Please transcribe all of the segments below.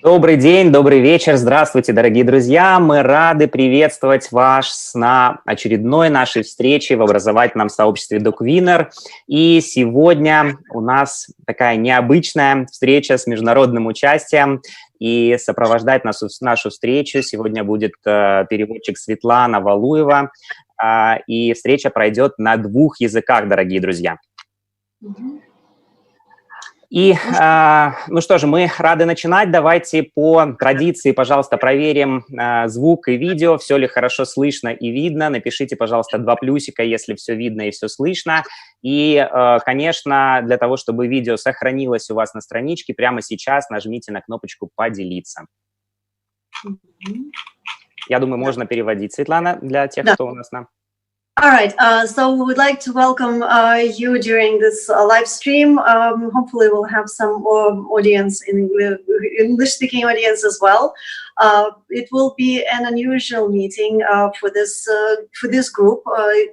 Добрый день, добрый вечер, здравствуйте, дорогие друзья. Мы рады приветствовать вас на очередной нашей встрече в образовательном сообществе DocWinner. И сегодня у нас такая необычная встреча с международным участием. И сопровождать нашу встречу сегодня будет переводчик Светлана Валуева. И встреча пройдет на 2 языках, дорогие друзья. И, ну что же, мы рады начинать. Давайте по традиции, пожалуйста, проверим звук и видео, все ли хорошо слышно и видно. Напишите, пожалуйста, 2 плюсика, если все видно и все слышно. И, конечно, для того, чтобы видео сохранилось у вас на страничке, прямо сейчас нажмите на кнопочку «Поделиться». Я думаю, можно переводить, Светлана, для тех, кто у нас на... All right, so we would like to welcome you during this live stream. Hopefully we'll have some audience, English-speaking audience as well. It will be an unusual meeting for this group.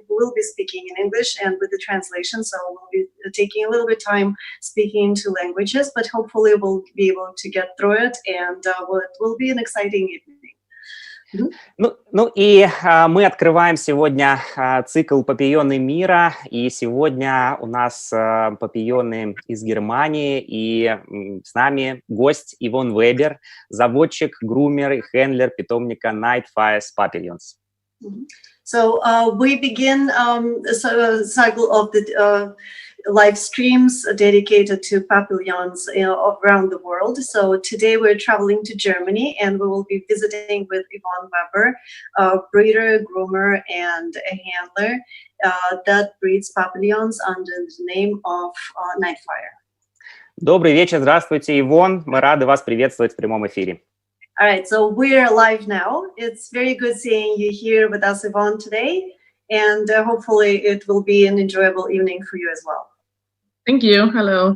We'll be speaking in English and with the translation, so we'll be taking a little bit time speaking 2 languages, but hopefully we'll be able to get through it, and it will be an exciting evening. Ну и мы открываем сегодня цикл «Папийоны мира», и сегодня у нас папийоны из Германии, и с нами гость Yvonne Weber, заводчик, грумер и хэндлер питомника Nightfire с Papillons. So we begin a cycle of the live streams dedicated to Papillons around the world. So today we're traveling to Germany and we will be visiting with Yvonne Weber, a breeder, groomer, and a handler that breeds Papillons under the name of Nightfire. Добрый вечер, здравствуйте, Ивонн. Мы рады вас приветствовать в прямом эфире. All right, so we're live now. It's very good seeing you here with us, Ivonne, today. And hopefully it will be an enjoyable evening for you as well. Thank you. Hello.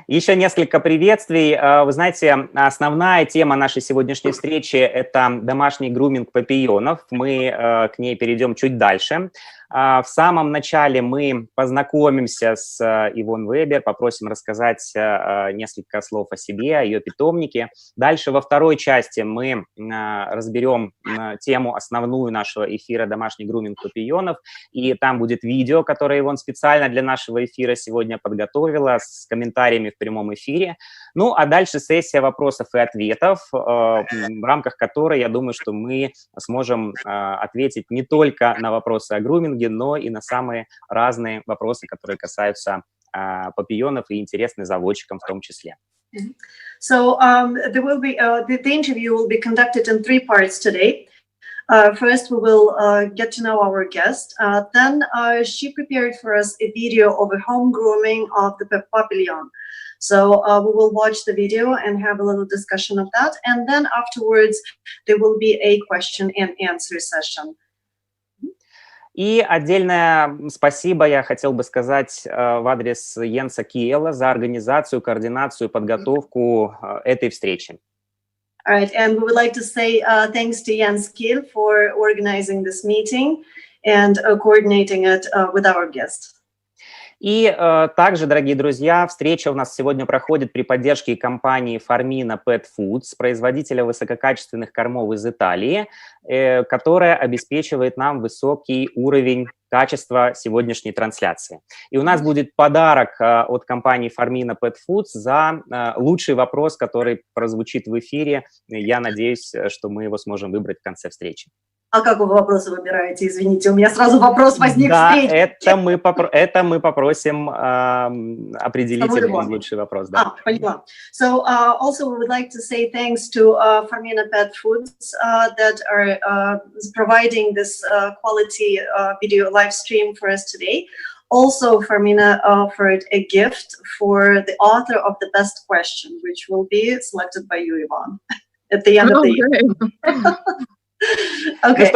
Еще несколько приветствий. Вы знаете, основная тема нашей сегодняшней встречи – это домашний груминг папийонов. Мы к ней перейдем чуть дальше. В самом начале мы познакомимся с Yvonne Weber, попросим рассказать несколько слов о себе, о ее питомнике. Дальше во второй части мы разберем тему основную нашего эфира «Домашний груминг папийонов». И там будет видео, которое Yvonne специально для нашего эфира сегодня подготовила с комментариями в прямом эфире. Ну, а дальше сессия вопросов и ответов, в рамках которой, я думаю, что мы сможем ответить не только на вопросы о груминге, но и на самые разные вопросы, которые касаются папийонов и интересны заводчикам в том числе. So there will be the interview will be conducted in 3 parts today. First, we will get to know our guest. Then she prepared for us a video of a home grooming of the Papillon. So we will watch the video and have a little discussion of that. And then afterwards, there will be a question and answer session. И отдельное спасибо я хотел бы сказать в адрес Йенса Киела за организацию, координацию, подготовку этой встречи. All right, and we would like to say thanks to Jens Kiel for organizing this meeting and coordinating it with our guest. И также, дорогие друзья, встреча у нас сегодня проходит при поддержке компании Farmina Pet Foods, производителя высококачественных кормов из Италии, которая обеспечивает нам высокий уровень качества сегодняшней трансляции. И у нас будет подарок от компании Farmina Pet Foods за лучший вопрос, который прозвучит в эфире. Я надеюсь, что мы его сможем выбрать в конце встречи. А как вы вопросы выбираете? Извините, у меня сразу вопрос возник. Да, это мы попросим определить лучший вопрос. Да. Поняла. So also we would like to say thanks to Farmina Pet Foods that are providing this quality video live stream for us today. Also, Farmina offered a gift for the author of the best question, which will be selected by you, Ивонн, at the end of the year. Okay.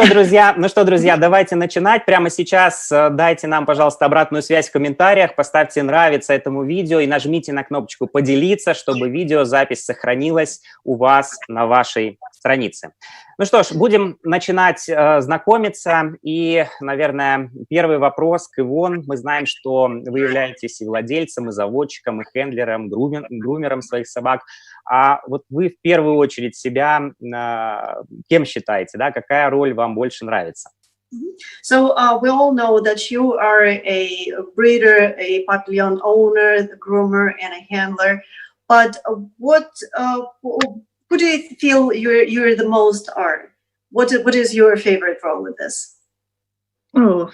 Ну что, друзья, давайте начинать. Прямо сейчас дайте нам, пожалуйста, обратную связь в комментариях, поставьте «Нравится» этому видео и нажмите на кнопочку «Поделиться», чтобы видеозапись сохранилась у вас на вашей страницы. Ну что ж, будем начинать знакомиться. И, наверное, первый вопрос к Ивонн. Мы знаем, что вы являетесь и владельцем, и заводчиком, и хэндлером, грумером своих собак. А вот вы в первую очередь себя кем считаете, да? Какая роль вам больше нравится? So we all know that you are a breeder, a Papillon owner, the groomer, and a handler. But who do you feel you're the most are? What is your favorite role with this? Oh,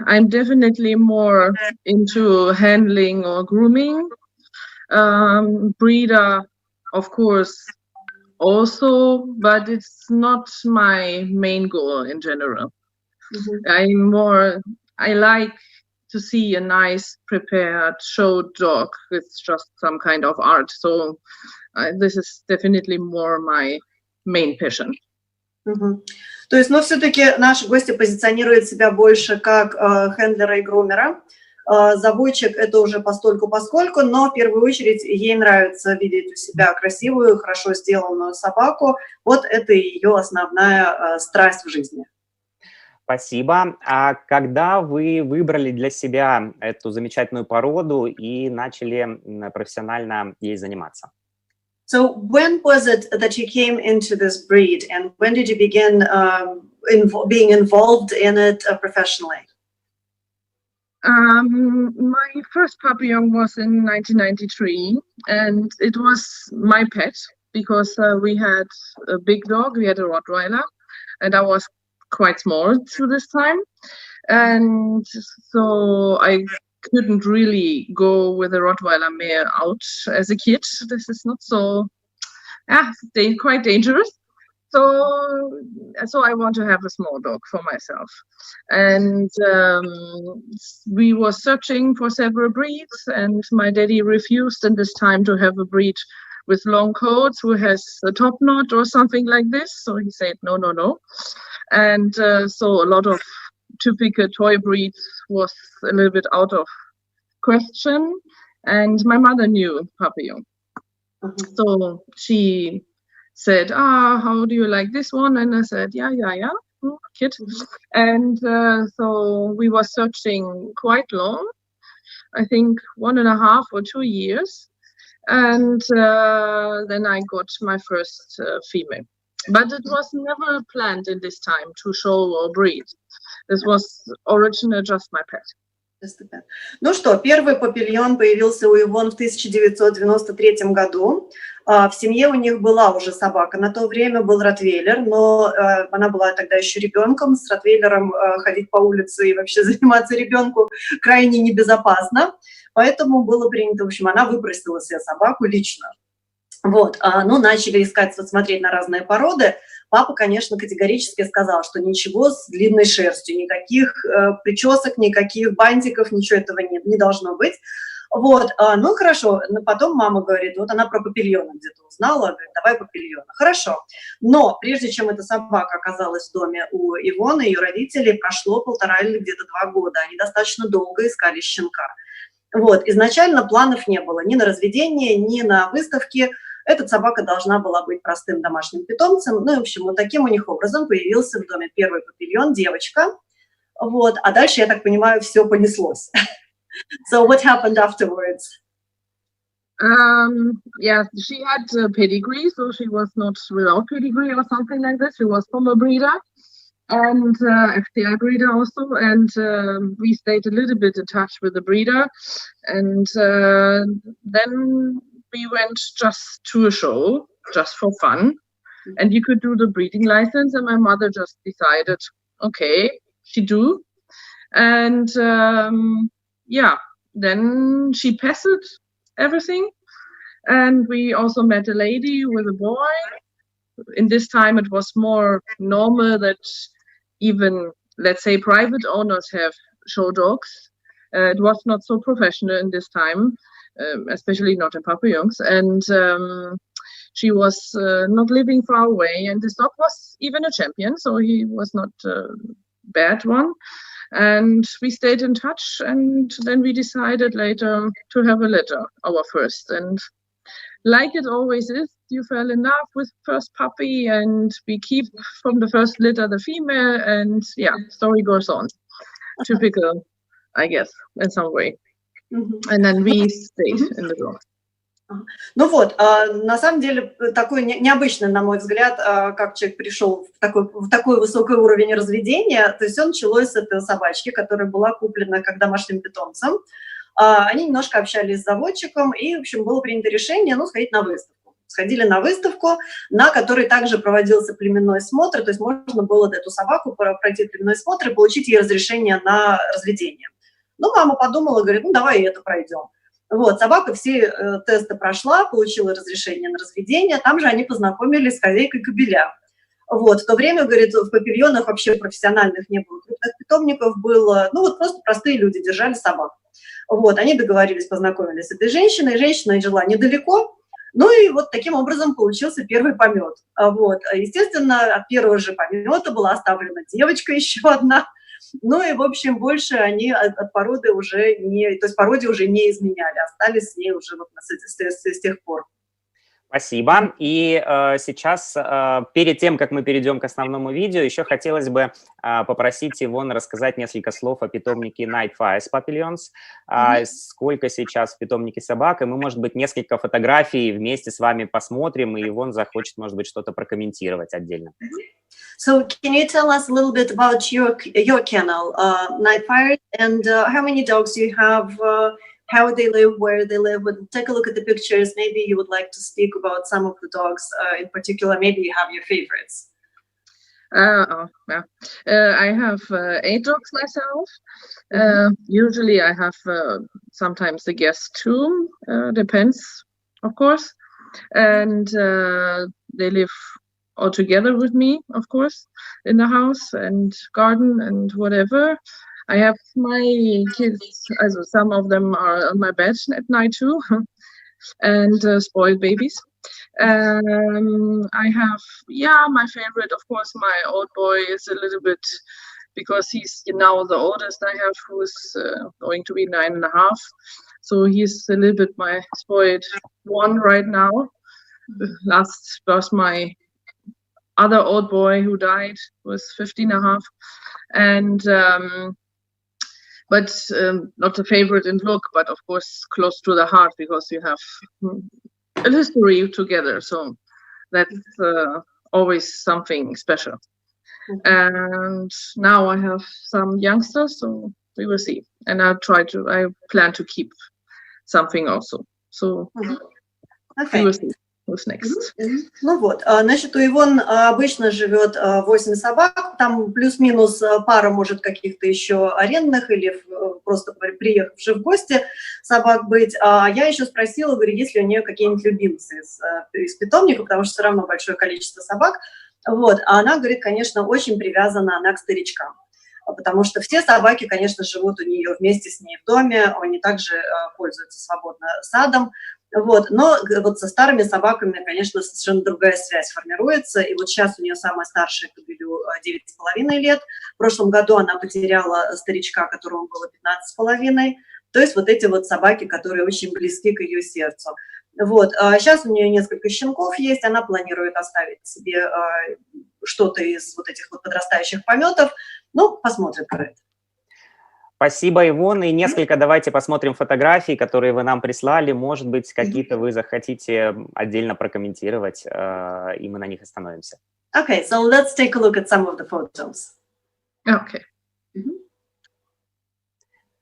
I'm definitely more into handling or grooming. Breeder, of course, also, but it's not my main goal in general. Mm-hmm. I like to see a nice prepared show dog with just some kind of art. So this is definitely more my main passion. Mm-hmm. То есть, но все-таки наши гости позиционируют себя больше как хендлера и грумера. Заводчик это уже постольку-поскольку, но в первую очередь ей нравится видеть у себя красивую, хорошо сделанную собаку. Вот это ее основная страсть в жизни. Спасибо. А когда вы выбрали для себя эту замечательную породу и начали профессионально ей заниматься? So when was it that you came into this breed, and when did you begin being involved in it professionally? My first Papillon was in 1993, and it was my pet because we had a big dog. We had a Rottweiler, and I was quite small to this time, and so I couldn't really go with a Rottweiler mare out as a kid. This is not so quite dangerous. So I want to have a small dog for myself. And we were searching for several breeds, and my daddy refused in this time to have a breed with long coats who has a top knot or something like this. So he said, no. And so a lot of typical toy breeds was a little bit out of question. And my mother knew Papillon. Mm-hmm. So she said, how do you like this one? And I said, yeah, kid. Mm-hmm. And so we were searching quite long, I think 1.5 or 2 years. And then I got my first female. But it was never planned in this time to show or breed. This was originally just my pet. Ну что, первый папильон появился у Ивонн в 1993 году. В семье у них была уже собака. На то время был ротвейлер, но она была тогда еще ребенком. С ротвейлером ходить по улице и вообще заниматься ребенку крайне небезопасно. Поэтому было принято, в общем, она выпросила себе собаку лично. Вот, ну, начали искать, смотреть на разные породы. Папа, конечно, категорически сказал, что ничего с длинной шерстью, никаких причесок, никаких бантиков, ничего этого не должно быть. Вот, ну, хорошо, но потом мама говорит, вот она про папильона где-то узнала, говорит, давай папильона. Хорошо, но прежде чем эта собака оказалась в доме у Ивонны, ее родителей, прошло 1,5 или где-то 2 года. Они достаточно долго искали щенка. Вот, изначально планов не было ни на разведение, ни на выставки. Эта собака должна была быть простым домашним питомцем. Ну и, в общем, вот таким у них образом появился в доме первый папильон, девочка. Вот, а дальше, я так понимаю, все понеслось. So what happened afterwards? Yeah, she had a pedigree, so she was not without pedigree or something like this. She was from a breeder and FTI breeder also. And we stayed a little bit in touch with the breeder. And then we went just to a show, just for fun, and you could do the breeding license, and my mother just decided, okay, she do. And then she passed everything, and we also met a lady with a boy. In this time it was more normal that even, let's say, private owners have show dogs. It was not so professional in this time. Especially not in Papillons, and she was not living far away, and this dog was even a champion, so he was not a bad one, and we stayed in touch, and then we decided later to have a litter, our first, and like it always is, you fell in love with first puppy, and we keep from the first litter the female, and yeah, story goes on. Typical, I guess, in some way. And then we stayed in the room. Ну вот, на самом деле, такой необычный, на мой взгляд, как человек пришел в такой высокий уровень разведения. То есть он началось с этой собачки, которая была куплена как домашним питомцем. Они немножко общались с заводчиком, и, в общем, было принято решение, сходить на выставку. Сходили на выставку, на которой также проводился племенной смотр, то есть можно было эту собаку пройти племенной смотр и получить ей разрешение на разведение. Мама подумала, говорит, давай это пройдем. Вот, собака все тесты прошла, получила разрешение на разведение, там же они познакомились с хозяйкой кобеля. Вот, в то время, говорит, в папильонах вообще профессиональных не было, крупных питомников было, просто простые люди держали собак. Вот, они договорились, познакомились с этой женщиной, женщина жила недалеко, и вот таким образом получился первый помет. Вот, естественно, от первого же помета была оставлена девочка еще одна. И, в общем, больше они от породы уже породе уже не изменяли, остались с ней уже с тех пор. Спасибо. И сейчас, перед тем, как мы перейдем к основному видео, еще хотелось бы попросить Ивонн рассказать несколько слов о питомнике Nightfire с Papillons. Сколько сейчас в питомнике собак, и мы, может быть, несколько фотографий вместе с вами посмотрим, и Ивонн захочет, может быть, что-то прокомментировать отдельно. So, can you tell us a little bit about your kennel, Nightfire, and how many dogs you have, how they live, where they live? We'll take a look at the pictures. Maybe you would like to speak about some of the dogs in particular. Maybe you have your favorites. I have 8 dogs myself. Usually I have sometimes a guest too, depends, of course. And they live all together with me, of course, in the house and garden and whatever. I have my kids, some of them are on my bed at night too, and spoiled babies. I have, my favorite, of course, my old boy is a little bit, because he's now the oldest I have, who's going to be 9.5. So he's a little bit my spoiled one right now. Last was my other old boy who died, was 15.5. And but not a favorite in look, but of course close to the heart, because you have a history together, so that's always something special. And now I have some youngsters, so we will see. And I plan to keep something also. So we will see who's next. Значит, у Ивонн обычно живет 8 собак, там плюс-минус пара, может, каких-то еще арендных или просто приехавших в гости собак быть. А я еще спросила, говорю, есть ли у нее какие-нибудь любимцы из питомника, потому что все равно большое количество собак. Вот, а она говорит, конечно, очень привязана она к старичкам, потому что все собаки, конечно, живут у нее вместе с ней в доме, они также пользуются свободно садом. Вот, но вот со старыми собаками, конечно, совершенно другая связь формируется. И вот сейчас у нее самая старшая кобелю 9,5 лет. В прошлом году она потеряла старичка, которому было 15,5. То есть вот эти вот собаки, которые очень близки к ее сердцу. Вот, сейчас у нее несколько щенков есть. Она планирует оставить себе что-то из вот этих вот подрастающих пометов. Посмотрим про это. Спасибо, Ивонн. И несколько давайте посмотрим фотографий, которые вы нам прислали. Может быть, какие-то вы захотите отдельно прокомментировать, и мы на них остановимся. Okay, so let's take a look at some of the photos. Okay.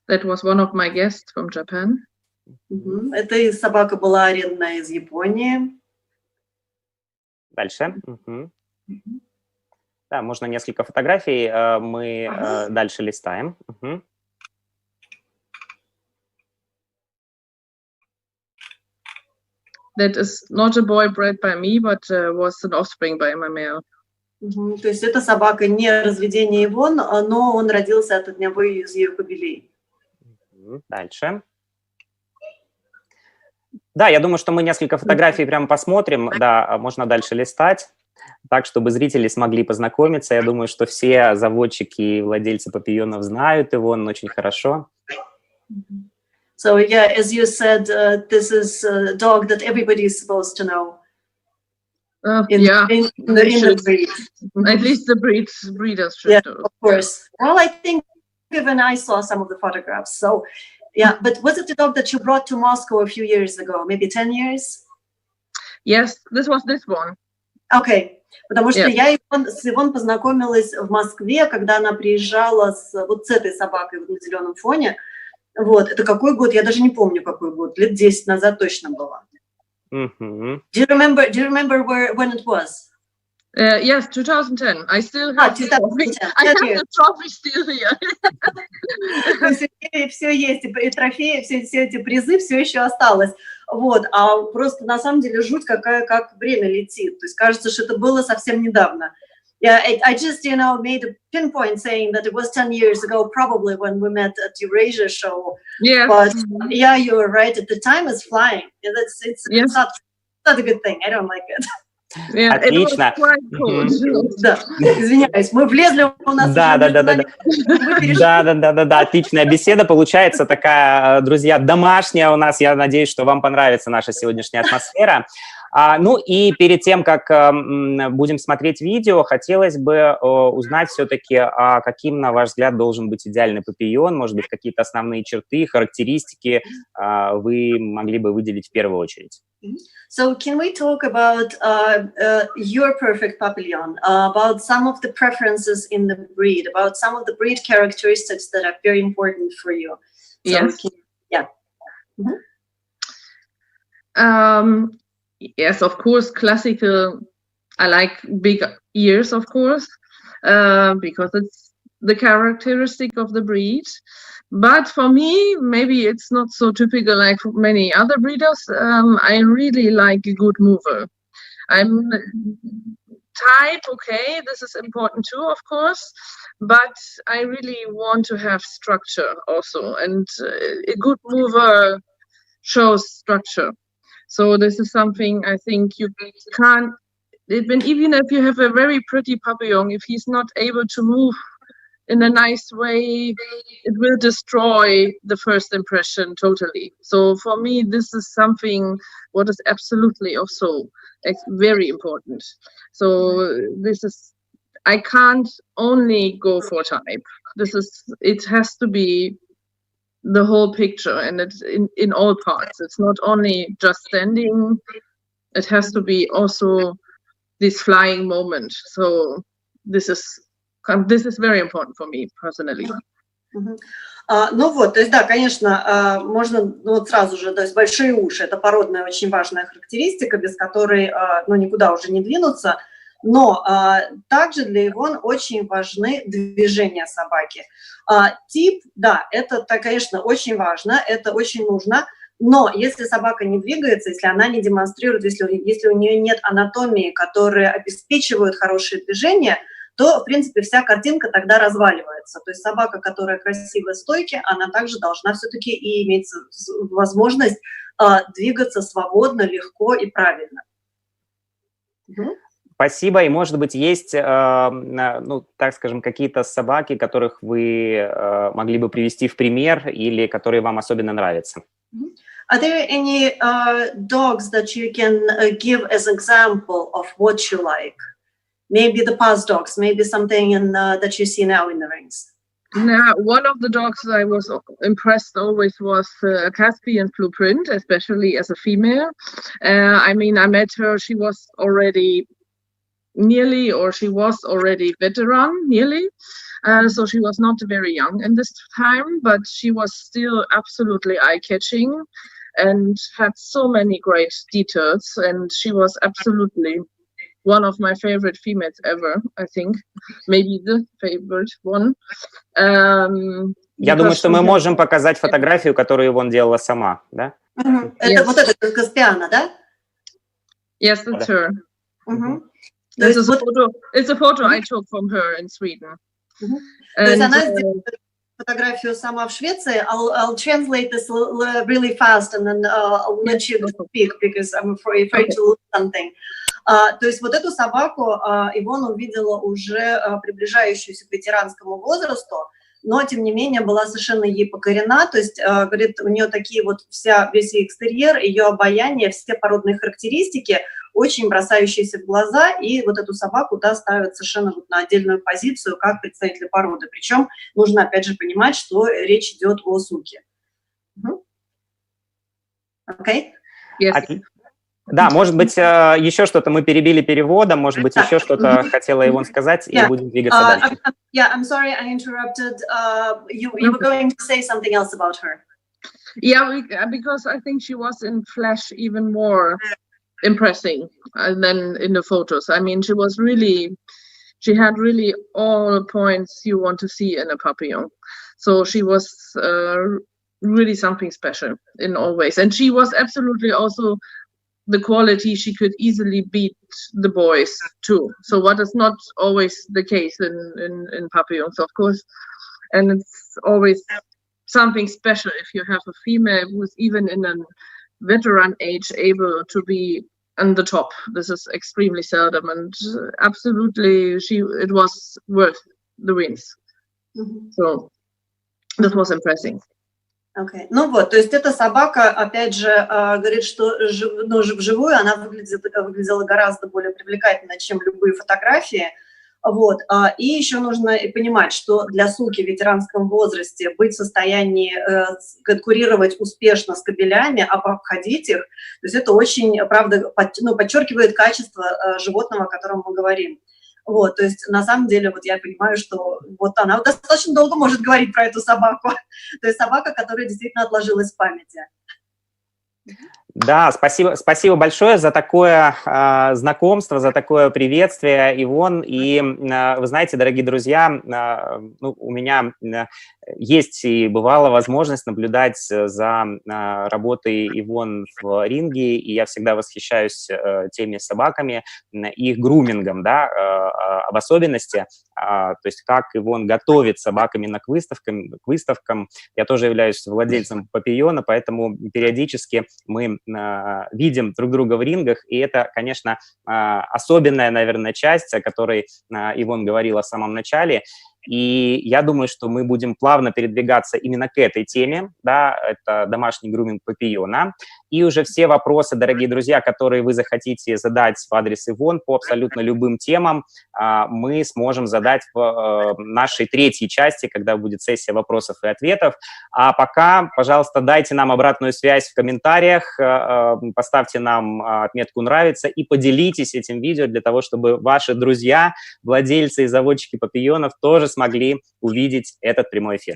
That was one of my guests from Japan. Эта собака была арендная из Японии. Дальше. Да, можно несколько фотографий. Мы дальше листаем. That is not a boy bred by me, but was an offspring by my male. То есть эта собака не разведение Ивонн, но он родился от одного из ее кобелей. Дальше. Да, я думаю, что мы несколько фотографий прямо посмотрим. Да, можно дальше листать, так, чтобы зрители смогли познакомиться. Я думаю, что все заводчики и владельцы папийонов знают Ивонн очень хорошо. So yeah, as you said, this is a dog that everybody is supposed to know. in the breed. At least the breeders should. Yeah, of course. Well, I think even I saw some of the photographs. So, yeah, but was it the dog that you brought to Moscow a few years ago, maybe 10 years? Yes, this was this one. Okay. Потому что я с Ивонн познакомилась в Москве, когда она приезжала вот с этой собакой на зеленом фоне. Вот, это какой год? Я даже не помню, какой год. Лет 10 назад точно было. Mm-hmm. Do you remember when it was? Yes, 2010. I still have 2010. I have the trophy still here. Все есть, и трофеи, все эти призы, все еще осталось. Вот, а просто на самом деле жуть, как время летит. То есть кажется, что это было совсем недавно. Yeah, I just, made a pinpoint saying that it was 10 years ago, probably when we met at Eurasia show. Yes. But yeah, you were right. The time is flying. It's not a good thing. I don't like it. Yeah, отлично. Да, извиняюсь, мы влезли у нас. Да, отличная беседа получается такая, друзья, домашняя у нас. Я надеюсь, что вам понравится наша сегодняшняя атмосфера. Ну и перед тем, как будем смотреть видео, хотелось бы узнать все-таки, каким, на ваш взгляд, должен быть идеальный папийон, может быть, какие-то основные черты, характеристики вы могли бы выделить в первую очередь. So can we talk about your perfect Papillon, about some of the preferences in the breed, about some of the breed characteristics that are very important for you? Yes. Yeah. Yes, of course, classical. I like big ears, of course, because it's the characteristic of the breed. But for me, maybe it's not so typical like for many other breeders. I really like a good mover. I'm type, okay, this is important too, of course, but I really want to have structure also. And a good mover shows structure. So this is something I think you can't, even if you have a very pretty papillon, if he's not able to move in a nice way, it will destroy the first impression totally. So for me, this is something what is absolutely also very important. So this is, I can't only go for type. It has to be the whole picture, and it's in all parts. It's not only just standing, it has to be also this flying moment. So this is very important for me personally. Ну вот, то есть, да, конечно, можно вот сразу же, то есть большие уши, это породная очень важная характеристика, без которой, никуда уже не двинуться, но также для Ивонн очень важны движения собаки. Тип, да, это, конечно, очень важно, это очень нужно, но если собака не двигается, если она не демонстрирует, если у нее нет анатомии, которые обеспечивают хорошие движения, то, в принципе, вся картинка тогда разваливается. То есть собака, которая красивая, стойкая, она также должна все-таки и иметь возможность двигаться свободно, легко и правильно. Спасибо. И, может быть, есть, так скажем, какие-то собаки, которых вы могли бы привести в пример или которые вам особенно нравятся? Are there any dogs that you can give as example of what you like? Maybe the past dogs, maybe something that you see now in the rings. Now, one of the dogs I was impressed always was Caspian Blueprint, especially as a female. I met her, she was already veteran, nearly. So she was not very young in this time, but she was still absolutely eye-catching and had so many great details, and she was absolutely one of my favorite females ever, I think. Maybe the favorite one. Я думаю, что мы можем показать фотографию, которую Ивонн делала сама, да? Это вот это Каспиана, да? Yes, that's her. It's a photo I took from her in Sweden. То есть она сделала фотографию сама в Швеции. I'll translate this really fast and then I'll let you speak because I'm afraid to lose something. То есть вот эту собаку Ивонн увидела уже приближающуюся к ветеранскому возрасту, но, тем не менее, была совершенно ей покорена, то есть, говорит, у нее такие вот весь экстерьер, ее обаяние, все породные характеристики очень бросающиеся в глаза, и вот эту собаку, да, ставят совершенно вот на отдельную позицию, как представителя породы. Причем нужно, опять же, понимать, что речь идет о суке. Окей? Yes. Да, может быть, еще что-то мы перебили переводом, может быть, еще что-то хотела Ивонн сказать, и будем двигаться дальше. Yeah, I'm sorry I interrupted. You were going to say something else about her. Yeah, because I think she was in flesh even more impressing than in the photos. I mean, she had really all the points you want to see in a papillon. So she was really something special in all ways. And she was absolutely also the quality she could easily beat the boys too. So what is not always the case in papillons, of course. And it's always something special if you have a female who's even in a veteran age able to be on the top. This is extremely seldom, and absolutely it was worth the wins. So that was impressive. Okay. Ну вот, то есть эта собака, опять же, говорит, что вживую она выглядела гораздо более привлекательно, чем любые фотографии. Вот. И еще нужно понимать, что для суки в ветеранском возрасте быть в состоянии конкурировать успешно с кобелями, обходить их, то есть это очень, правда, подчеркивает качество животного, о котором мы говорим. Вот, то есть на самом деле вот я понимаю, что вот она достаточно долго может говорить про эту собаку. То есть собака, которая действительно отложилась в памяти. Да, спасибо большое за такое знакомство, за такое приветствие, Ивонн. И вы знаете, дорогие друзья, у меня есть и бывала возможность наблюдать за работой Ивонн в ринге, и я всегда восхищаюсь теми собаками и их грумингом, да, об особенности, то есть как Ивонн готовит собак именно к выставкам. Я тоже являюсь владельцем папийона, поэтому периодически мы видим друг друга в рингах, и это, конечно, особенная, наверное, часть, о которой Ивонн говорила в самом начале. И я думаю, что мы будем плавно передвигаться именно к этой теме, да, это домашний груминг папийона. И уже все вопросы, дорогие друзья, которые вы захотите задать в адрес Ивонн по абсолютно любым темам, мы сможем задать в нашей третьей части, когда будет сессия вопросов и ответов. А пока, пожалуйста, дайте нам обратную связь в комментариях, поставьте нам отметку «Нравится» и поделитесь этим видео для того, чтобы ваши друзья, владельцы и заводчики папийонов тоже смогли увидеть этот прямой эфир.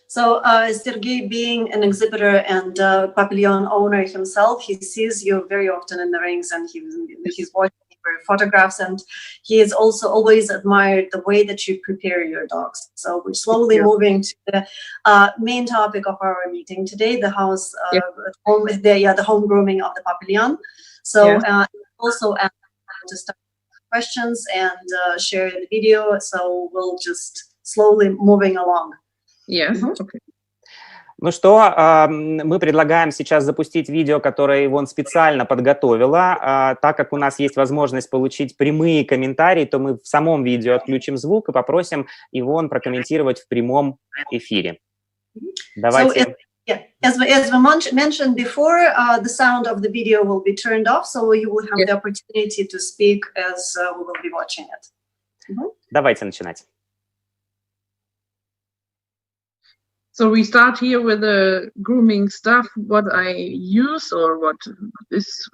So, Sergey, being an exhibitor and Papillon owner himself, he sees you very often in the rings, and he's watching your photographs, and he has also always admired the way that you prepare your dogs. So we're slowly moving to the main topic of our meeting today, the the home grooming of the Papillon. So also to start questions and share the video, so we'll just slowly moving along. Yes. Okay. Ну что, мы предлагаем сейчас запустить видео, которое Ивонн специально подготовила. Так как у нас есть возможность получить прямые комментарии, то мы в самом видео отключим звук и попросим Ивонн прокомментировать в прямом эфире. Давайте. As we mentioned before, the sound of the video will be turned off, so you will have the opportunity to speak as we will be watching it. Давайте начинать. So we start here with the grooming stuff, what I use or what is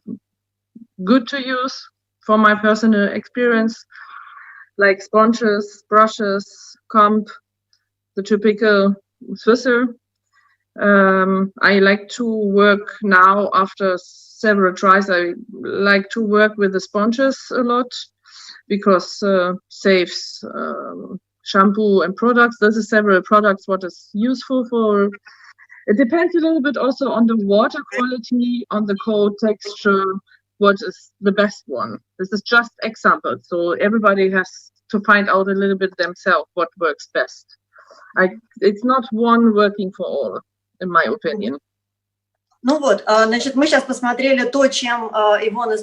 good to use for my personal experience, like sponges, brushes, comb, the typical Swisser. I like to work now after several tries. I like to work with the sponges a lot because saves shampoo and products. This is several products what is useful for. It depends a little bit also on the water quality, on the coat texture, what is the best one. This is just example. So everybody has to find out a little bit themselves what works best. It's not one working for all, in my opinion. Ну вот, значит, мы сейчас посмотрели то, чем Ивонн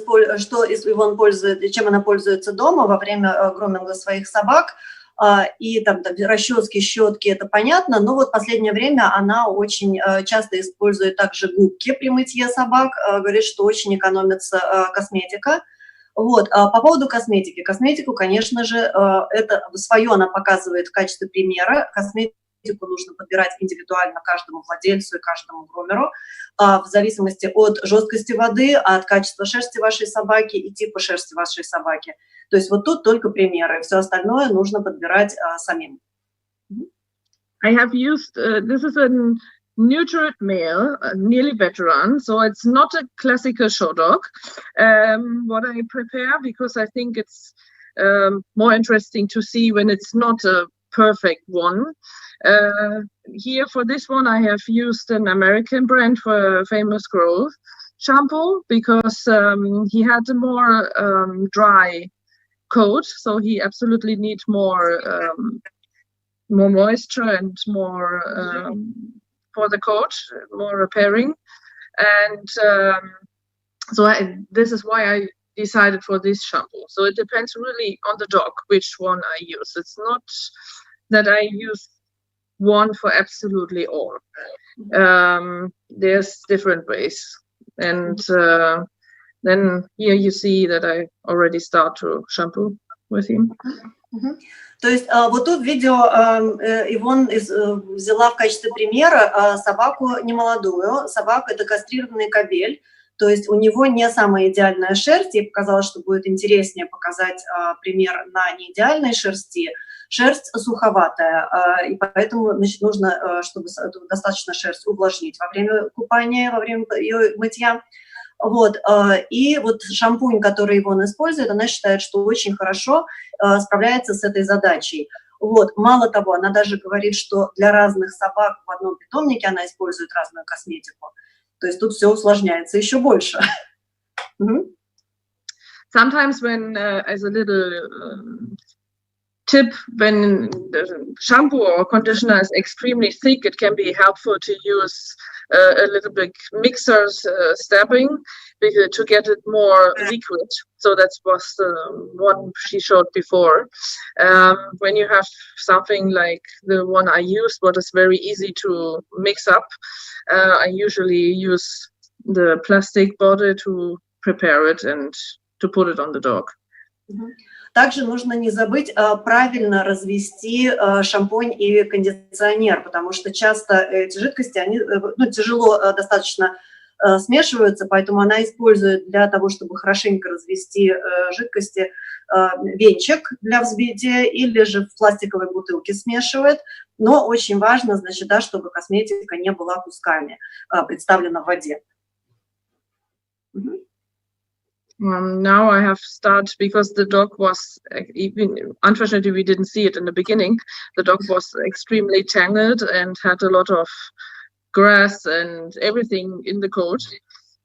пользуется дома во время груминга своих собак. и там расчески, щетки, это понятно, но вот в последнее время она очень часто использует также губки при мытье собак, говорит, что очень экономится косметика. Вот, по поводу косметики. Косметику, конечно же, это свое она показывает в качестве примера. Косметику нужно подбирать индивидуально каждому владельцу и каждому грумеру в зависимости от жесткости воды, от качества шерсти вашей собаки и типа шерсти вашей собаки. То есть вот тут только примеры, все остальное нужно подбирать самим. I have used, this is a neutered male, nearly veteran, so it's not a classical show dog. What I prepare, because I think it's more interesting to see when it's not a perfect one. Here for this one, I have used an American brand for famous growth shampoo because he had a more dry coat, so he absolutely needs more moisture and more for the coat, more repairing. And this is why I decided for this shampoo. So it depends really on the dog which one I use. It's not that I use one for absolutely all. There's different ways. And then here you see that I already start to shampoo with him. То есть вот тут видео Ивонн взяла в качестве примера собаку немолодую. Собака — это кастрированный кобель, то есть у него не самая идеальная шерсть. Ей показалось, что будет интереснее показать пример на неидеальной шерсти. Шерсть суховатая, и поэтому, значит, нужно, чтобы достаточно шерсть увлажнить во время купания, во время ее мытья. Вот, и вот шампунь, который Ивонн использует, она считает, что очень хорошо справляется с этой задачей. Вот, мало того, она даже говорит, что для разных собак в одном питомнике она использует разную косметику. То есть тут все усложняется еще больше. Sometimes when, as a little tip, when the shampoo or conditioner is extremely thick, it can be helpful to use a little bit mixers stabbing to get it more liquid. So that was the one she showed before. When you have something like the one I used, what is very easy to mix up, I usually use the plastic bottle to prepare it and to put it on the dog. Также нужно не забыть правильно развести шампунь и кондиционер, потому что часто эти жидкости, они тяжело достаточно смешиваются, поэтому она использует для того, чтобы хорошенько развести жидкости, венчик для взбития или же в пластиковой бутылке смешивает. Но очень важно, значит, да, чтобы косметика не была кусками представлена в воде. Now I have started, because the dog was, even unfortunately we didn't see it in the beginning, the dog was extremely tangled and had a lot of grass and everything in the coat.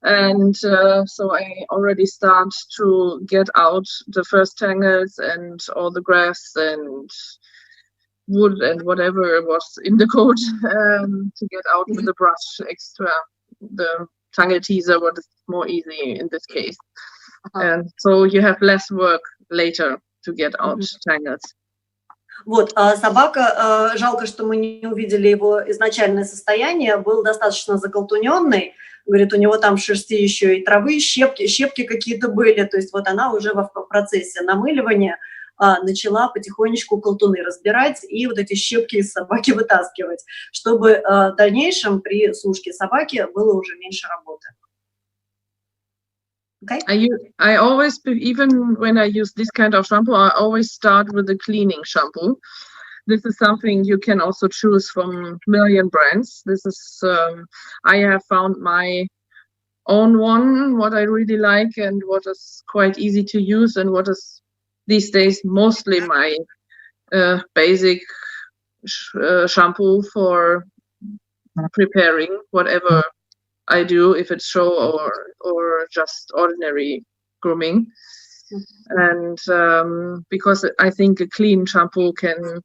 And so I already start to get out the first tangles and all the grass and wood and whatever was in the coat to get out with the brush extra. The tangle teaser was more easy in this case. And so you have less work later to get out tangles. Вот, собака, жалко, что мы не увидели его изначальное состояние, был достаточно заколтуненный, говорит, у него там в шерсти еще и травы, щепки какие-то были, то есть вот она уже в процессе намыливания начала потихонечку колтуны разбирать и вот эти щепки из собаки вытаскивать, чтобы в дальнейшем при сушке собаки было уже меньше работы. Okay. I always, even when I use this kind of shampoo, I always start with the cleaning shampoo. This is something you can also choose from million brands. This is, I have found my own one, what I really like and what is quite easy to use and what is these days mostly my basic shampoo for preparing whatever I do, if it's show or just ordinary grooming. And because I think a clean shampoo can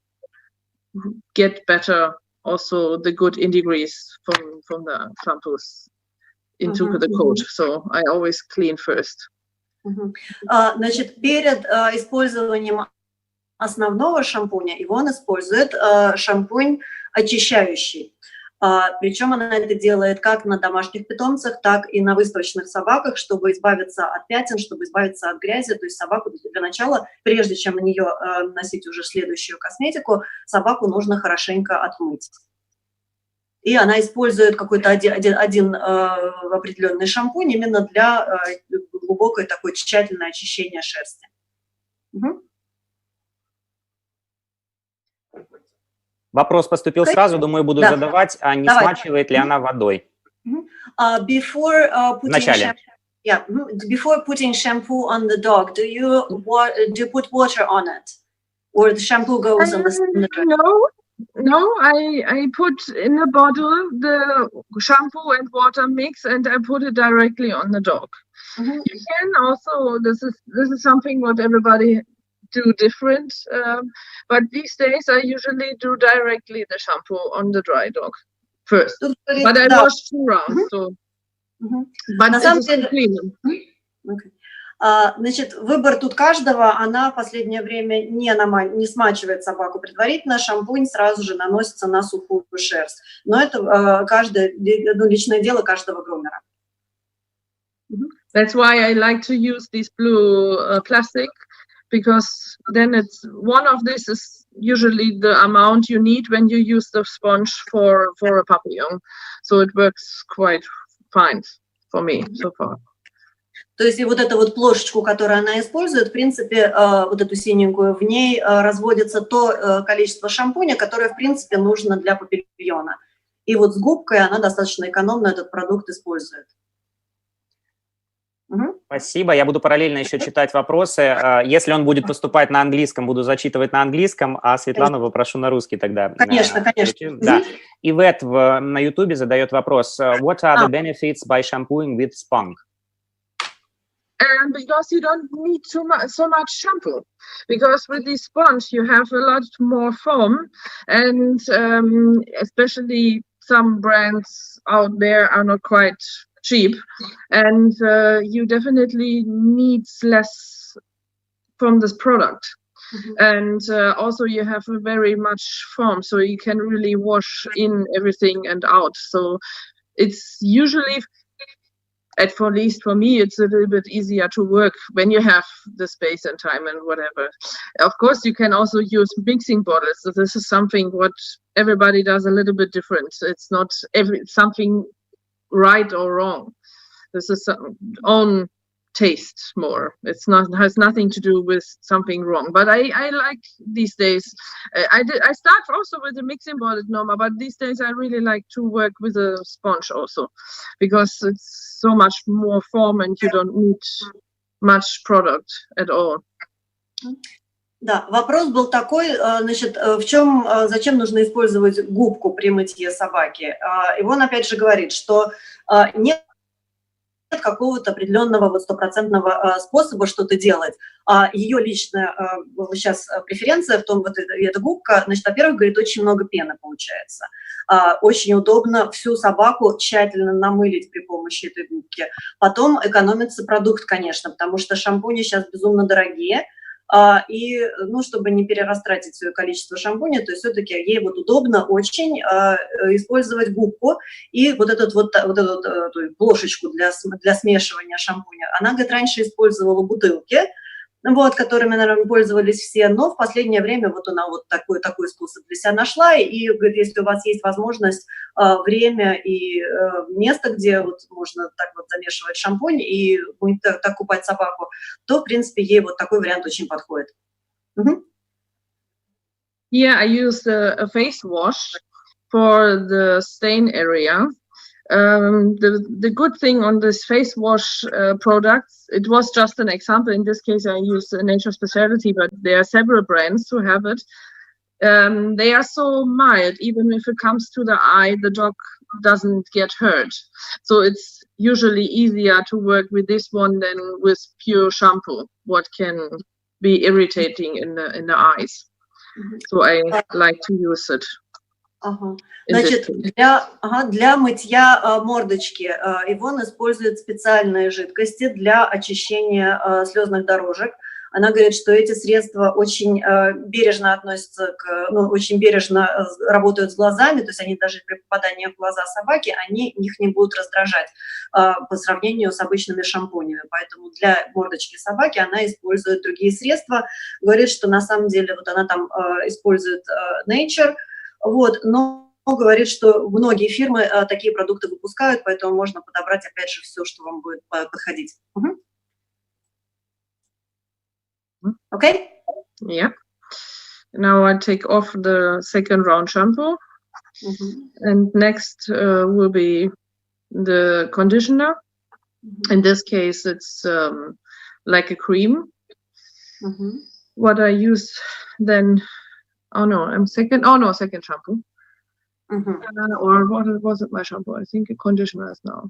get better also the good integrities from the shampoos into the coat. So I always clean first. Значит, перед использованием основного шампуня Ивонн использует шампунь очищающий. Причем она это делает как на домашних питомцах, так и на выставочных собаках, чтобы избавиться от пятен, чтобы избавиться от грязи. То есть собаку для начала, прежде чем на нее носить уже следующую косметику, собаку нужно хорошенько отмыть. И она использует какой-то один определенный шампунь именно для глубокой такой тщательной очищения шерсти. Угу. Вопрос поступил сразу, думаю, буду задавать, а не смачивает ли она водой? Before putting shampoo on the dog, do you put water on it, or the shampoo goes on the dog? No, I put in a bottle the shampoo and water mix, and I put it directly on the dog. You can also, this is something what everybody do different, but these days I usually do directly the shampoo on the dry dog first. But I wash 2 rounds, so. But На самом деле, clean. Значит, выбор тут каждого. Она в последнее время не смачивает собаку предварительно, шампунь сразу же наносится на сухую шерсть. Но это личное дело каждого грумера. That's why I like to use this blue plastic, because then it's one of this is usually the amount you need when you use the sponge for a papillon. So it works quite fine for me so far. То есть и вот эту вот плошечку, которую она использует, в принципе, вот эту синенькую, в ней разводится то количество шампуня, которое, в принципе, нужно для папильона. И вот с губкой она достаточно экономно этот продукт использует. Спасибо. Я буду параллельно еще читать вопросы. Если он будет поступать на английском, буду зачитывать на английском, а Светлану попрошу на русский тогда. Конечно, конечно. Да. Ивет на YouTube задает вопрос. What are the benefits by shampooing with sponge? Because you don't need so much shampoo, because with this sponge you have a lot more foam, and especially some brands out there are not quite cheap, and you definitely need less from this product. And also you have a very much foam, so you can really wash in everything and out. So it's usually, at least for me, it's a little bit easier to work when you have the space and time and whatever. Of course, you can also use mixing bottles. So this is something what everybody does a little bit different. It's not something right or wrong. This is own taste more. It's not, has nothing to do with something wrong. But I like these days. I start also with the mixing bottle, Norma, but these days I really like to work with a sponge also, because it's so much more foam and you don't need much product at all. Да, вопрос был такой, значит, зачем нужно использовать губку при мытье собаки? Ивонн опять же говорит, что нет какого-то определенного вот стопроцентного способа что-то делать. Ее личная сейчас преференция в том, вот эта губка, значит, во-первых, говорит, очень много пены получается. Очень удобно всю собаку тщательно намылить при помощи этой губки. Потом экономится продукт, конечно, потому что шампуни сейчас безумно дорогие. И, ну, чтобы не перерастратить свое количество шампуня, то есть все-таки ей вот удобно очень использовать губку и вот эту плошечку для смешивания шампуня. Она, говорит, раньше использовала бутылки, вот, которыми, наверное, пользовались все, но в последнее время вот она вот такой способ для себя нашла, и, говорит, если у вас есть возможность, время и место, где вот можно так вот замешивать шампунь и будет так купать собаку, то, в принципе, ей вот такой вариант очень подходит. Yeah, I use a face wash for the stain area. The good thing on this face wash products, it was just an example. In this case, I use Nature Specialty, but there are several brands who have it. They are so mild, even if it comes to the eye, the dog doesn't get hurt. So it's usually easier to work with this one than with pure shampoo, what can be irritating in the eyes. So I like to use it. Значит, для мытья мордочки Ивонн использует специальные жидкости для очищения слезных дорожек. Она говорит, что эти средства очень бережно относятся очень бережно работают с глазами, то есть они даже при попадании в глаза собаки, их не будут раздражать по сравнению с обычными шампунями. Поэтому для мордочки собаки она использует другие средства. Говорит, что на самом деле вот она там использует Nature, но говорит, что многие фирмы такие продукты выпускают, поэтому можно подобрать, опять же, все, что вам будет подходить. Okay? Yeah. Now I take off the second round shampoo. And next will be the conditioner. In this case, it's like a cream. What I use then, second shampoo. Or what was it, my shampoo? I think a conditioner is now.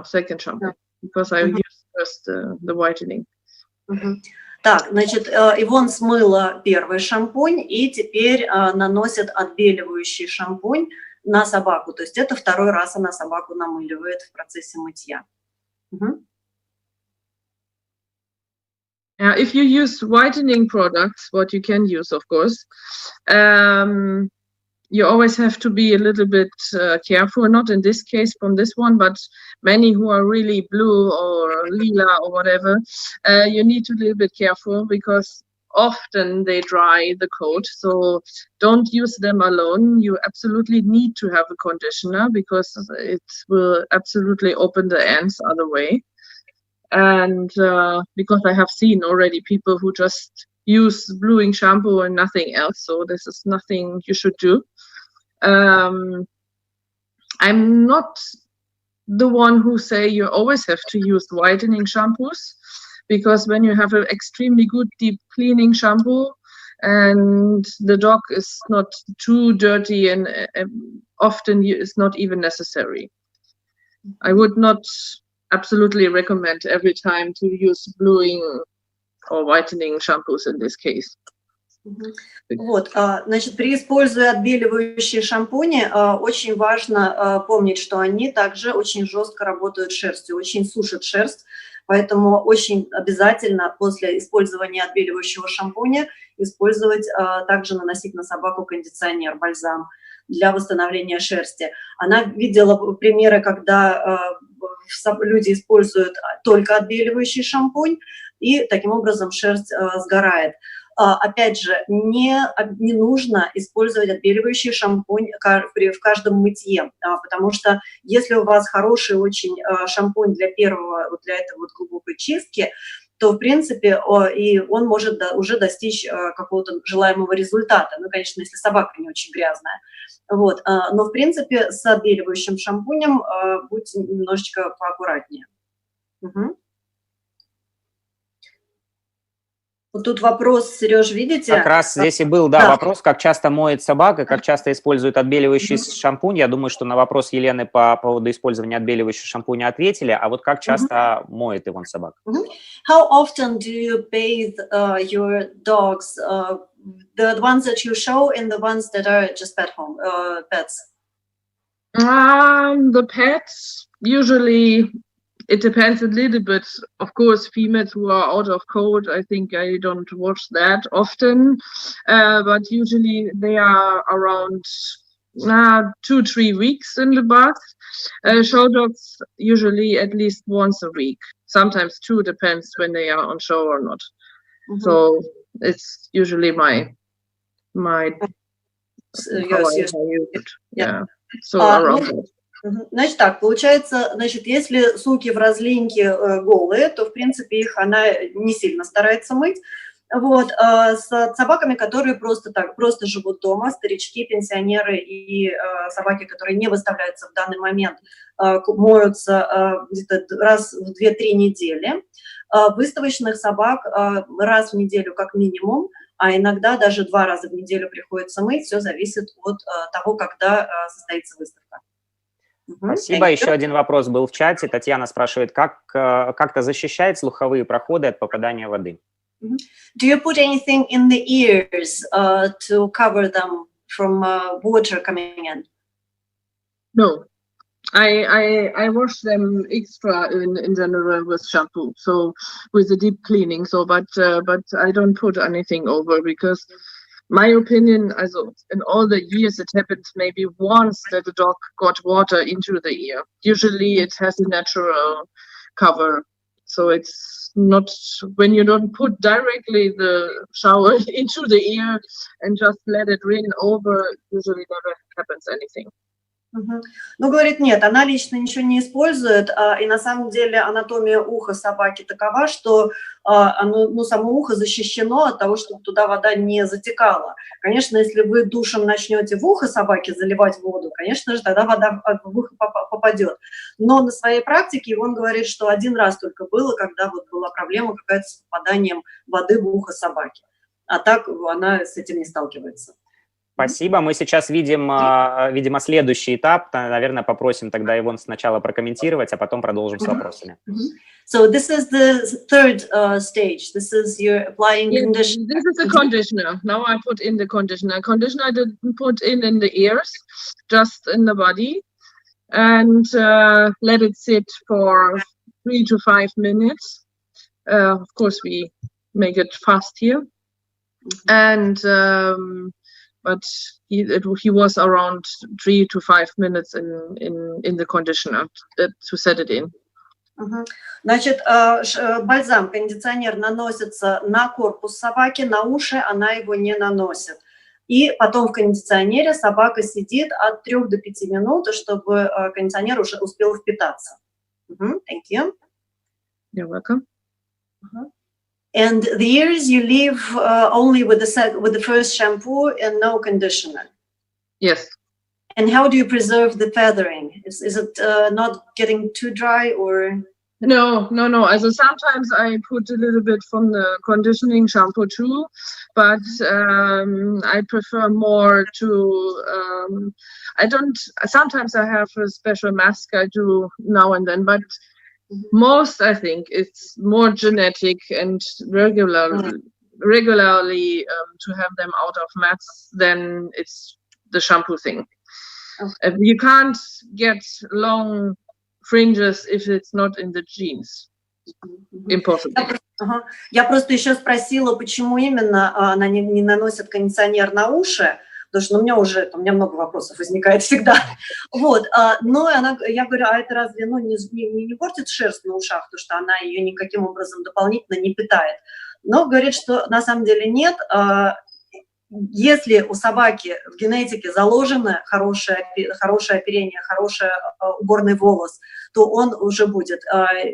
Second shampoo, because I used first the whitening. Так, значит, Ивонн смыла первый шампунь и теперь наносит отбеливающий шампунь на собаку. То есть это второй раз она собаку намыливает в процессе мытья. If you use whitening products, what you can use, of course, you always have to be a little bit careful, not in this case from this one, but many who are really blue or lila or whatever, you need to be a little bit careful because often they dry the coat. So don't use them alone. You absolutely need to have a conditioner because it will absolutely open the ends other way. And because I have seen already people who just use bluing shampoo and nothing else, so this is nothing you should do. I'm not the one who say you always have to use whitening shampoos, because when you have an extremely good deep cleaning shampoo and the dog is not too dirty and often it's not even necessary. I would not absolutely recommend every time to use bluing or whitening shampoos in this case. Значит, при используя отбеливающие шампуни, очень важно помнить, что они также очень жестко работают с шерстью, очень сушат шерсть, поэтому очень обязательно после использования отбеливающего шампуня использовать, также наносить на собаку кондиционер, бальзам для восстановления шерсти. Она видела примеры, когда люди используют только отбеливающий шампунь, и таким образом шерсть сгорает. Опять же, не нужно использовать отбеливающий шампунь в каждом мытье, потому что если у вас хороший очень шампунь для этой глубокой чистки, то, в принципе, и он может уже достичь какого-то желаемого результата. Конечно, если собака не очень грязная. Но, в принципе, с отбеливающим шампунем будьте немножечко поаккуратнее. Тут вопрос, Сереж, видите? Как раз здесь и был, вопрос, как часто моет собака, как часто использует отбеливающий шампунь. Я думаю, что на вопрос Елены по поводу использования отбеливающего шампуня ответили. А вот как часто моет Ивонн собак? How often do you bathe your dogs? The ones that you show and the ones that are just pets? The pets, usually it depends a little bit. Of course, females who are out of cold, I think I don't watch that often. But usually they are around 2-3 weeks in the bath. Show dogs usually at least once a week. Sometimes 2, depends when they are on show or not. So it's usually my So around that. Значит так, получается, если суки в разлиньке голые, то, в принципе, их она не сильно старается мыть. С собаками, которые просто живут дома, старички, пенсионеры и собаки, которые не выставляются в данный момент, моются где-то раз в 2-3 недели. Выставочных собак раз в неделю как минимум, а иногда даже 2 раза в неделю приходится мыть. Все зависит от того, когда состоится выставка. Спасибо. Еще один вопрос был в чате. Татьяна спрашивает, как-то защищает слуховые проходы от попадания воды? Do you put anything in the ears to cover them from water coming in? No, I wash them extra in general with shampoo, so with a deep cleaning. So, but I don't put anything over, because my opinion, also in all the years, it happened maybe once that the dog got water into the ear. Usually, it has a natural cover, so it's not, when you don't put directly the shower into the ear and just let it rain over. Usually, never happens anything. Ну, говорит, нет, она лично ничего не использует, и на самом деле анатомия уха собаки такова, что само ухо защищено от того, чтобы туда вода не затекала. Конечно, если вы душем начнете в ухо собаки заливать воду, конечно же, тогда вода в ухо попадет. Но на своей практике он говорит, что один раз только было, когда вот была проблема какая-то с попаданием воды в ухо собаки. А так она с этим не сталкивается. Спасибо. Мы сейчас видим, видимо, следующий этап. Наверное, попросим тогда Ивонн сначала прокомментировать, а потом продолжим с вопросами. So this is the third stage. This is you're applying conditioner. This is the conditioner. Now I put in the conditioner. Conditioner I didn't put in the ears, just in the body, and let it sit for 3 to 5 minutes. Of course, we make it fast here, and but he was around 3 to 5 minutes in the conditioner to set it in. Значит, бальзам, кондиционер наносится на корпус собаки, на уши она его не наносит. И потом в кондиционере собака сидит от 3 до 5 минут, чтобы кондиционер уже успел впитаться. Thank you. You're welcome. And the ears you leave only with the first shampoo and no conditioner. Yes. And how do you preserve the feathering? Is it not getting too dry or? No. Also sometimes I put a little bit from the conditioning shampoo too, but I prefer more to. Sometimes I have a special mask I do now and then, but most I think it's more genetic and regularly to have them out of mats than it's the shampoo thing. Okay. You can't get long fringes if it's not in the genes. Impossible. Я просто еще спросила, почему именно она не наносит кондиционер на уши, потому что у меня много вопросов возникает всегда. Вот, но я говорю, а это разве не портит шерсть на ушах, потому что она ее никаким образом дополнительно не питает. Но говорит, что на самом деле нет. Если у собаки в генетике заложено хорошее оперение, хороший уборный волос, то он уже будет.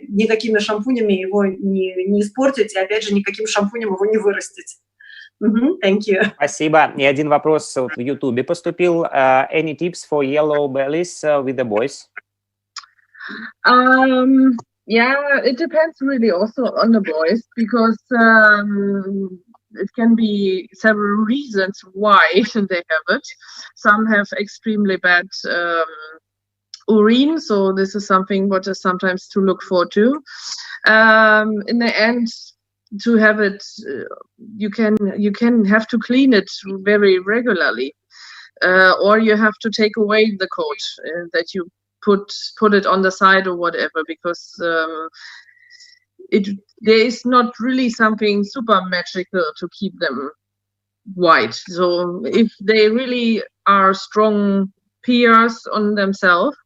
Никакими шампунями его не испортить, и опять же никаким шампунем его не вырастить. Thank you. Спасибо. И один вопрос в YouTube поступил. Any tips for yellow bellies with the boys? Yeah, it depends really also on the boys, because it can be several reasons why they have it. Some have extremely bad urine, so this is something what is sometimes to look for too. In the end, to have it, you can have to clean it very regularly, or you have to take away the coat that you put it on the side or whatever, because there is not really something super magical to keep them white. So if they really are strong peers on themselves,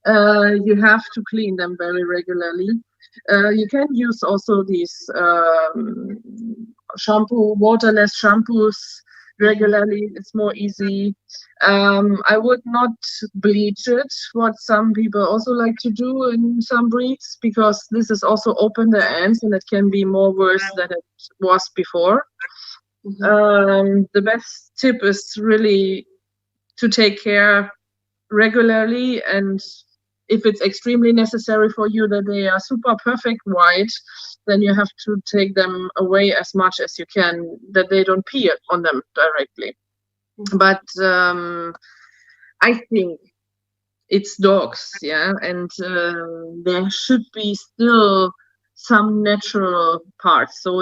you have to clean them very regularly. You can use also these waterless shampoos regularly. It's more easy. I would not bleach it, what some people also like to do in some breeds, because this is also open the ends and it can be more worse than it was before. The best tip is really to take care regularly, and if it's extremely necessary for you that they are super perfect white, then you have to take them away as much as you can, that they don't pee on them directly. But I think it's dogs, yeah, and there should be still some natural parts. So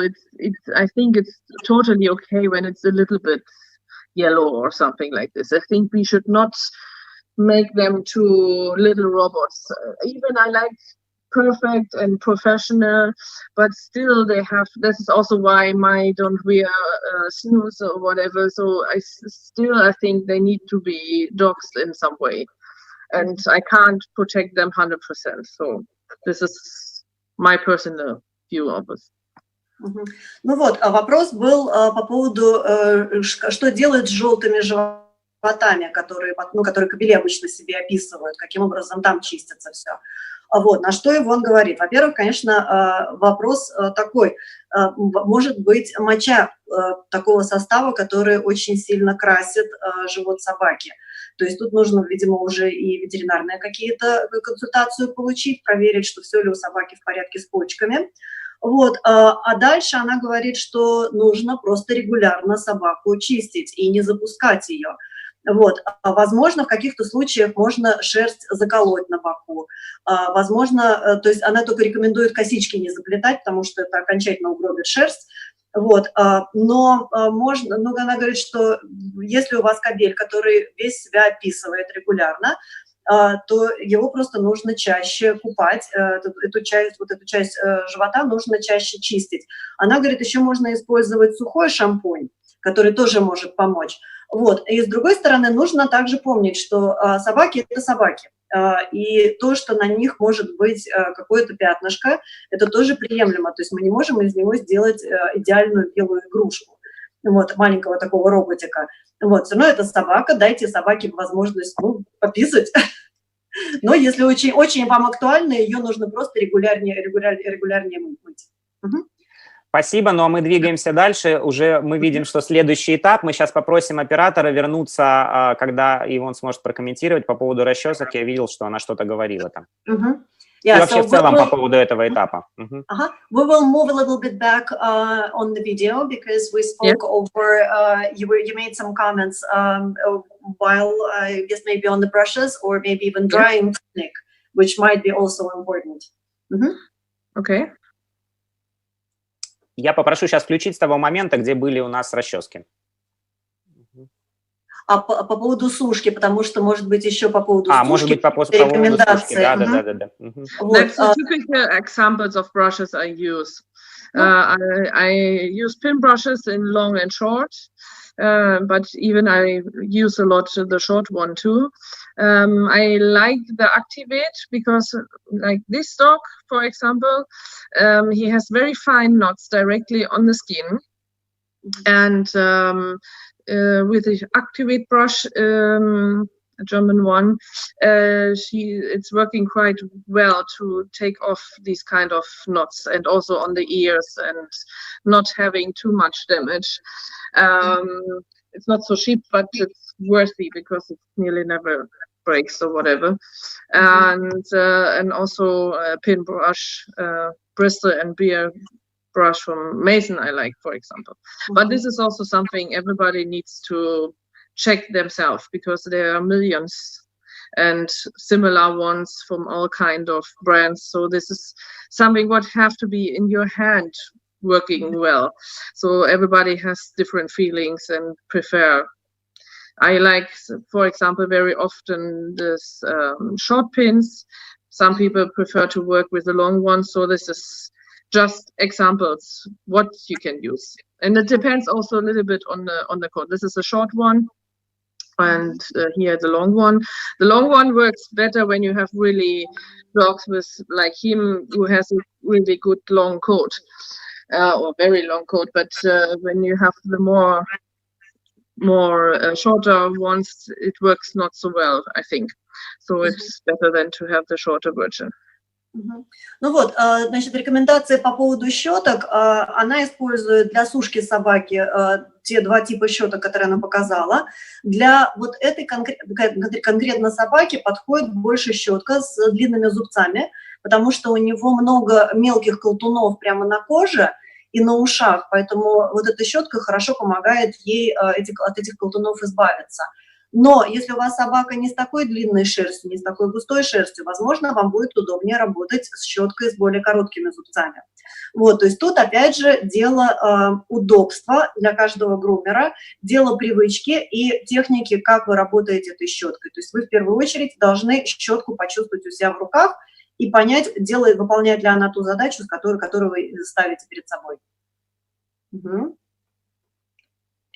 I think it's totally okay when it's a little bit yellow or something like this. I think we should not make them to little robots. Even I like perfect and professional, but still they have, this is also why my don't wear snooze or whatever, so I think they need to be doxed in some way, and I can't protect them 100%, so this is my personal view of it. Ну вот, вопрос был по поводу, что делать с желтыми животами, которые кобели обычно себе описывают, каким образом там чистится все. Вот, на что Ивонн говорит. Во-первых, конечно, вопрос такой, может быть моча такого состава, который очень сильно красит живот собаки. То есть тут нужно, видимо, уже и ветеринарные какие-то консультацию получить, проверить, что все ли у собаки в порядке с почками. Вот, а дальше она говорит, что нужно просто регулярно собаку чистить и не запускать ее. Вот, возможно, в каких-то случаях можно шерсть заколоть на боку. Возможно, то есть она только рекомендует косички не заплетать, потому что это окончательно угробит шерсть. Вот, но можно, но она говорит, что если у вас кобель, который весь себя описывает регулярно, то его просто нужно чаще купать, эту часть живота нужно чаще чистить. Она говорит, еще можно использовать сухой шампунь, который тоже может помочь. Вот. И с другой стороны, нужно также помнить, что собаки – это собаки. И то, что на них может быть какое-то пятнышко, это тоже приемлемо. То есть мы не можем из него сделать идеальную белую игрушку, вот, маленького такого роботика. Вот. Все равно это собака, дайте собаке возможность пописать. Но если очень, очень вам актуально, ее нужно просто регулярнее мыть. Спасибо, но мы двигаемся дальше. Уже мы видим, что следующий этап. Мы сейчас попросим оператора вернуться, когда Ивонн сможет прокомментировать по поводу расчесок. Я видел, что она что-то говорила там. И вообще в целом по поводу этого этапа. We will move a little bit back on the video because we spoke over, you made some comments while, I guess, maybe on the brushes or maybe even drying technique, which might be also important. Okay. Я попрошу сейчас включить с того момента, где были у нас расчески. А по поводу сушки, потому что, может быть, еще по поводу сушки, может быть, по поводу сушки, да. That's the typical examples of brushes I use. I use pin brushes in long and short, but even I use a lot the short one too. I like the Activate because, like this dog, for example, he has very fine knots directly on the skin, and with the Activate brush, a German one, it's working quite well to take off these kind of knots, and also on the ears, and not having too much damage. It's not so cheap, but it's worthy because it nearly never breaks or whatever. And also a pin brush, Bristol and Beer brush from Mason I like, for example. But this is also something everybody needs to check themselves, because there are millions and similar ones from all kind of brands. So this is something what have to be in your hand working well. So everybody has different feelings and prefer. I like, for example, very often this short pins. Some people prefer to work with the long ones. So this is just examples what you can use, and it depends also a little bit on the coat. This is a short one, and here the long one. The long one works better when you have really dogs with, like him, who has a really good long coat, or very long coat. But when you have the more shorter ones, it works not so well, I think. So it's better than to have the shorter version. Ну вот, значит, рекомендация по поводу щеток. Она использует для сушки собаки те два типа щеток, которые она показала. Для вот этой конкретно собаки подходит больше щетка с длинными зубцами, потому что у него много мелких колтунов прямо на коже и на ушах, поэтому вот эта щетка хорошо помогает ей от этих колтунов избавиться. Но если у вас собака не с такой длинной шерстью, не с такой густой шерстью, возможно, вам будет удобнее работать с щеткой с более короткими зубцами. Вот, то есть тут опять же дело удобства для каждого грумера, дело привычки и техники, как вы работаете этой щеткой. То есть вы в первую очередь должны щетку почувствовать у себя в руках и понять, выполняет ли она ту задачу, которую вы ставите перед собой.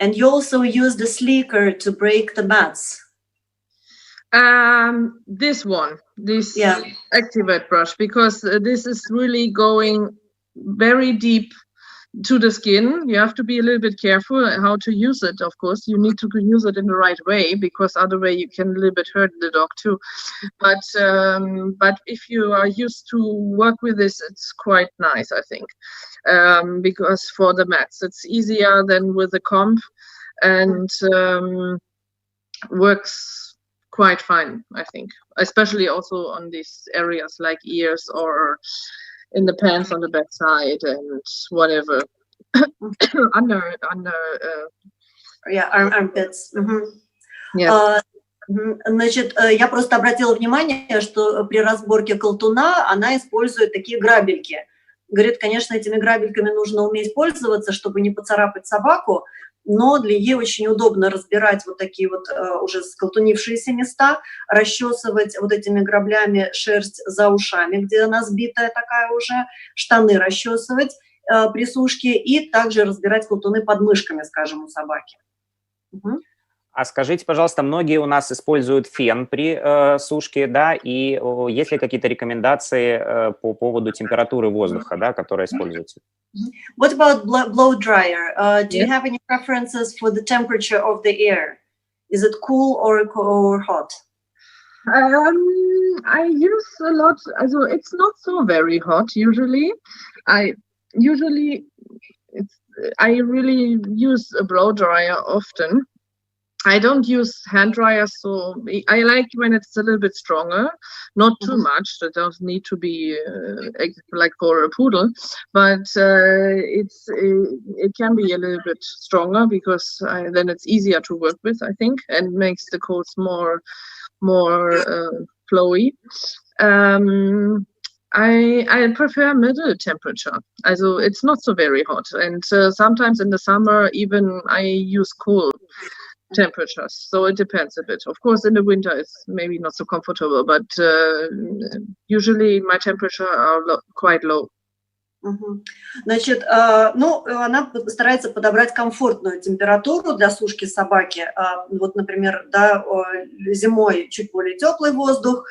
And you also use the sleeker to break the mats. This activate brush, because this is really going very deep to the skin. You have to be a little bit careful how to use it. Of course, you need to use it in the right way, because other way you can a little bit hurt the dog too. But if you are used to work with this, it's quite nice, I think, because for the mats it's easier than with the comb, and works quite fine, I think, especially also on these areas like ears or in the pants on the back side and whatever. under armpits. Yeah. Значит, я просто обратила внимание, что при разборке колтуна она использует такие грабельки. Говорит, конечно, этими грабельками нужно уметь пользоваться, чтобы не поцарапать собаку, но для ей очень удобно разбирать вот такие вот уже сколтунившиеся места, расчесывать вот этими граблями шерсть за ушами, где она сбитая такая уже, штаны расчесывать при сушке и также разбирать колтуны под мышками, скажем, у собаки. А скажите, пожалуйста, многие у нас используют фен при сушке, да, и есть ли какие-то рекомендации по поводу температуры воздуха, да, которая используется? What about blow dryer? Do you have any preferences for the temperature of the air? Is it cool or hot? I use a lot, also it's not so very hot usually. I really use a blow dryer often. I don't use hand dryers, so I like when it's a little bit stronger, not too much. That doesn't need to be like for a poodle, but it can be a little bit stronger, because then it's easier to work with, I think, and makes the coats more flowy. I prefer middle temperature. Also it's not so very hot, and sometimes in the summer even I use cool temperatures, so it depends a bit. Of course, in the winter it's maybe not so comfortable, but usually my temperature are quite low. Значит, ну, она старается подобрать комфортную температуру для сушки собаки. Вот, например, да, зимой чуть более теплый воздух,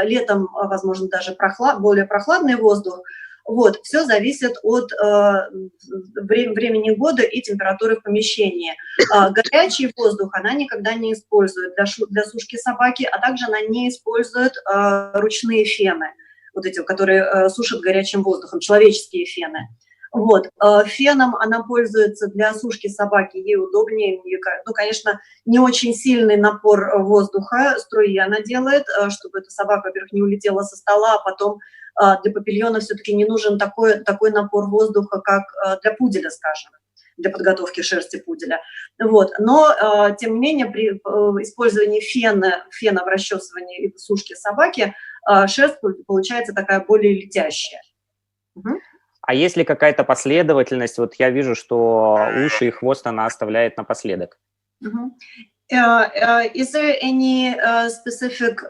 летом, возможно, даже более прохладный воздух. Вот, все зависит от времени года и температуры в помещении. Горячий воздух она никогда не использует для сушки собаки, а также она не использует ручные фены, вот эти, которые сушат горячим воздухом, человеческие фены. Вот, феном она пользуется для сушки собаки, ей удобнее, ну, конечно, не очень сильный напор воздуха, струи она делает, чтобы эта собака, во-первых, не улетела со стола, а потом для папильона все-таки не нужен такой напор воздуха, как для пуделя, скажем, для подготовки шерсти пуделя. Вот. Но, тем не менее, при использовании фена в расчесывании и сушке собаки шерсть получается такая более летящая. А есть ли какая-то последовательность? Вот я вижу, что уши и хвост она оставляет напоследок. Is there any specific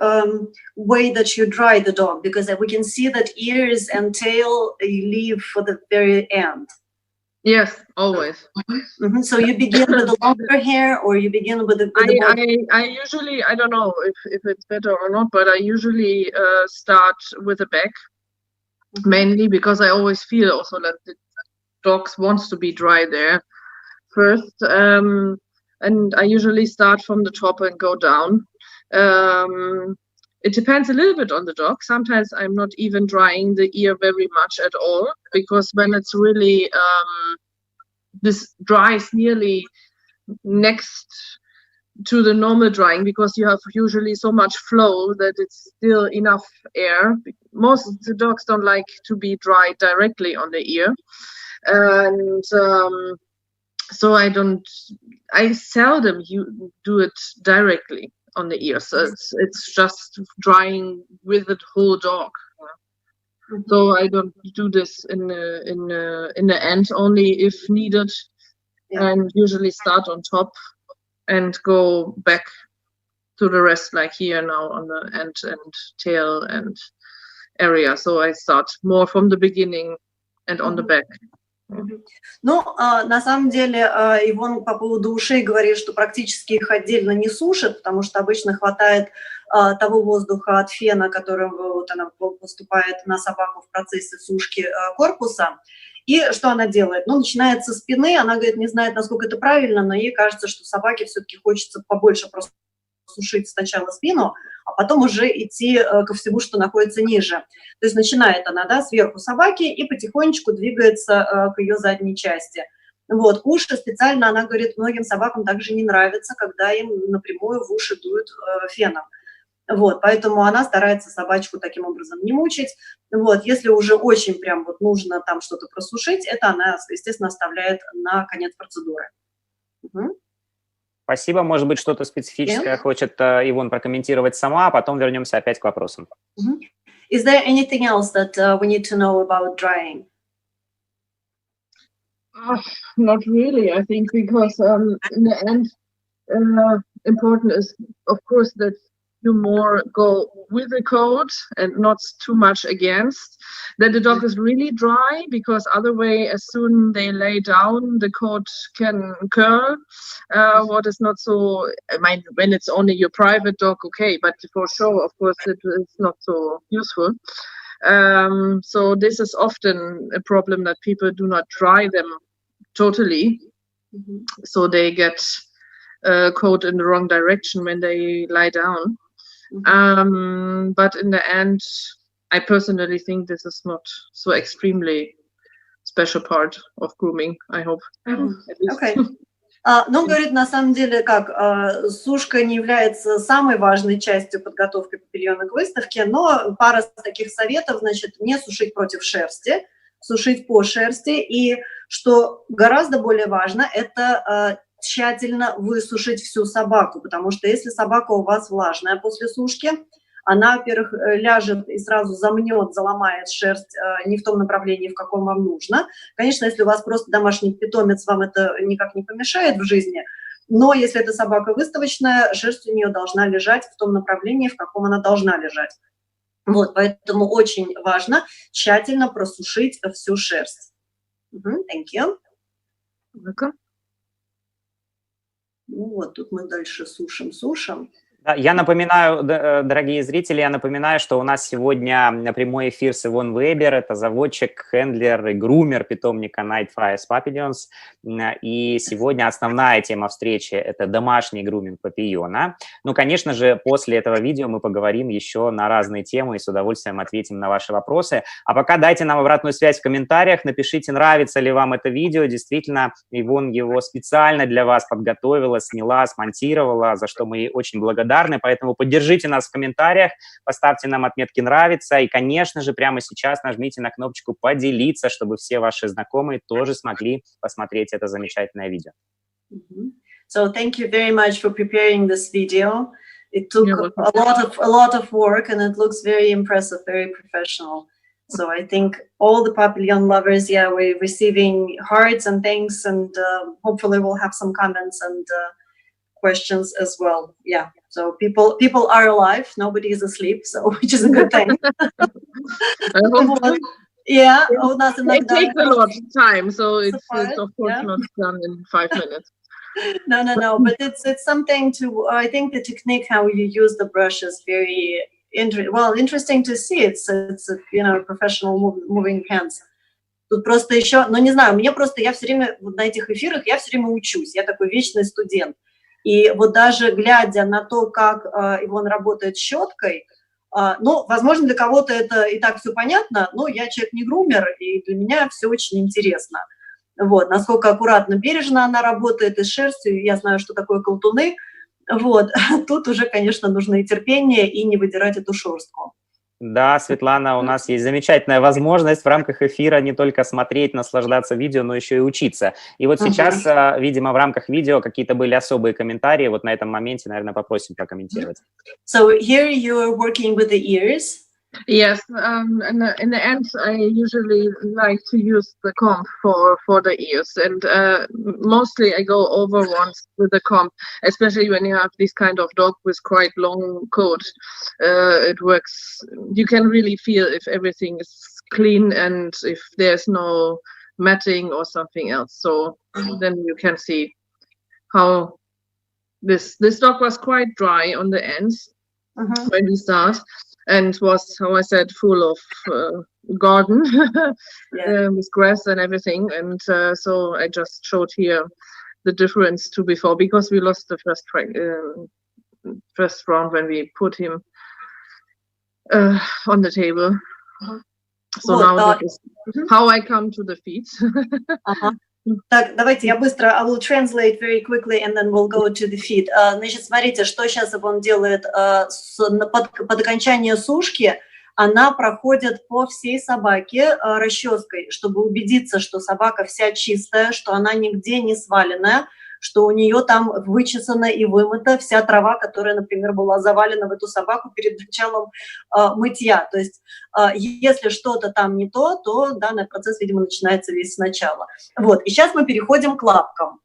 way that you dry the dog? Because we can see that ears and tail you leave for the very end. Yes, always. So you begin with the longer hair, or you begin with the I usually, I don't know if it's better or not, but I usually start with the back, mainly because I always feel also that the dogs wants to be dry there first. And I usually start from the top and go down. It depends a little bit on the dog. Sometimes I'm not even drying the ear very much at all, because when it's really, this dries nearly next to the normal drying, because you have usually so much flow that it's still enough air. Most of the dogs don't like to be dried directly on the ear. And So I seldom do it directly on the ear. So it's just drying with the whole dog. So I don't do this in the end, only if needed, and usually start on top and go back to the rest, like here now on the end and tail and area. So I start more from the beginning and on the back. Ну, на самом деле, Ивонн по поводу ушей говорит, что практически их отдельно не сушит, потому что обычно хватает того воздуха от фена, которым вот она поступает на собаку в процессе сушки корпуса. И что она делает? Ну, начинает со спины, она говорит, не знает, насколько это правильно, но ей кажется, что собаке все-таки хочется побольше просто сушить сначала спину, а потом уже идти ко всему, что находится ниже. То есть начинает она, да, сверху собаки и потихонечку двигается к ее задней части. Вот, уши специально, она говорит, многим собакам также не нравится, когда им напрямую в уши дуют феном. Вот, поэтому она старается собачку таким образом не мучить. Вот, если уже очень прям вот нужно там что-то просушить, это она, естественно, оставляет на конец процедуры. Спасибо. Может быть, что-то специфическое хочет Ивонн прокомментировать сама, а потом вернемся опять к вопросам. Is there anything else that we need to know about drying? Not really, I think, because in the end, important is, of course, that you more go with the coat and not too much against, that the dog is really dry, because other way, as soon they lay down, the coat can curl, what is not so, I mean, when it's only your private dog, okay, but for show, of course, it is not so useful. So this is often a problem, that people do not dry them totally, so they get coat in the wrong direction when they lie down. But in the end, I personally think this is not so extremely special part of grooming, I hope. Okay. Ну, говорит, на самом деле, как сушка не является самой важной частью подготовки папильона к выставке, но пара таких советов, значит, не сушить против шерсти, сушить по шерсти, и что гораздо более важно, это тщательно высушить всю собаку, потому что если собака у вас влажная после сушки, она, во-первых, ляжет и сразу замнет, заломает шерсть не в том направлении, в каком вам нужно. Конечно, если у вас просто домашний питомец, вам это никак не помешает в жизни, но если это собака выставочная, шерсть у нее должна лежать в том направлении, в каком она должна лежать. Вот, поэтому очень важно тщательно просушить всю шерсть. Thank you. Ну вот, тут мы дальше сушим. Да, я напоминаю, дорогие зрители, что у нас сегодня прямой эфир с Yvonne Weber, это заводчик, хендлер и грумер питомника Nightfire с Papillons. И сегодня основная тема встречи – это домашний груминг папийона. Ну, конечно же, после этого видео мы поговорим еще на разные темы и с удовольствием ответим на ваши вопросы. А пока дайте нам обратную связь в комментариях, напишите, нравится ли вам это видео. Действительно, Yvonne его специально для вас подготовила, сняла, смонтировала, за что мы ей очень благодарны. Поэтому поддержите нас в комментариях, поставьте нам отметки «Нравится» и, конечно же, прямо сейчас нажмите на кнопочку «Поделиться», чтобы все ваши знакомые тоже смогли посмотреть это замечательное видео. So thank you very much for preparing this video. It took a lot of work and it looks very impressive, very professional. So I think all the Papillon lovers, we're receiving hearts and thanks, and hopefully we'll have some comments and questions as well. Yeah, so people are alive, nobody is asleep, so which is a good thing. Yeah, it takes a lot of time, so it's of course not done in 5 minutes. No, but it's something to, I think the technique how you use the brush is very interesting to see. It's professional moving hands. Тут просто еще, не знаю, я все время на этих эфирах, я все время учусь, я такой вечный студент. И вот даже глядя на то, как Ивонн работает щеткой, возможно, для кого-то это и так все понятно, но я человек не грумер, и для меня все очень интересно. Вот, насколько аккуратно, бережно она работает и с шерстью, я знаю, что такое колтуны. Вот, тут уже, конечно, нужно и терпение, и не выдирать эту шерстку. Да, Светлана, у нас есть замечательная возможность в рамках эфира не только смотреть, наслаждаться видео, но еще и учиться. И вот сейчас, видимо, в рамках видео какие-то были особые комментарии. Вот на этом моменте, наверное, попросим прокомментировать. So here you are working with the ears. Yes, in the end, I usually like to use the comb for the ears, and mostly I go over once with the comb, especially when you have this kind of dog with quite long coat. It works. You can really feel if everything is clean and if there's no matting or something else. So then you can see how this dog was quite dry on the ends when we start. And was, how I said, full of garden with grass and everything. And so I just showed here the difference to before, because we lost the first round when we put him on the table. So now that is how I come to the feet. Так, давайте я быстро, I will translate very quickly and then we'll go to the feed. Значит, смотрите, что сейчас он делает под окончание сушки. Она проходит по всей собаке расческой, чтобы убедиться, что собака вся чистая, что она нигде не сваленная, что у нее там вычесана и вымыта вся трава, которая, например, была завалена в эту собаку перед началом мытья. То есть если что-то там не то данный процесс, видимо, начинается весь сначала. Вот, и сейчас мы переходим к лапкам.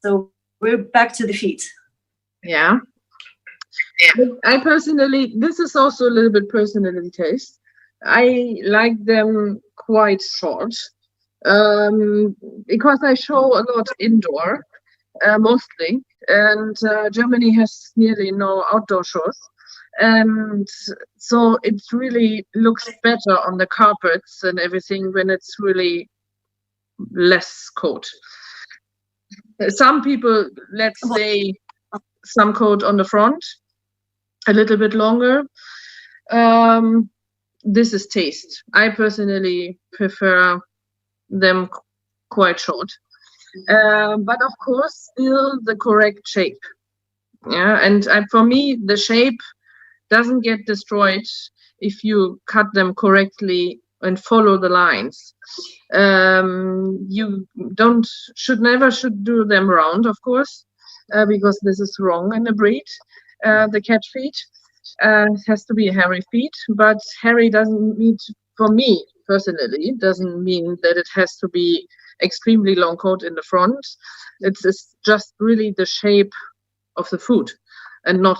So we're back to the feet. Yeah. I personally, this is also a little bit personality taste. I like them quite short. Because I show a lot indoor, mostly, and Germany has nearly no outdoor shows, and so it really looks better on the carpets and everything when it's really less coat. Some people, let's say, some coat on the front, a little bit longer. This is taste. I personally prefer them quite short, but of course still the correct shape. Yeah, and for me the shape doesn't get destroyed if you cut them correctly and follow the lines. You should do them round, of course, because this is wrong in the breed. The cat feet has to be hairy feet, but hairy doesn't mean, for me personally, doesn't mean that it has to be extremely long coat in the front. It's just really the shape of the foot and not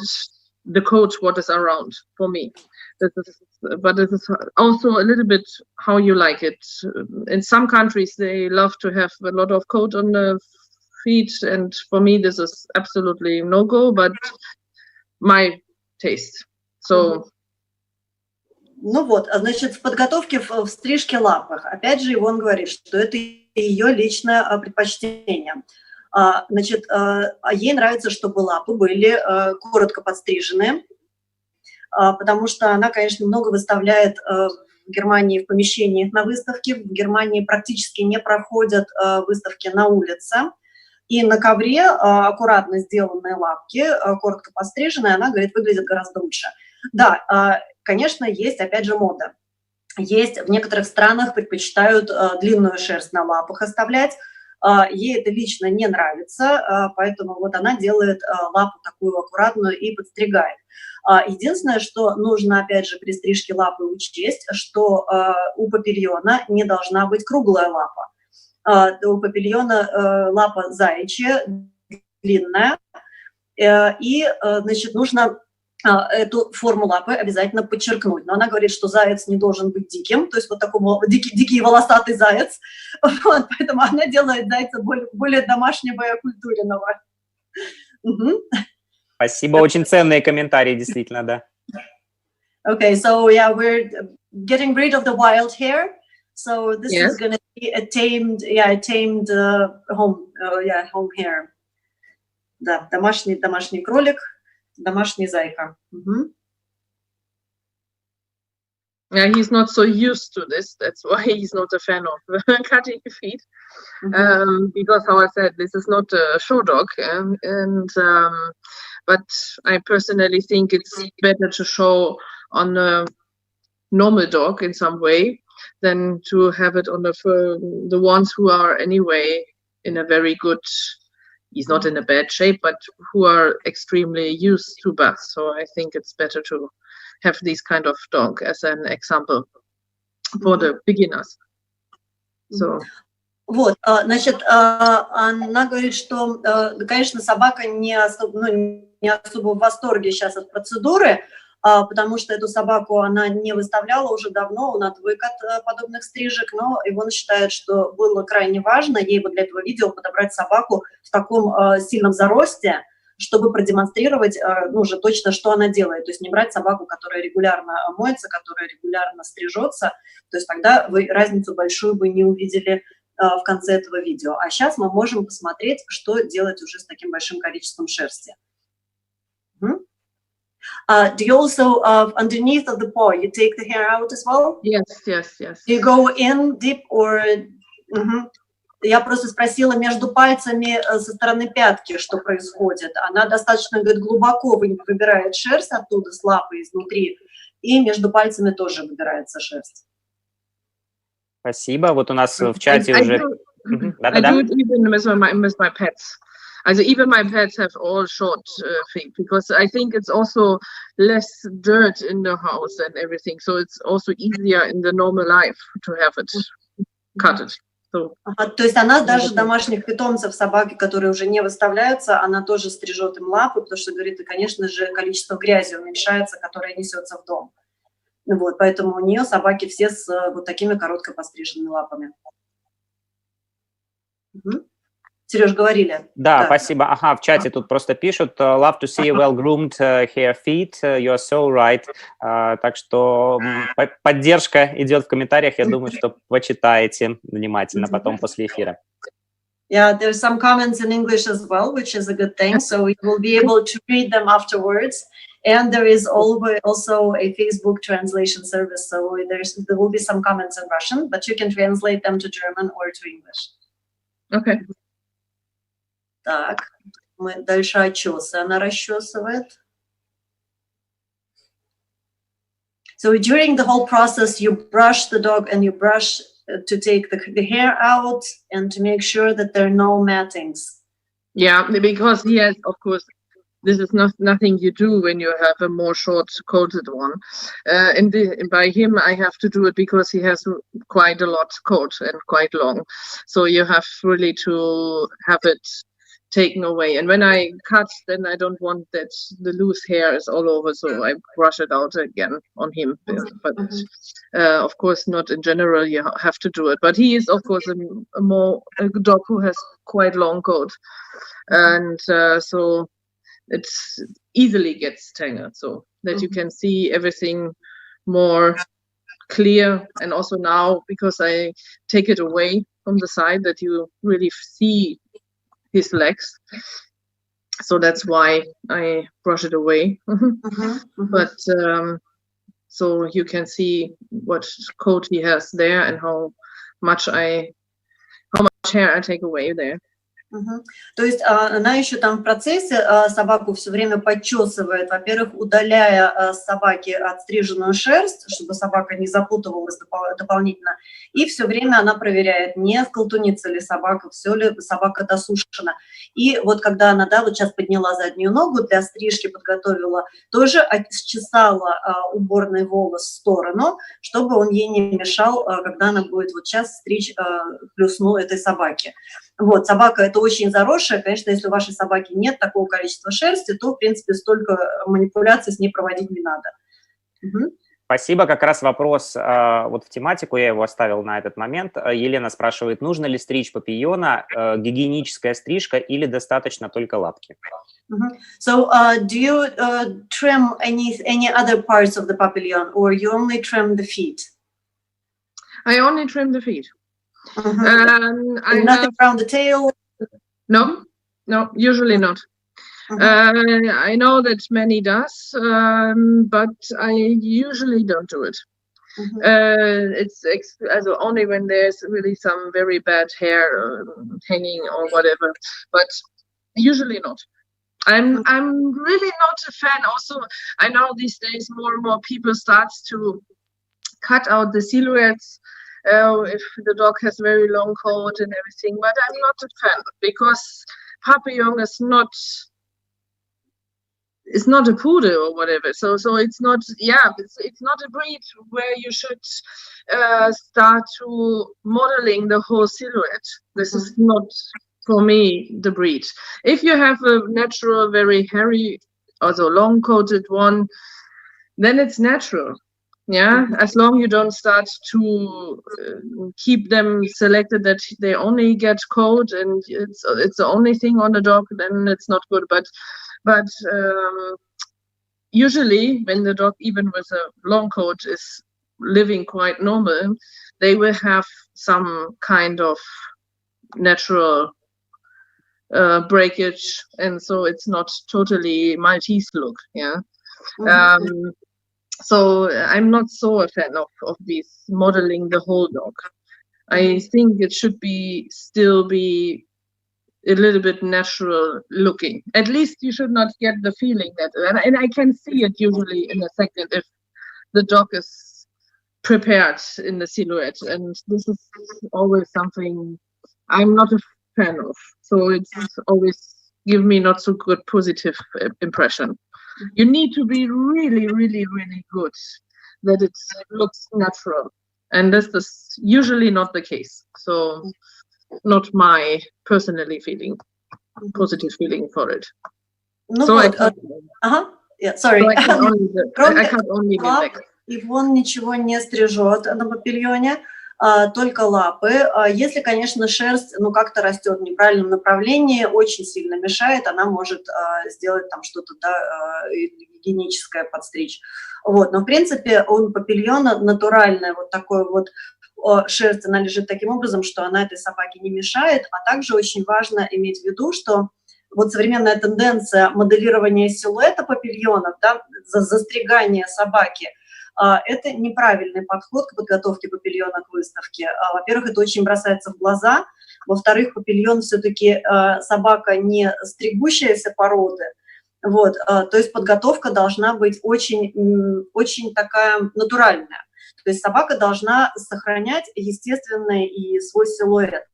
the coat what is around, for me. But it is also a little bit how you like it. In some countries they love to have a lot of coat on the feet, and for me this is absolutely no-go, but my taste. So Ну вот, значит, в подготовке в стрижке лапах, опять же, Ивонн говорит, что это ее личное предпочтение. Значит, ей нравится, чтобы лапы были коротко подстрижены, потому что она, конечно, много выставляет в Германии в помещениях на выставке. В Германии практически не проходят выставки на улице. И на ковре аккуратно сделанные лапки, коротко подстриженные, она говорит, выглядят гораздо лучше. Да, конечно, есть, опять же, мода. Есть в некоторых странах предпочитают длинную шерсть на лапах оставлять. Ей это лично не нравится, поэтому вот она делает лапу такую аккуратную и подстригает. Единственное, что нужно, опять же, при стрижке лапы учесть, что у папильона не должна быть круглая лапа. У папильона лапа заячья, длинная, и, значит, нужно эту форму лапы обязательно подчеркнуть. Но она говорит, что заяц не должен быть диким, то есть вот такой дикий волосатый заяц. Вот, поэтому она делает зайца более домашнего и окультуренного. Спасибо, очень ценные комментарии, действительно, да. Okay, so yeah, we're getting rid of the wild hair. So this is going to be a tamed home hair. Да, домашний кролик. Домашний зайка. Yeah, he's not so used to this. That's why he's not a fan of cutting feet. Because, how I said, this is not a show dog, but I personally think it's better to show on a normal dog in some way than to have it on the ones who are anyway in a very good, he's not in a bad shape, but who are extremely used to baths. So I think it's better to have this kind of dog as an example for the beginners. So. Вот, значит, она говорит, что, конечно, собака не особо в восторге сейчас от процедуры, потому что эту собаку она не выставляла уже давно, он отвык от подобных стрижек, но Ивонн считает, что было крайне важно ей вот для этого видео подобрать собаку в таком сильном заросте, чтобы продемонстрировать уже точно, что она делает. То есть не брать собаку, которая регулярно моется, которая регулярно стрижется, то есть тогда вы разницу большую бы не увидели в конце этого видео. А сейчас мы можем посмотреть, что делать уже с таким большим количеством шерсти. Do you also, underneath of the paw, you take the hair out as well? Yes, yes, yes. Do you go in deep or... Я просто спросила между пальцами со стороны пятки, что происходит. Она достаточно, говорит, глубоко выбирает шерсть оттуда, с лапы изнутри, и между пальцами тоже выбирается шерсть. Спасибо. Вот у нас в чате уже... I do it even with my pets. Also even my pets have all short feet because I think it's also less dirt in the house and everything. So it's also easier in the normal life to have it cut it. So. То есть она даже домашних питомцев, собаки, которые уже не выставляются, она тоже стрижет им лапы, потому что, говорит, и, конечно же, количество грязи уменьшается, которое несется в дом. Вот, поэтому у нее собаки все с вот такими коротко постриженными лапами. Сереж, говорили. Да, спасибо. Ага, в чате тут просто пишут: love to see well-groomed hair feet, you are so right. Так что поддержка идет в комментариях, я думаю, что почитаете внимательно потом после эфира. Yeah, there's some comments in English as well, which is a good thing, so we will be able to read them afterwards. And there is also a Facebook translation service, so there will be some comments in Russian, but you can translate them to German or to English. Okay. Так, мы дальше очесы она расчесывает. So during the whole process, you brush the dog and you brush to take the hair out and to make sure that there are no mattings. Yeah, because he has, of course, this is nothing you do when you have a more short-coated one. And by him, I have to do it because he has quite a lot coat and quite long. So you have really to have it taken away. And when I cut, then I don't want that the loose hair is all over, so I brush it out again on him. But of course, not in general, you have to do it. But he is, of course, a dog who has quite long coat. And so it easily gets tangled, so that you can see everything more clear. And also now, because I take it away from the side, that you really see his legs, so that's why I brush it away. But so you can see what coat he has there and how much hair I take away there. То есть она еще там в процессе собаку все время подчесывает, во-первых, удаляя с собаки отстриженную шерсть, чтобы собака не запутывалась дополнительно, и все время она проверяет, не сколтунится ли собака, все ли собака досушена. И вот когда она, да, вот сейчас подняла заднюю ногу для стрижки, подготовила, тоже отчесала уборный волос в сторону, чтобы он ей не мешал, когда она будет вот сейчас стричь плюсну этой собаки. Вот, собака это очень заросшая, конечно, если у вашей собаки нет такого количества шерсти, то, в принципе, столько манипуляций с ней проводить не надо. Спасибо. Как раз вопрос вот в тематику, я его оставил на этот момент. Елена спрашивает, нужно ли стричь папийона, гигиеническая стрижка или достаточно только лапки? So, do you trim any other parts of the papillon, or you only trim the feet? I only trim the feet. Nothing around the tail? No, usually not. I know that many does, but I usually don't do it. It's only when there's really some very bad hair hanging or whatever, but usually not. I'm really not a fan. Also, I know these days more and more people start to cut out the silhouettes if the dog has very long coat and everything, but I'm not a fan because Papillon is not a poodle or whatever. So it's not, it's not a breed where you should start to modeling the whole silhouette. This is not, for me, the breed. If you have a natural, very hairy, also long-coated one, then it's natural. Yeah, as long you don't start to keep them selected that they only get coat and it's the only thing on the dog, then it's not good. But usually when the dog, even with a long coat, is living quite normal, they will have some kind of natural breakage, and so it's not totally Maltese look. Yeah. So I'm not so a fan of this modeling the whole dog. I think it should still be a little bit natural looking. At least you should not get the feeling that, and I can see it usually in a second if the dog is prepared in the silhouette, and this is always something I'm not a fan of. So it's always give me not so good positive impression. You need to be really, really, really good that it looks natural, and this is usually not the case. So not my personally positive feeling for it. Ну so вот, sorry. So I can't only be like. Ивонн ничего не стрижет на папильоне, только лапы. Если, конечно, шерсть как-то растет в неправильном направлении, очень сильно мешает, она может сделать там что-то гигиеническое, подстричь. Вот. Но, в принципе, у папильона натуральная вот такой вот шерсть, она лежит таким образом, что она этой собаке не мешает, а также очень важно иметь в виду, что вот современная тенденция моделирования силуэта папильонов, да, застригания собаки, это неправильный подход к подготовке папильона к выставке. Во-первых, это очень бросается в глаза. Во-вторых, папильон все-таки собака не стригущаяся породы. Вот. То есть подготовка должна быть очень, очень такая натуральная. То есть собака должна сохранять естественный и свой силуэт.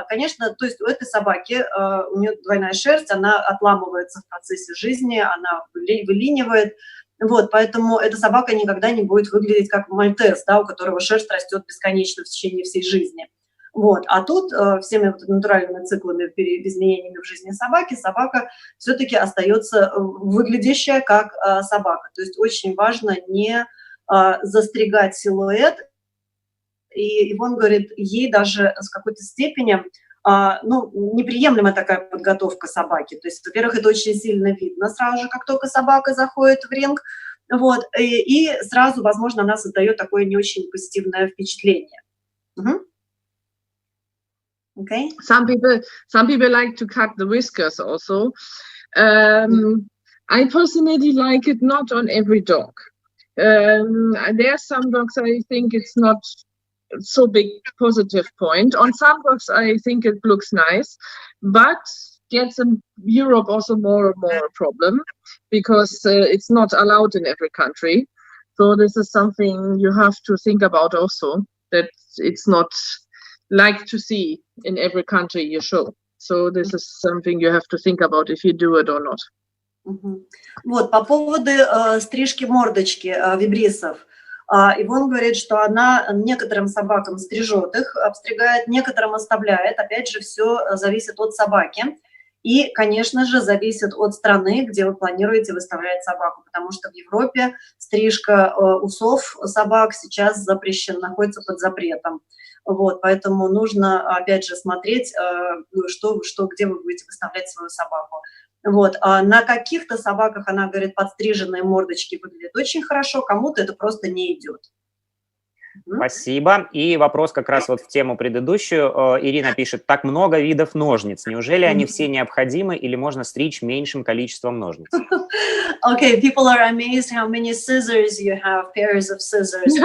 Конечно, то есть у этой собаки, у нее двойная шерсть, она отламывается в процессе жизни, она вылинивает. Вот, поэтому эта собака никогда не будет выглядеть как мальтез, да, у которого шерсть растет бесконечно в течение всей жизни. Вот. А тут всеми натуральными циклами, изменениями в жизни собаки, собака все-таки остается выглядящая как собака. То есть очень важно не застригать силуэт. И Ивонн говорит, ей даже с какой-то степени неприемлема такая подготовка собаки. То есть, во-первых, это очень сильно видно сразу же, как только собака заходит в ринг, вот, и сразу, возможно, она создает такое не очень позитивное впечатление. Okay. Some people like to cut the whiskers also. I personally like it not on every dog. There are some dogs I think it's not so big positive point. On some dogs I think it looks nice, but gets in Europe also more and more a problem because it's not allowed in every country. So this is something you have to think about also, that it's not like to see in every country you show. So this is something you have to think about if you do it or not. Вот, по поводу стрижки мордочки вибрисов. Ивонн говорит, что она некоторым собакам стрижет их, обстригает, некоторым оставляет. Опять же, все зависит от собаки. И, конечно же, зависит от страны, где вы планируете выставлять собаку. Потому что в Европе стрижка усов собак сейчас запрещена, находится под запретом. Вот, поэтому нужно, опять же, смотреть, где вы будете выставлять свою собаку. Вот. А на каких-то собаках, она говорит, подстриженные мордочки выглядят очень хорошо, кому-то это просто не идет. Спасибо. И вопрос как раз вот в тему предыдущую. Ирина пишет, так много видов ножниц. Неужели они все необходимы или можно стричь меньшим количеством ножниц? Okay, people are amazed how many scissors you have, pairs of scissors. Do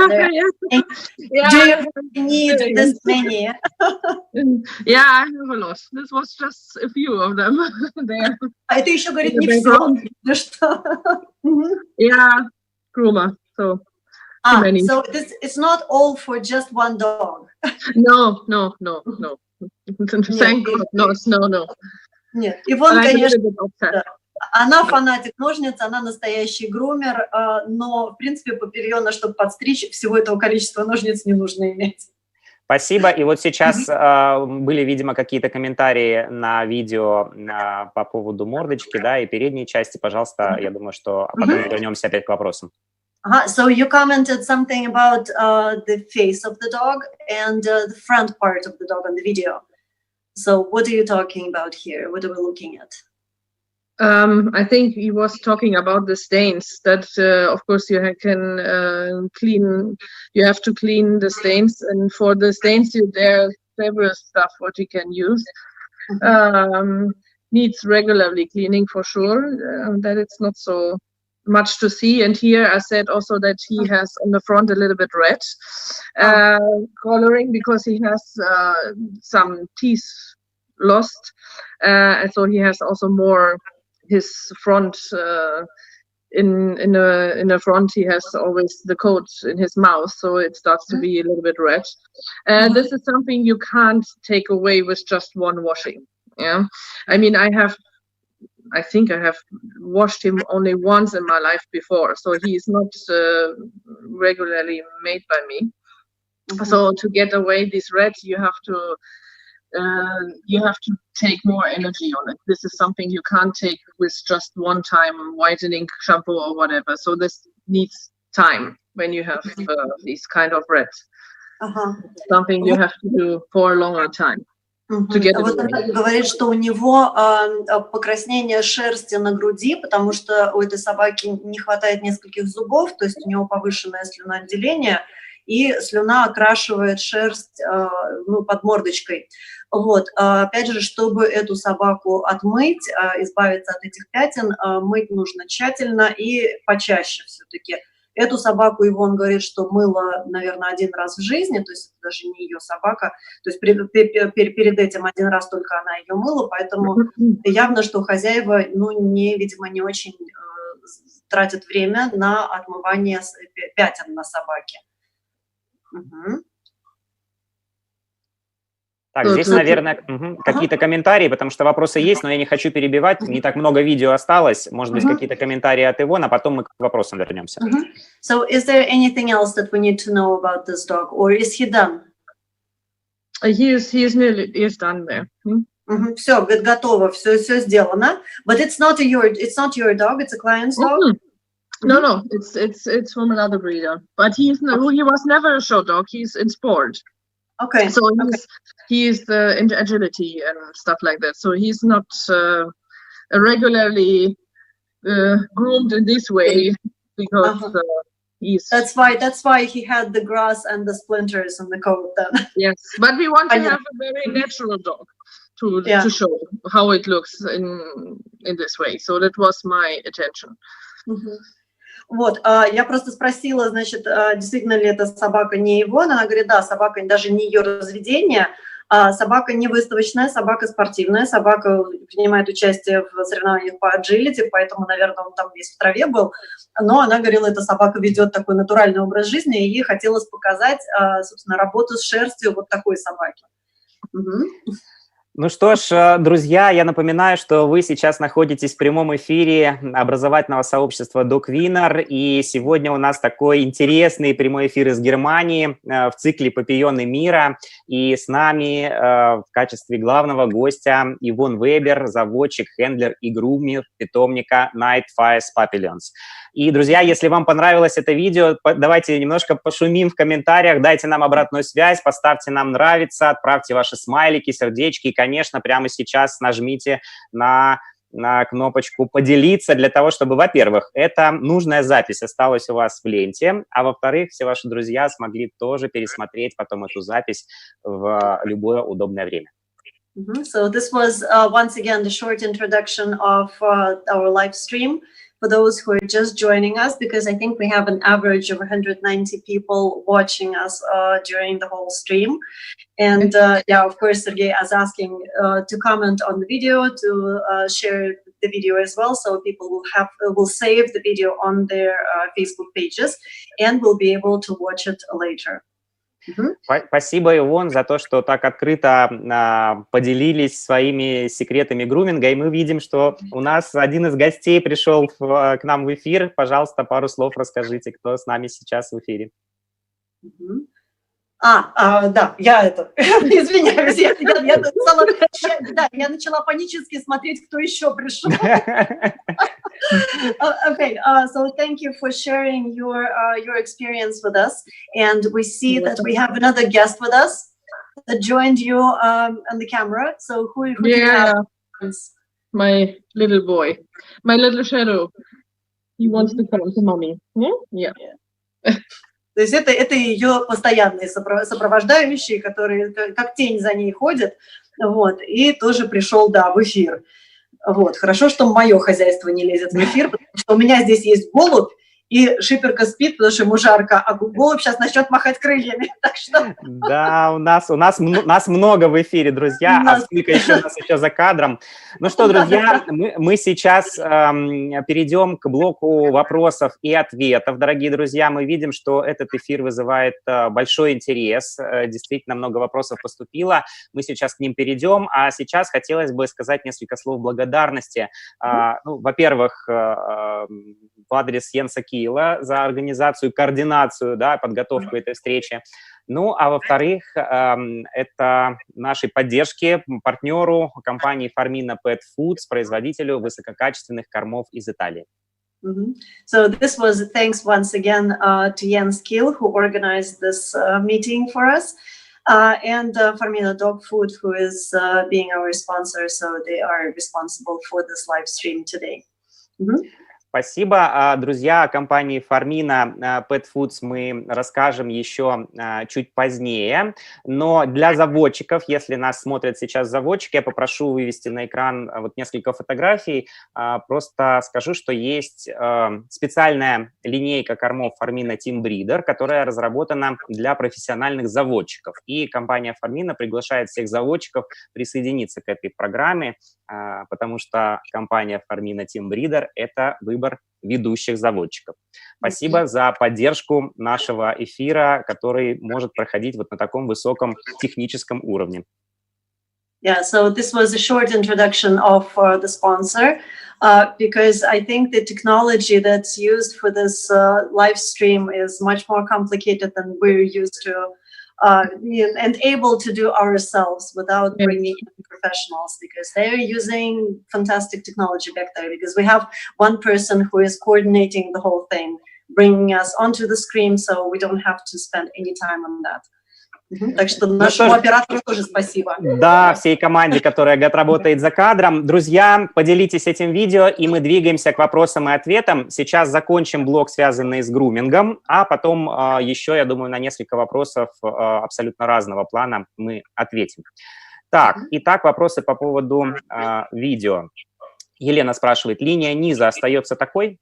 you need this many? Yeah, I have a lot. This was just a few of them there. А это еще, говорит, не все. Ну что? Yeah, groomer. So it's not all for just one dog. No. Thank God, no. Нет, Ивонн, конечно, она фанатик ножниц, она настоящий грумер, но, в принципе, папильона, чтобы подстричь, всего этого количества ножниц не нужно иметь. Спасибо. И вот сейчас были, видимо, какие-то комментарии на видео по поводу мордочки, да, и передней части. Пожалуйста, я думаю, что потом вернемся опять к вопросам. So you commented something about the face of the dog and the front part of the dog on the video. So what are you talking about here? What are we looking at? I think he was talking about the stains that, of course, you can clean. You have to clean the stains, and for the stains, there are several stuff what you can use. Needs regularly cleaning for sure. That it's not so much to see. And here I said also that he has on the front a little bit red coloring because he has some teeth lost, and so he has also more. His front in the front he has always the coat in his mouth, so it starts to be a little bit red. This is something you can't take away with just one washing. Yeah, I mean I think I have washed him only once in my life before, so he is not regularly made by me. So to get away this red, you have to take more energy on it. This is something you can't take with just one time whitening shampoo or whatever. So this needs time when you have these kind of red. Something you have to do for a longer time. Вот она говорит, что у него покраснение шерсти на груди, потому что у этой собаки не хватает нескольких зубов, то есть у него повышенное слюноотделение, и слюна окрашивает шерсть под мордочкой. Вот. Опять же, чтобы эту собаку отмыть, избавиться от этих пятен, мыть нужно тщательно и почаще все-таки. Эту собаку Ивонн говорит, что мыла, наверное, один раз в жизни, то есть это даже не ее собака, то есть перед этим один раз только она ее мыла, поэтому явно, что хозяева, видимо, не очень тратят время на отмывание пятен на собаке. Так, здесь, наверное, какие-то комментарии, потому что вопросы есть, но я не хочу перебивать, не так много видео осталось, может быть, какие-то комментарии от Ивонн, а потом мы к вопросам вернемся. So, is there anything else that we need to know about this dog, or is he done? He is done there. Все, готово, все сделано. But it's not your dog, it's a client's dog. No, it's from another breeder. But he was never a show dog. He's in sport. Okay. So he's into agility and stuff like that. So he's not regularly groomed in this way because he's. That's why he had the grass and the splinters on the coat then. Yes, but we want to have a very natural dog to show how it looks in this way. So that was my attention. Вот, я просто спросила, значит, действительно ли эта собака не Ивонн. Она говорит, да, собака даже не ее разведение, собака не выставочная, собака спортивная, собака принимает участие в соревнованиях по agility, поэтому, наверное, он там весь в траве был. Но она говорила, эта собака ведет такой натуральный образ жизни, и ей хотелось показать, собственно, работу с шерстью вот такой собаки. Ну что ж, друзья, я напоминаю, что вы сейчас находитесь в прямом эфире образовательного сообщества Dog Winner, и сегодня у нас такой интересный прямой эфир из Германии в цикле «Папийоны мира», и с нами в качестве главного гостя Yvonne Weber, заводчик, хендлер и грумер питомника Nightfire с Papillons. И, друзья, если вам понравилось это видео, давайте немножко пошумим в комментариях, дайте нам обратную связь, поставьте нам «нравится», отправьте ваши смайлики, сердечки и, конечно, прямо сейчас нажмите на на кнопочку «Поделиться» для того, чтобы, во-первых, эта нужная запись осталась у вас в ленте, а во-вторых, все ваши друзья смогли тоже пересмотреть потом эту запись в любое удобное время. So this was once again the short introduction of our live stream for those who are just joining us, because I think we have an average of 190 people watching us during the whole stream. And yeah, of course, Sergey is asking to comment on the video, to share the video as well, so people will save the video on their Facebook pages and will be able to watch it later. Спасибо, Ивонн, за то, что так открыто поделились своими секретами груминга. И мы видим, что у нас один из гостей пришел к нам в эфир. Пожалуйста, пару слов расскажите, кто с нами сейчас в эфире. Да, я извиняюсь, я начала панически смотреть, кто еще пришел. Okay, so thank you for sharing your experience with us, and we see that we have another guest with us that joined you on the camera. So who do you have? My little boy, my little shadow. He wants to come to mommy. Yeah. То есть это ее постоянные сопровождающие, которые как тень за ней ходят, вот, и тоже пришел, да, в эфир. Вот, хорошо, что мое хозяйство не лезет в эфир, потому что у меня здесь есть голубь, и шиперка спит, потому что ему жарко, а голубь сейчас начнет махать крыльями, так что... Да, у нас много в эфире, друзья, а сколько еще у нас еще за кадром. Ну что, друзья, мы сейчас перейдем к блоку вопросов и ответов, дорогие друзья. Мы видим, что этот эфир вызывает большой интерес, действительно много вопросов поступило, мы сейчас к ним перейдем, а сейчас хотелось бы сказать несколько слов благодарности. Ну, во-первых, в адрес Йенса Киила за организацию, координацию, да, подготовку этой встречи. Ну, а во-вторых, это нашей поддержке, партнеру компании Farmina Pet Foods, производителю высококачественных кормов из Италии. So this was thanks once again to Jens Kiel, who organized this meeting for us, and Farmina Dog Food, who is being our sponsor, so they are responsible for this live stream today. Спасибо, друзья. О компании Farmina Pet Foods мы расскажем еще чуть позднее, но для заводчиков, если нас смотрят сейчас заводчики, я попрошу вывести на экран вот несколько фотографий. Просто скажу, что есть специальная линейка кормов Farmina Team Breeder, которая разработана для профессиональных заводчиков, и компания Farmina приглашает всех заводчиков присоединиться к этой программе, потому что компания Farmina Team Breeder – это выбор ведущих заводчиков. Спасибо за поддержку нашего эфира, который может проходить вот на таком высоком техническом уровне. Yeah, so this was a short introduction of the sponsor, because I think the technology that's used for this live stream is much more complicated than we're used to and able to do ourselves without bringing in professionals, because they're using fantastic technology back there, because we have one person who is coordinating the whole thing, bringing us onto the screen, so we don't have to spend any time on that. Так что нашему оператору тоже спасибо. Да, всей команде, которая работает за кадром. Друзья, поделитесь этим видео, и мы двигаемся к вопросам и ответам. Сейчас закончим блок, связанный с грумингом, а потом еще, я думаю, на несколько вопросов абсолютно разного плана мы ответим. Так, итак, вопросы по поводу видео. Елена спрашивает, линия низа остается такой?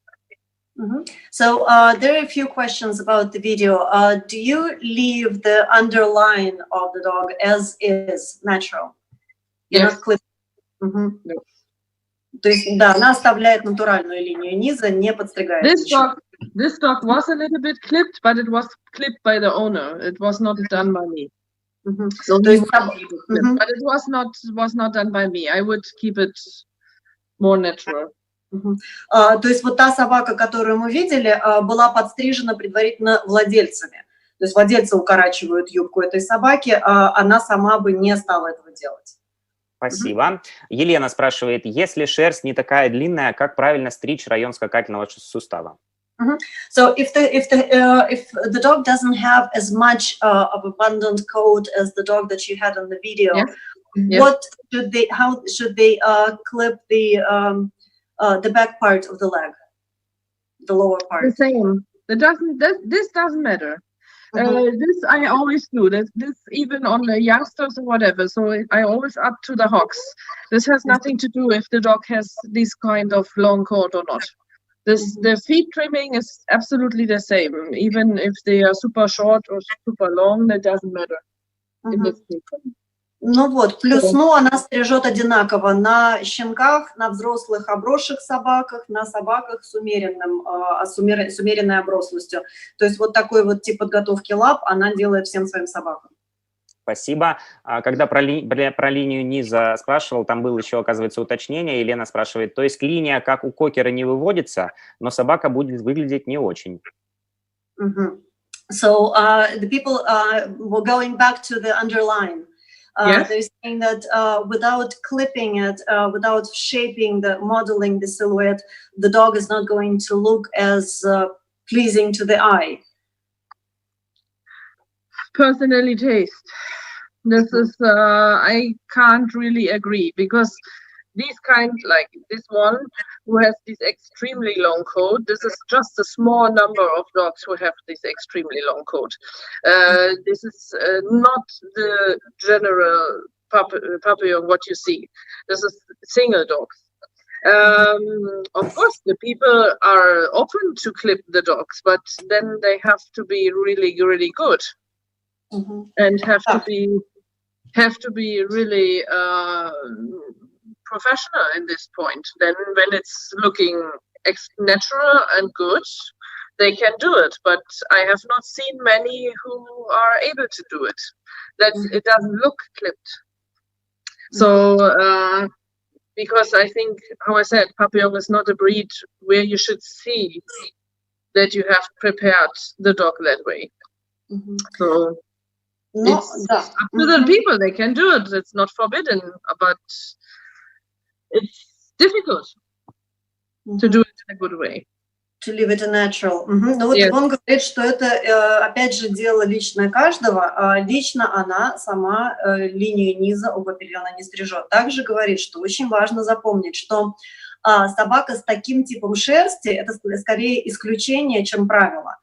So there are a few questions about the video. Do you leave the underline of the dog as is, natural? Yes. То есть, да, она оставляет натуральную линию низа, не подстригает. This dog was a little bit clipped, but it was clipped by the owner. It was not done by me. So but it was not done by me. I would keep it more natural. То есть вот та собака, которую мы видели, была подстрижена предварительно владельцами. То есть владельцы укорачивают юбку этой собаки, а она сама бы не стала этого делать. Спасибо. Елена спрашивает, если шерсть не такая длинная, как правильно стричь район скакательного сустава? So if the dog doesn't have as much of abundant coat as the dog that you had on the video, What should they? How should they clip the back part of the leg, the lower part? The same. This doesn't matter. This I always do. This even on the youngsters or whatever. So I always up to the hocks. This has nothing to do if the dog has this kind of long coat or not. The feet trimming is absolutely the same. Even if they are super short or super long, that doesn't matter. In this case. Ну вот, плюс, ну, она стрижет одинаково на щенках, на взрослых обросших собаках, на собаках с умеренной оброслостью. То есть вот такой вот тип подготовки лап она делает всем своим собакам. Спасибо. Когда про линию низа спрашивал, там было еще, оказывается, уточнение. Елена спрашивает, то есть линия, как у кокера, не выводится, но собака будет выглядеть не очень. So the people were going back to the underline. Yes. They're saying that without clipping it, without shaping modeling the silhouette, the dog is not going to look as pleasing to the eye. Personally taste. This is, I can't really agree because these kind, like this one who has this extremely long coat, this is just a small number of dogs who have this extremely long coat. This is not the general papillon what you see. This is single dogs. Of course, the people are open to clip the dogs, but then they have to be really, really good and have to be really professional in this point. Then when it's looking natural and good, they can do it, but I have not seen many who are able to do it. That it doesn't look clipped. So because I think, how I said, Papillon is not a breed where you should see that you have prepared the dog that way. So it's up to the people. They can do it. It's not forbidden, but it's difficult to do it in a good way. To leave it natural. Ну вот Ивонн говорит, что это, опять же, дело личное каждого. Лично она сама линию низа у папильона не стрижет. Также говорит, что очень важно запомнить, что собака с таким типом шерсти – это скорее исключение, чем правило.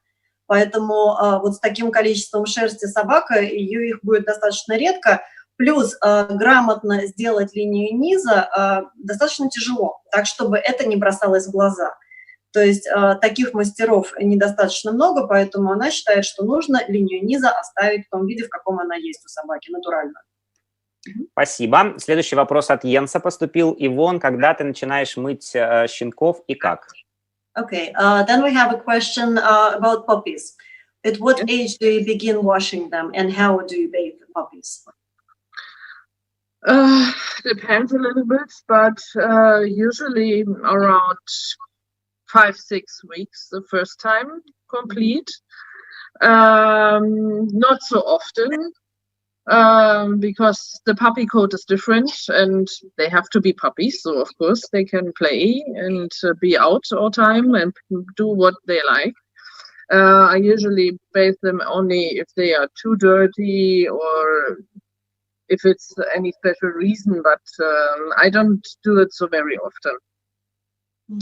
Поэтому вот с таким количеством шерсти собака, их будет достаточно редко. Плюс грамотно сделать линию низа достаточно тяжело, так чтобы это не бросалось в глаза. То есть таких мастеров недостаточно много, поэтому она считает, что нужно линию низа оставить в том виде, в каком она есть у собаки, натурально. Спасибо. Следующий вопрос от Йенса поступил. Ивонн, когда ты начинаешь мыть щенков и как? Okay, then we have a question about puppies. At what age do you begin washing them and how do you bathe puppies? Depends a little bit, but usually around 5-6 weeks the first time complete. Not so often because the puppy coat is different and they have to be puppies, so of course they can play and be out all time and do what they like. I usually bathe them only if they are too dirty or if it's any special reason, but I don't do it so very often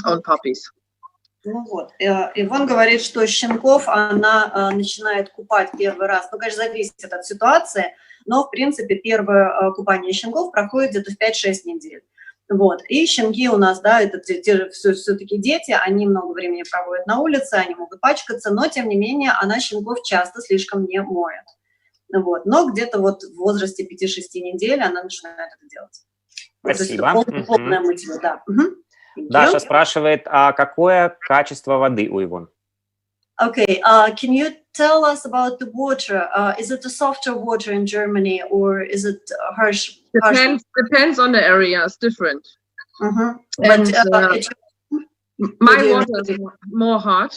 on puppies. Ну вот, Ивонн говорит, что щенков она начинает купать первый раз, ну, конечно, зависит от ситуации, но, в принципе, первое купание щенков проходит где-то в 5-6 недель. Вот, и щенки у нас, да, это все-таки дети, они много времени проводят на улице, они могут пачкаться, но, тем не менее, она щенков часто слишком не моет. Вот, но где-то вот в возрасте 5-6 недель она начинает это делать. Спасибо. Полное мытье, да. Даша спрашивает, а какое качество воды у Ивонн? Okay, can you tell us about the water? Is it a softer water in Germany or is it harsh? Depends on the area. It's different. But my water is more hot.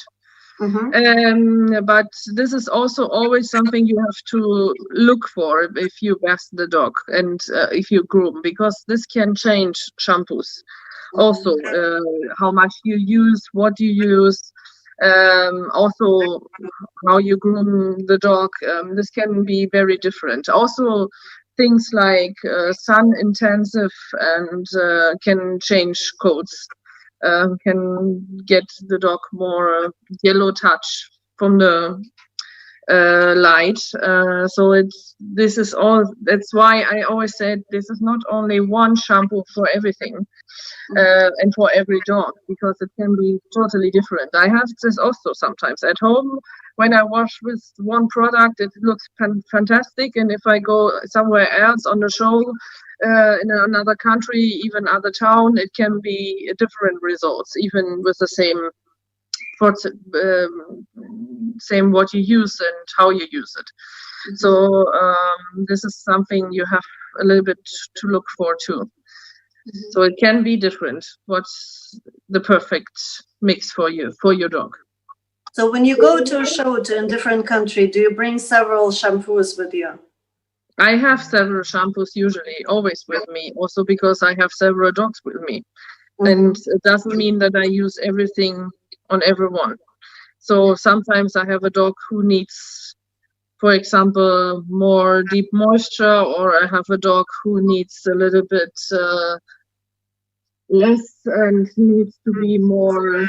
But this is also always something you have to look for if you bath the dog and if you groom, because this can change shampoos. Also, how much you use, what you use, also how you groom the dog. This can be very different. Also, things like sun intensive and can change coats, can get the dog more yellow touch from the light. So this is all. That's why I always said this is not only one shampoo for everything and for every dog, because it can be totally different. I have this also sometimes at home. When I wash with one product, it looks fantastic, and if I go somewhere else on the show, in another country, even other town, it can be different results, even with the same same what you use and how you use it. So this is something you have a little bit to look for too. So it can be different. What's the perfect mix for you, for your dog? So when you go to a show in different country, do you bring several shampoos with you? I have several shampoos usually, always with me, also because I have several dogs with me. And it doesn't mean that I use everything on everyone. So sometimes I have a dog who needs, for example, more deep moisture, or I have a dog who needs a little bit less and needs to be more,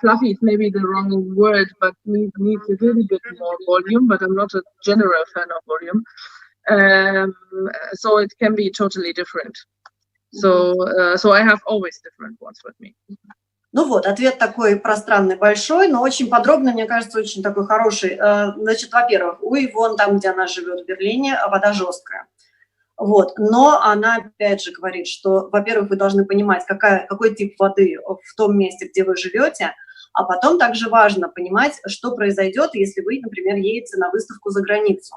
fluffy is maybe the wrong word, but needs a little bit more volume, but I'm not a general fan of volume. So it can be totally different. So I have always different ones with me. Ну вот, ответ такой пространный, большой, но очень подробный, мне кажется, очень такой хороший. Значит, во-первых, у Ивонн, там, где она живет, в Берлине, вода жесткая. Вот. Но она, опять же, говорит, что, во-первых, вы должны понимать, какой тип воды в том месте, где вы живете, а потом также важно понимать, что произойдет, если вы, например, едете на выставку за границу.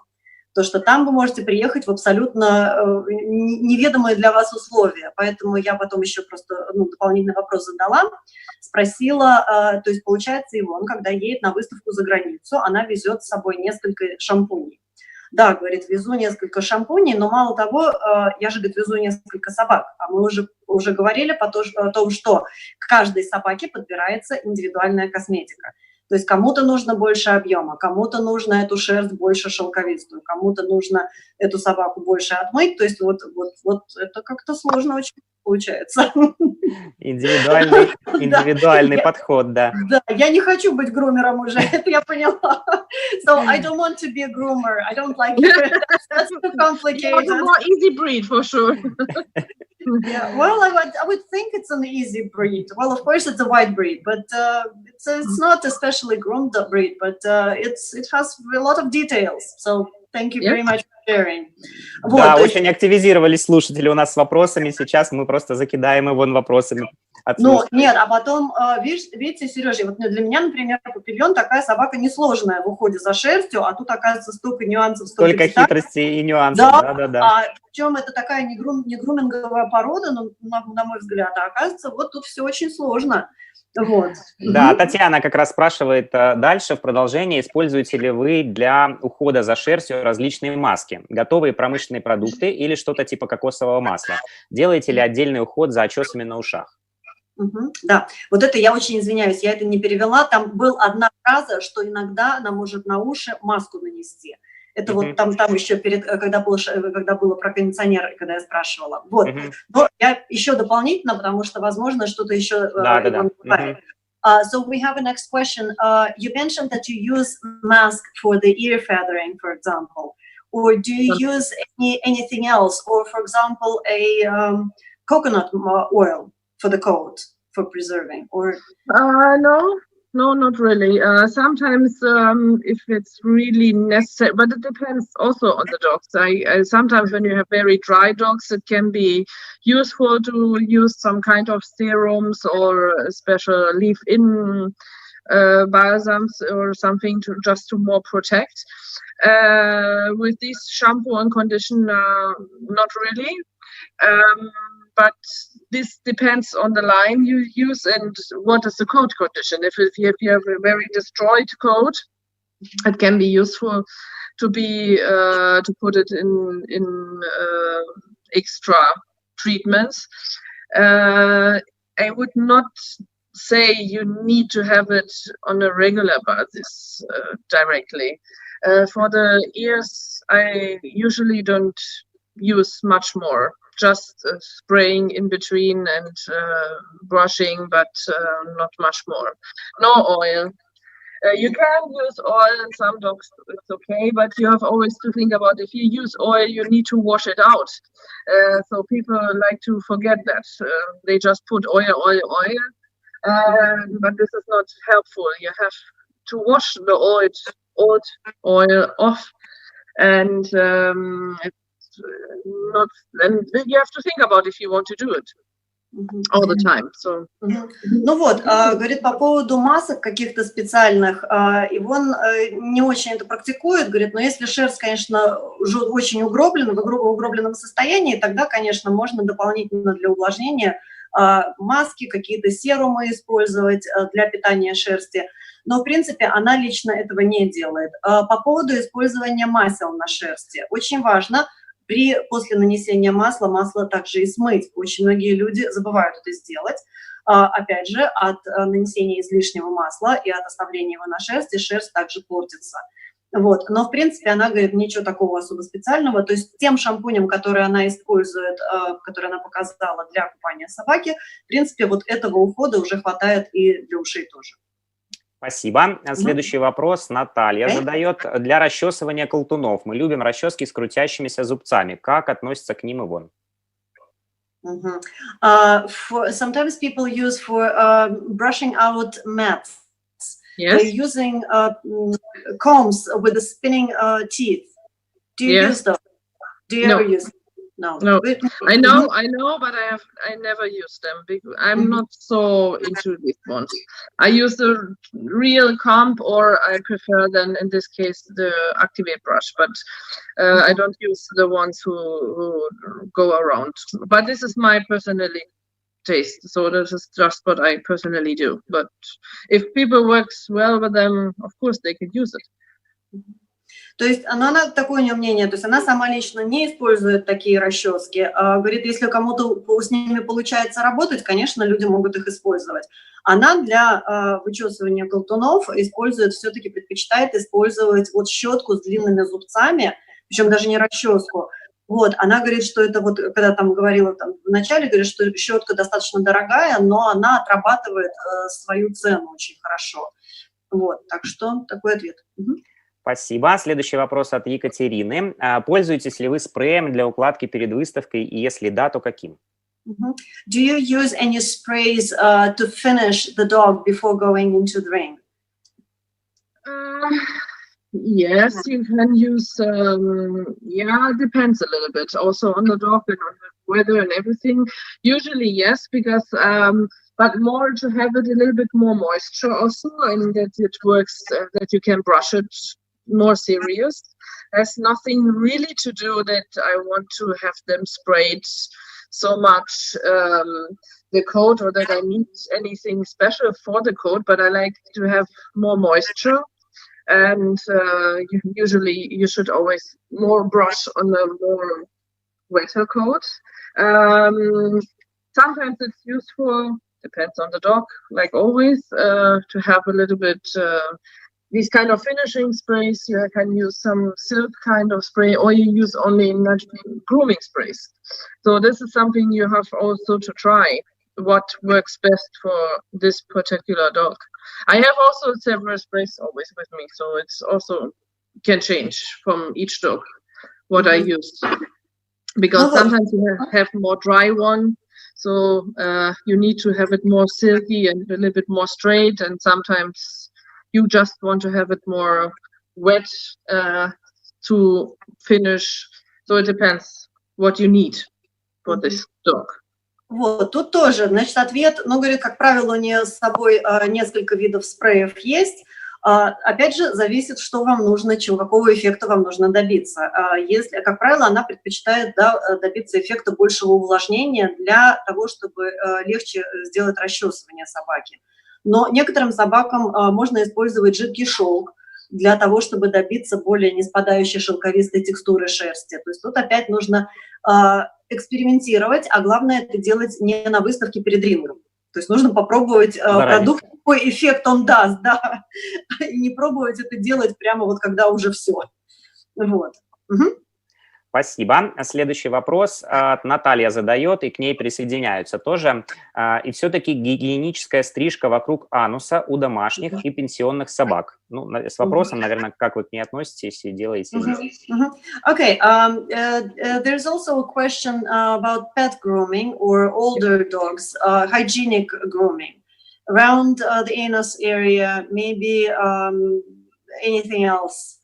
То, что там вы можете приехать в абсолютно неведомые для вас условия. Поэтому я потом еще просто дополнительный вопрос задала, спросила, то есть получается, Ивонн, когда едет на выставку за границу, она везет с собой несколько шампуней. Да, говорит, везу несколько шампуней, но мало того, я же, говорит, везу несколько собак. А мы уже говорили о том, что к каждой собаке подбирается индивидуальная косметика. То есть кому-то нужно больше объема, кому-то нужно эту шерсть больше шелковистую, кому-то нужно эту собаку больше отмыть. То есть вот это как-то сложно очень получается. Индивидуальный подход, да. Да, я не хочу быть грумером уже, это я поняла. So I don't want to be a groomer. I don't like it. That's too complicated. It's a more easy breed for sure. Yeah, well, I would think it's an easy breed. Well, of course, it's a white breed, but it's not a specially groomed breed, but it has a lot of details. So thank you very much for sharing. Да, вот, очень активизировались слушатели у нас с вопросами. Сейчас мы просто закидаем Ивонн вопросами. Ну, нет, а потом, видите, Сережа, вот для меня, например, Papillon такая собака несложная в уходе за шерстью, а тут, оказывается, столько нюансов, столько хитростей и нюансов. Да. А причем это такая не груминговая порода, на мой взгляд, а оказывается, вот тут все очень сложно. Вот. Да, Татьяна как раз спрашивает дальше, в продолжении, используете ли вы для ухода за шерстью различные маски, готовые промышленные продукты или что-то типа кокосового масла? Делаете ли отдельный уход за очесами на ушах? Да, вот это я очень извиняюсь, я это не перевела. Там была одна фраза, что иногда она может на уши маску нанести. Это вот там еще когда было про кондиционер, когда я спрашивала. Вот. Но я еще дополнительно, потому что, возможно, что-то еще... So we have a next question. You mentioned that you use mask for the ear feathering, for example. Or do you use anything else? Or, for example, a coconut oil for the coat, for preserving, or no, not really. Sometimes if it's really necessary, but it depends also on the dogs. I sometimes when you have very dry dogs, it can be useful to use some kind of serums or special leave-in balsams or something to more protect. With this shampoo and conditioner, not really. But this depends on the line you use and what is the coat condition. If you have a very destroyed coat, it can be useful to put it in extra treatments. I would not say you need to have it on a regular basis directly. For the ears, I usually don't use much more. Just spraying in between and brushing, but not much more. No oil. You can use oil in some dogs, it's okay, but you have always to think about if you use oil, you need to wash it out. So people like to forget that. They just put oil. But this is not helpful. You have to wash the old oil off, and it's not. And you have to think about if you want to do it all the time. So. Ну вот, говорит, по поводу масок каких-то специальных, Ивонн не очень это практикует, говорит, но если шерсть, конечно, очень угроблена, в угробленном состоянии, тогда, конечно, можно дополнительно для увлажнения маски, какие-то серумы использовать для питания шерсти. Но, в принципе, она лично этого не делает. По поводу использования масел на шерсти. Очень важно после нанесения масла, масло также и смыть. Очень многие люди забывают это сделать. Опять же, от нанесения излишнего масла и от оставления его на шерсти шерсть также портится. Вот. Но, в принципе, она говорит, ничего такого особо специального. То есть тем шампунем, который она использует, который она показала для купания собаки, в принципе, вот этого ухода уже хватает и для ушей тоже. Спасибо. Следующий вопрос Наталья задает. Для расчесывания колтунов мы любим расчески с крутящимися зубцами. Как относится к ним Ивонн? Sometimes people use for brushing out mats. Yes. They're using combs with the spinning teeth. Do you use those? Do you ever use them? No. I know, but I never use them. I'm not so into these ones. I use the real comb, or I prefer then in this case the activate brush. But I don't use the ones who go around. But this is my personally taste, so this is just what I personally do. But if people works well with them, of course they can use it. То есть она такое у нее мнение, то есть она сама лично не использует такие расчески. Говорит, если кому-то с ними получается работать, конечно, люди могут их использовать. Она для вычесывания колтунов использует, все-таки предпочитает использовать вот щетку с длинными зубцами, причем даже не расческу. Вот, она говорит, что это вот, когда там говорила там, в начале, говорит, что щетка достаточно дорогая, но она отрабатывает свою цену очень хорошо. Вот, так что такой ответ. Спасибо. Следующий вопрос от Екатерины. Пользуетесь ли вы спреем для укладки перед выставкой, и если да, то каким? Do you use any sprays to finish the dog before going into the ring? Yes, you can use, it depends a little bit, also on the dog and on the weather and everything. Usually, yes, because, but more to have it a little bit more moisture also, and that it works, that you can brush it more serious. Has nothing really to do that I want to have them sprayed so much the coat, or that I need anything special for the coat, but I like to have more moisture. And usually you should always more brush on the more wetter coat. Sometimes it's useful, depends on the dog, like always, to have a little bit these kind of finishing sprays. You can use some silk kind of spray, or you use only grooming sprays. So this is something you have also to try, what works best for this particular dog. I have also several sprays always with me, so it's also can change from each dog what I use, because sometimes you have more dry one, so you need to have it more silky and a little bit more straight, and sometimes you just want to have it more wet to finish. So it depends what you need for this dog. Вот, тут тоже, значит, ответ, ну, говорит, как правило, у нее с собой несколько видов спреев есть. Опять же, зависит, что вам нужно, какого эффекта вам нужно добиться. Если, как правило, она предпочитает добиться эффекта большего увлажнения для того, чтобы легче сделать расчесывание собаки. Но некоторым собакам можно использовать жидкий шелк для того, чтобы добиться более неспадающей шелковистой текстуры шерсти. То есть тут опять нужно экспериментировать, а главное это делать не на выставке перед рингом. То есть нужно попробовать продукт, какой эффект он даст, да, и не пробовать это делать прямо вот когда уже все. Вот. Спасибо. Следующий вопрос Наталья задает, и к ней присоединяются тоже. И все-таки гигиеническая стрижка вокруг ануса у домашних и пенсионных собак. Ну, с вопросом, наверное, как вы к ней относитесь и делаете ли? Okay, there's also a question about pet grooming or older dogs, hygienic grooming around the anus area, maybe anything else.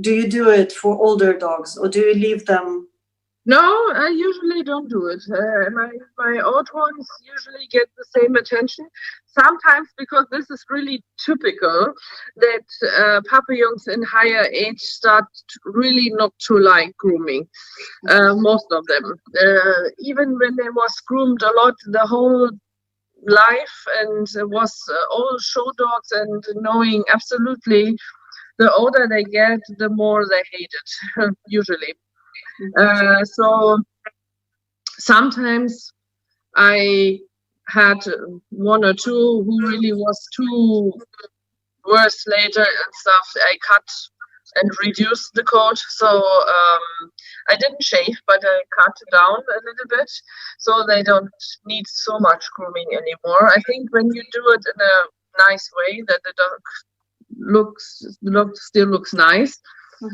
Do you do it for older dogs, or do you leave them? No, I usually don't do it. My old ones usually get the same attention. Sometimes, because this is really typical, that Papillons in higher age start really not to like grooming. Most of them, even when they was groomed a lot the whole life, and was all show dogs, and knowing absolutely the older they get, the more they hate it, usually. So sometimes I had one or two who really was too worse later and stuff. I cut and reduced the coat. So I didn't shave, but I cut down a little bit so they don't need so much grooming anymore. I think when you do it in a nice way, that the dog still looks nice.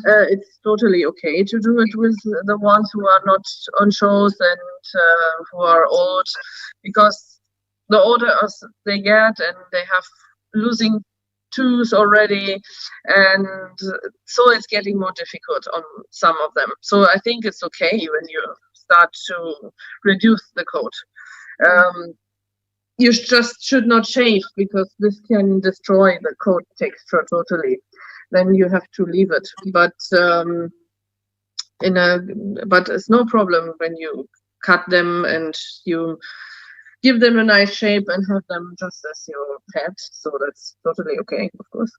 It's totally okay to do it with the ones who are not on shows and who are old, because the older they get and they have losing tooth already, and so it's getting more difficult on some of them. So I think it's okay when you start to reduce the coat. You just should not shave, because this can destroy the coat texture totally. Then you have to leave it. But but it's no problem when you cut them and you give them a nice shape and have them just as your pet. So that's totally okay, of course.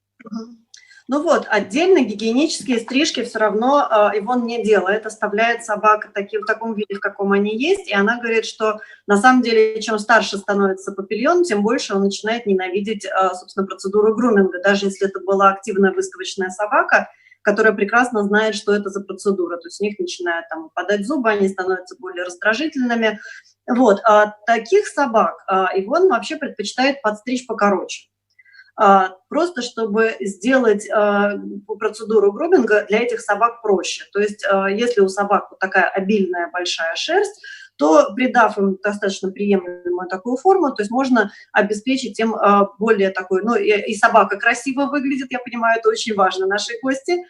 Ну вот, отдельно гигиенические стрижки все равно Ивонн не делает, оставляет собак в таком виде, в каком они есть, и она говорит, что на самом деле, чем старше становится папильон, тем больше он начинает ненавидеть, собственно, процедуру груминга, даже если это была активная выставочная собака, которая прекрасно знает, что это за процедура, то есть у них начинают там упадать зубы, они становятся более раздражительными. Вот, таких собак Ивонн вообще предпочитает подстричь покороче. Просто чтобы сделать процедуру груминга для этих собак проще. То есть если у собак вот такая обильная большая шерсть, то придав им достаточно приемлемую такую форму, то есть можно обеспечить им более такой, ну и собака красиво выглядит, я понимаю, это очень важно нашей гости,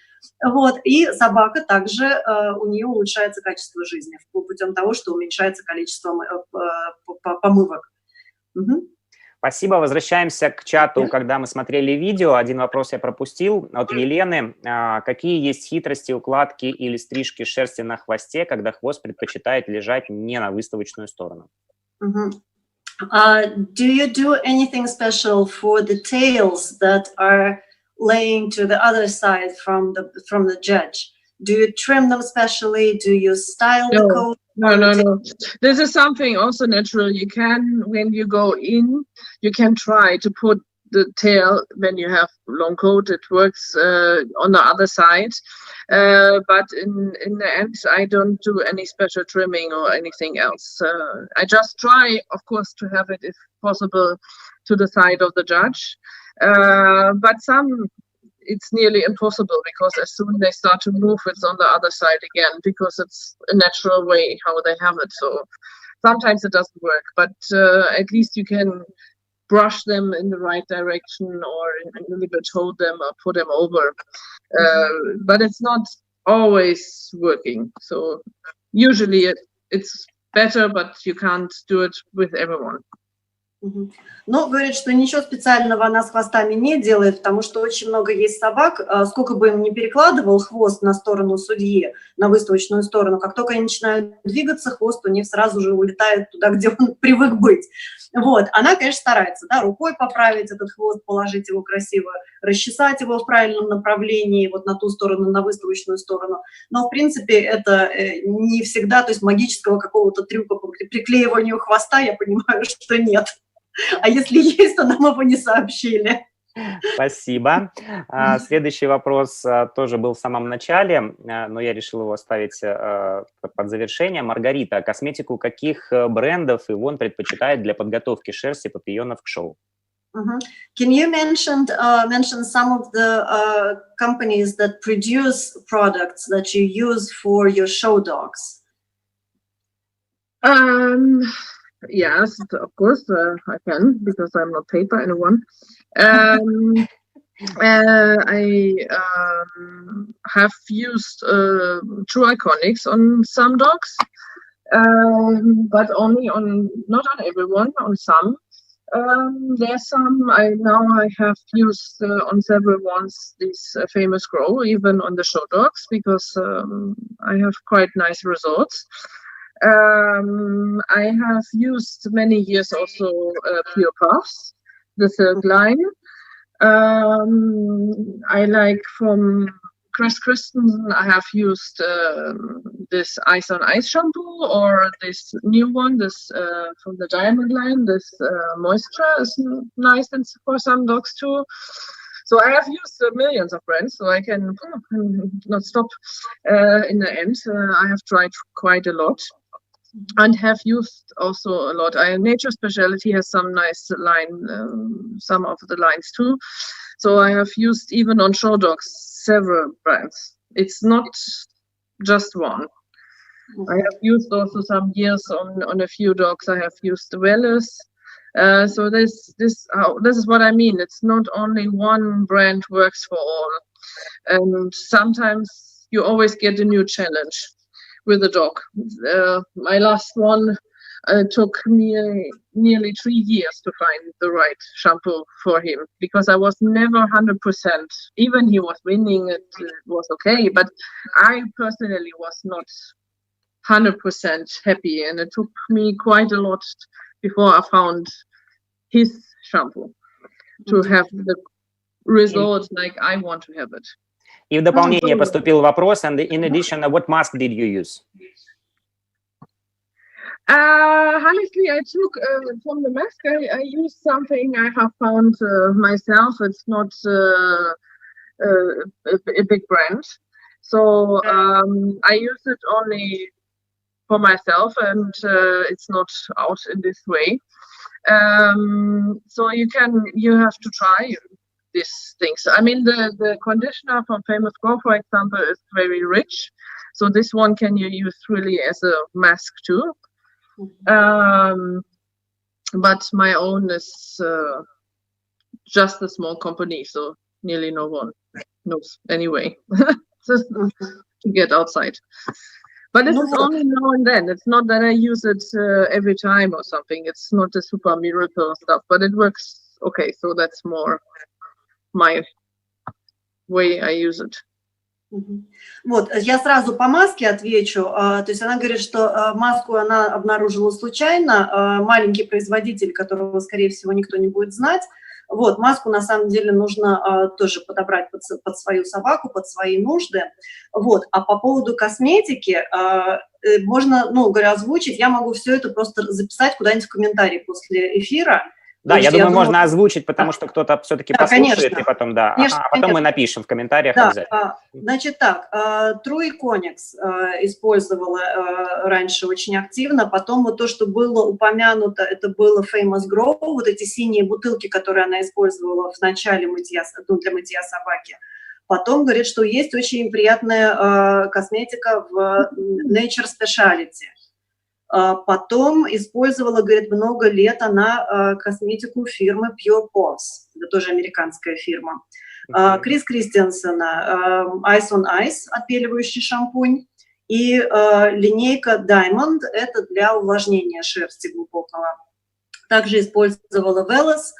вот, и собака также, у нее улучшается качество жизни путем того, что уменьшается количество помывок. Спасибо. Возвращаемся к чату, когда мы смотрели видео. Один вопрос я пропустил от Елены. Какие есть хитрости укладки или стрижки шерсти на хвосте, когда хвост предпочитает лежать не на выставочную сторону? Do you do anything special for the tails that are laying to the other side from the judge? Do you trim them specially? Do you style the coat? No. This is something also natural. You can, when you go in, you can try to put the tail, when you have long coat, it works on the other side. But in the end, I don't do any special trimming or anything else. I just try, of course, to have it, if possible, to the side of the judge. But it's nearly impossible, because as soon as they start to move, it's on the other side again, because it's a natural way how they have it. So sometimes it doesn't work, but at least you can brush them in the right direction, or a little bit hold them or put them over. But it's not always working. So usually it's better, but you can't do it with everyone. Но говорит, что ничего специального она с хвостами не делает, потому что очень много есть собак, сколько бы им ни перекладывал хвост на сторону судьи, на выставочную сторону, как только они начинают двигаться, хвост у них сразу же улетает туда, где он привык быть. Вот. Она, конечно, старается, да, рукой поправить этот хвост, положить его красиво, расчесать его в правильном направлении, вот на ту сторону, на выставочную сторону. Но, в принципе, это не всегда, то есть магического какого-то трюка по приклеиванию хвоста, я понимаю, что нет. А если есть, то нам его не сообщили. Спасибо. Следующий вопрос тоже был в самом начале, но я решил его оставить под завершение. Маргарита, косметику каких брендов Ивонн предпочитает для подготовки шерсти папийонов к шоу? Can you mention some of the companies that produce products that you use for your show dogs? Yes, of course, I can, because I'm not paid by anyone. I have used True Iconics on some dogs, but only not on everyone, on some. There's some I have used on several ones this famous Grow, even on the show dogs, because I have quite nice results. I have used many years also Pure Puffs, the third line. I like from Chris Christensen, I have used this Ice on Ice shampoo, or this new one, this from the Diamond line, this Moisture is nice for some dogs too. So I have used millions of brands, so I can not stop in the end. I have tried quite a lot. And have used also a lot. Nature Specialty has some nice line, some of the lines too. So I have used even on show dogs several brands. It's not just one. I have used also some years on a few dogs. I have used the Wellers. So this is what I mean. It's not only one brand works for all, and sometimes you always get a new challenge with a dog. My last one took me nearly 3 years to find the right shampoo for him, because I was never 100%. Even he was winning, it was okay, but I personally was not 100% happy, and it took me quite a lot before I found his shampoo to have the result like I want to have it. И в дополнение поступил вопрос, and in addition, what mask did you use? Honestly, I took from the mask, I used something I have found myself. It's not a big brand. So I use it only for myself, and it's not out in this way. So you have to try these things. I mean, the conditioner from Famous Grow, for example, is very rich. So this one can you use really as a mask too. But my own is just a small company, so nearly no one knows anyway. Just to get outside. But this is only now and then. It's not that I use it every time or something. It's not a super miracle stuff, but it works okay. So that's more my way I use it. Вот, я сразу по маске отвечу. То есть она говорит, что маску она обнаружила случайно. Маленький производитель, которого, скорее всего, никто не будет знать. Вот, маску на самом деле нужно тоже подобрать под свою собаку, под свои нужды. Вот, а по поводу косметики можно, озвучить. Я могу все это просто записать куда-нибудь в комментарии после эфира. Да, я думаю, можно озвучить, потому что кто-то все-таки послушает, конечно. И потом, да. Конечно, а потом мы напишем в комментариях да, обязательно. Значит так, True Iconics использовала раньше очень активно, потом вот то, что было упомянуто, это было Famous Grow, вот эти синие бутылки, которые она использовала в начале мытья, для мытья собаки. Потом говорит, что есть очень приятная косметика в Nature Specialty. Потом использовала, говорит, много лет она косметику фирмы Pure Puffs, это тоже американская фирма. Крис Кристенсена Ice on Ice, отпеливающий шампунь, и линейка Diamond, это для увлажнения шерсти глубокого. Также использовала Velas.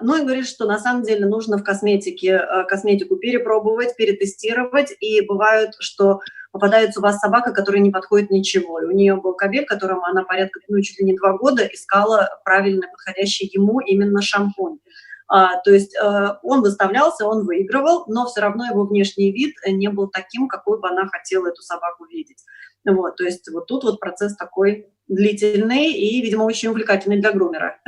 Ну и говорит, что на самом деле нужно в косметику перепробовать, перетестировать, и бывает, что попадается у вас собака, которая не подходит ничего. И у нее был кобель, которому она порядка, чуть ли не 2 года искала правильно подходящий ему именно шампунь. То есть он выставлялся, он выигрывал, но все равно его внешний вид не был таким, какой бы она хотела эту собаку видеть. Вот, то есть вот тут вот процесс такой длительный и, видимо, очень увлекательный для грумера.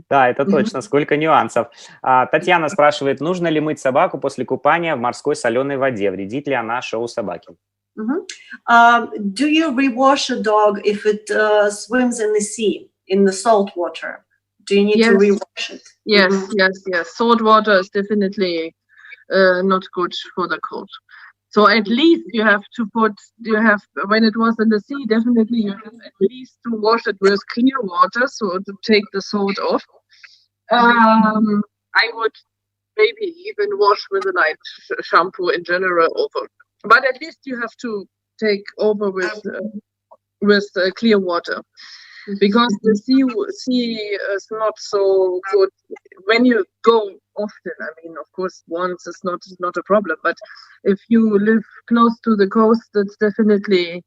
Да, это точно, сколько нюансов. Татьяна спрашивает, нужно ли мыть собаку после купания в морской соленой воде? Вредит ли она шоу собаки? Do you rewash a dog if it swims in the sea, in the salt water? Do you need to rewash it? Yes, yes. Salt water is definitely not good for the coat. So at least you have to when it was in the sea, definitely you have at least to wash it with clear water, so to take the salt off. I would maybe even wash with a light shampoo in general over. But at least you have to take over with clear water, because the sea is not so good when you go often. I mean, of course, once is not a problem, but if you live close to the coast, that's definitely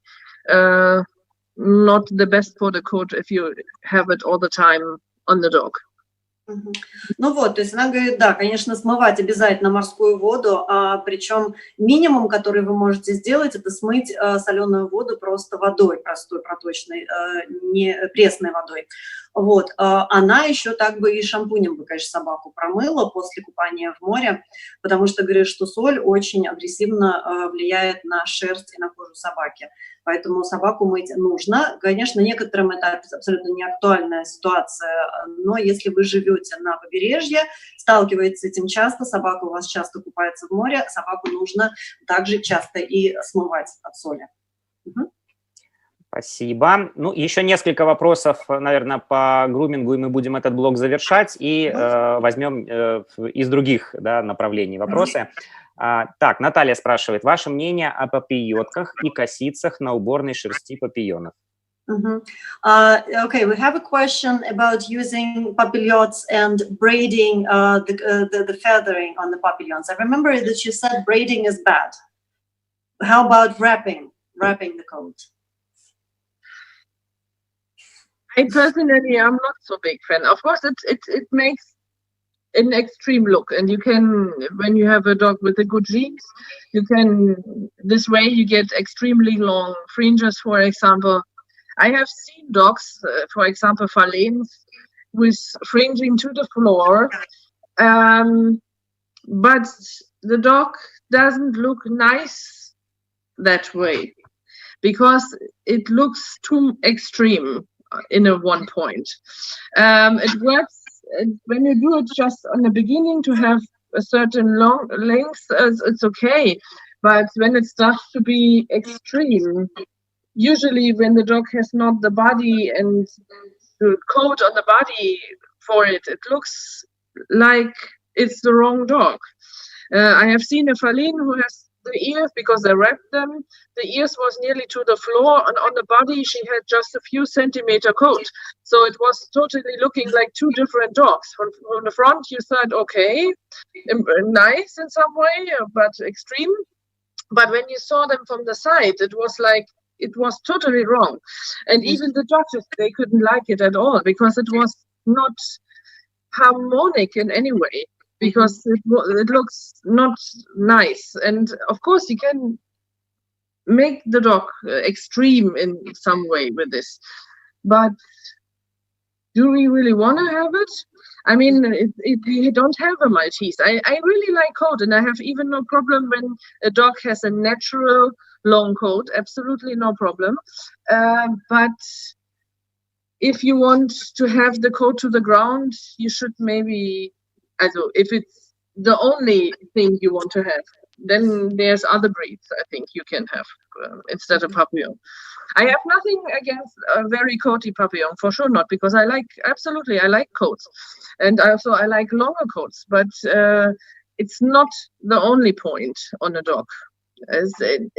not the best for the coat if you have it all the time on the dog. Ну вот, то есть она говорит, да, конечно, смывать обязательно морскую воду, причем минимум, который вы можете сделать, это смыть соленую воду просто водой, простой, проточной, не пресной водой. Вот, она еще так бы и шампунем бы, конечно, собаку промыла после купания в море, потому что говорит, что соль очень агрессивно влияет на шерсть и на кожу собаки. Поэтому собаку мыть нужно. Конечно, некоторым это абсолютно не актуальная ситуация, но если вы живете на побережье, сталкиваетесь с этим часто, собака у вас часто купается в море, собаку нужно также часто и смывать от соли. Спасибо. Ну, еще несколько вопросов, наверное, по грумингу, и мы будем этот блок завершать, и возьмем из других направлений вопросы. Так, Наталья спрашивает, ваше мнение о папийотках и косицах на уборной шерсти папийонов? Okay, we have a question about using papillons and braiding the feathering on the papillons. I remember that you said braiding is bad. How about wrapping the coat? I personally am not so big fan. Of course, it makes an extreme look, and you can, when you have a dog with a good genes, this way you get extremely long fringes, for example. I have seen dogs, for example, Farmina, with fringing to the floor, but the dog doesn't look nice that way, because it looks too extreme in a one point. It works when you do it just on the beginning to have a certain long length, it's okay. But when it starts to be extreme, usually when the dog has not the body and the coat on the body for it, it looks like it's the wrong dog. I have seen a Farmina who has the ears, because they wrapped them, the ears was nearly to the floor, and on the body she had just a few centimeter coat. So it was totally looking like two different dogs. From the front you thought, okay, nice in some way, but extreme. But when you saw them from the side, it was like, it was totally wrong. And even the judges, they couldn't like it at all, because it was not harmonic in any way. Because it looks not nice. And of course you can make the dog extreme in some way with this, but do we really want to have it? I mean, we don't have a Maltese. I really like coat, and I have even no problem when a dog has a natural long coat, absolutely no problem. But if you want to have the coat to the ground, you should maybe, also, if it's the only thing you want to have, then there's other breeds I think you can have instead of Papillon. I have nothing against a very coaty Papillon, for sure not, because I like coats, and also I like longer coats, but it's not the only point on a dog.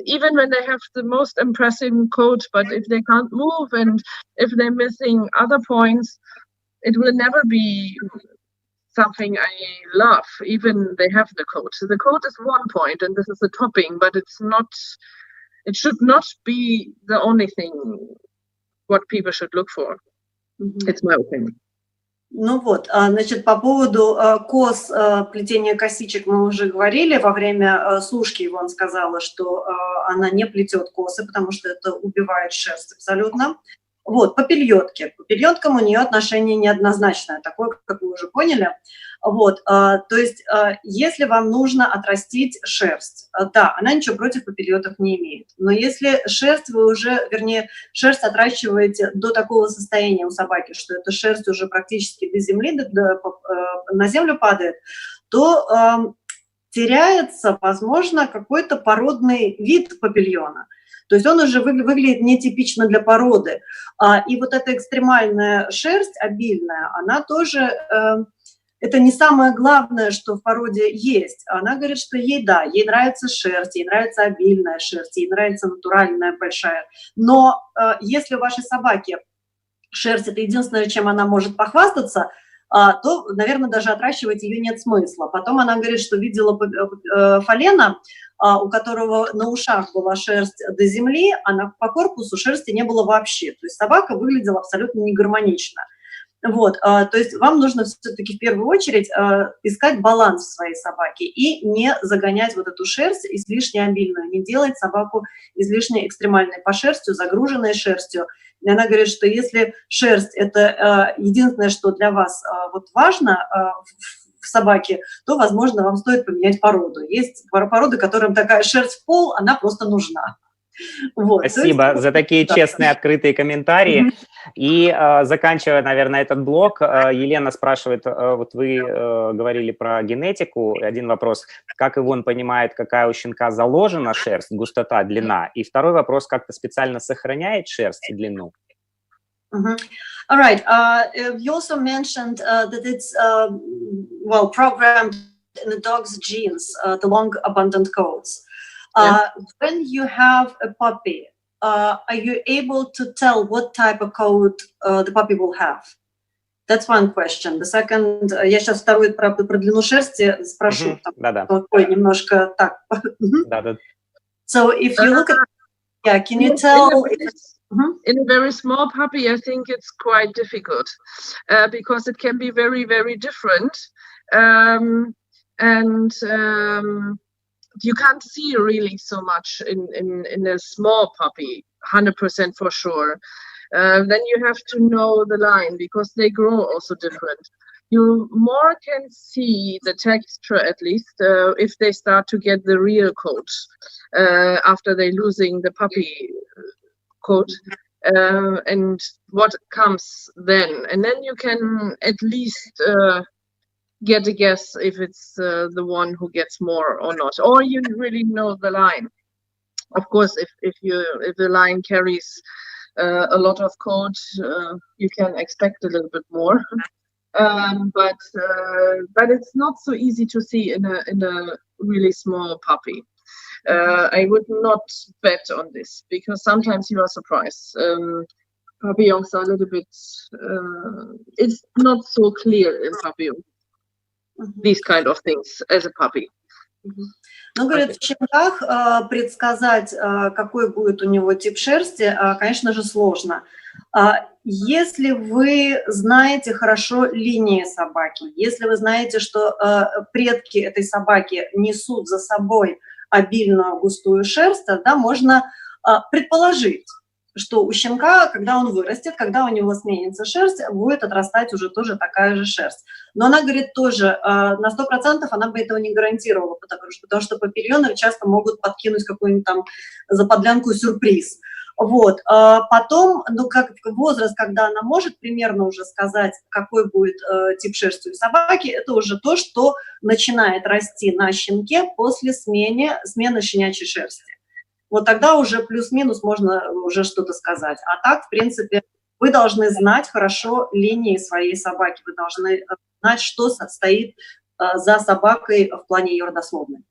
Even when they have the most impressive coat, but if they can't move and if they're missing other points, it will never be something I love, even they have the coat. So the coat is one point, and this is the topping, but it should not be the only thing what people should look for. It's my opinion. Ну вот, значит, по поводу кос, плетения косичек мы уже говорили. Во время сушки Ивонн сказала, что она не плетет косы, потому что это убивает шерсть абсолютно. Вот, папильотки. К папильоткам у нее отношение неоднозначное, такое, как вы уже поняли. Вот, то есть, если вам нужно отрастить шерсть, да, она ничего против папильоток не имеет. Но если шерсть вы уже, вернее, шерсть отращиваете до такого состояния у собаки, что эта шерсть уже практически до земли, на землю падает, то теряется, возможно, какой-то породный вид папильона. То есть он уже выглядит нетипично для породы. И вот эта экстремальная шерсть, обильная, она тоже, это не самое главное, что в породе есть. Она говорит, что ей, да, ей нравится шерсть, ей нравится обильная шерсть, ей нравится натуральная большая. Но если у вашей собаки шерсть – это единственное, чем она может похвастаться, то, наверное, даже отращивать ее нет смысла. Потом она говорит, что видела фалена, у которого на ушах была шерсть до земли, а по корпусу шерсти не было вообще. То есть собака выглядела абсолютно негармонично. Вот, то есть вам нужно все-таки в первую очередь искать баланс в своей собаке и не загонять вот эту шерсть излишне обильную, не делать собаку излишне экстремальной по шерстью, загруженной шерстью. И она говорит, что если шерсть – это единственное, что для вас вот важно в собаке, то, возможно, вам стоит поменять породу. Есть породы, которым такая шерсть в пол, она просто нужна. Вот, спасибо за такие честные, открытые комментарии. И заканчивая, наверное, этот блок, Елена спрашивает, вот вы говорили про генетику, один вопрос, как Ивонн понимает, какая у щенка заложена шерсть, густота, длина, и второй вопрос, как-то специально сохраняет шерсть и длину? All right. You also mentioned that it's, well, programmed in the dog's genes, the long, abundant coats. When you have a puppy, are you able to tell what type of coat the puppy will have? That's one question. The second, я сейчас вторую про длину шерсти спрошу. Такой немножко так. So if you look at, yeah, can you tell? In a very small puppy, I think it's quite difficult because it can be very, very different. You can't see really so much in a small puppy, 100% for sure. Then you have to know the line because they grow also different. You more can see the texture, at least, if they start to get the real coat after they're losing the puppy coat, and what comes then. And then you can at least get a guess if it's the one who gets more or not, or you really know the line. Of course, if the line carries a lot of coat, you can expect a little bit more. But it's not so easy to see in a really small puppy. I would not bet on this because sometimes you are surprised. Papillons are a little bit, it's not so clear in Papillons, these kind of things as a puppy. Ну, говорят, в щенках предсказать, какой будет у него тип шерсти, конечно же, сложно. Если вы знаете хорошо линии собаки, если вы знаете, что предки этой собаки несут за собой обильную густую шерсть, тогда можно предположить, что у щенка, когда он вырастет, когда у него сменится шерсть, будет отрастать уже тоже такая же шерсть. Но она говорит тоже, на 100% она бы этого не гарантировала, потому что папильоны часто могут подкинуть какую-нибудь там заподлянку сюрприз. Вот. Потом, ну, как возраст, когда она может примерно уже сказать, какой будет тип шерсти у собаки, это уже то, что начинает расти на щенке после смены щенячьей шерсти. Вот тогда уже плюс-минус можно уже что-то сказать. А так, в принципе, вы должны знать хорошо линии своей собаки, вы должны знать, что стоит за собакой в плане ее родословной.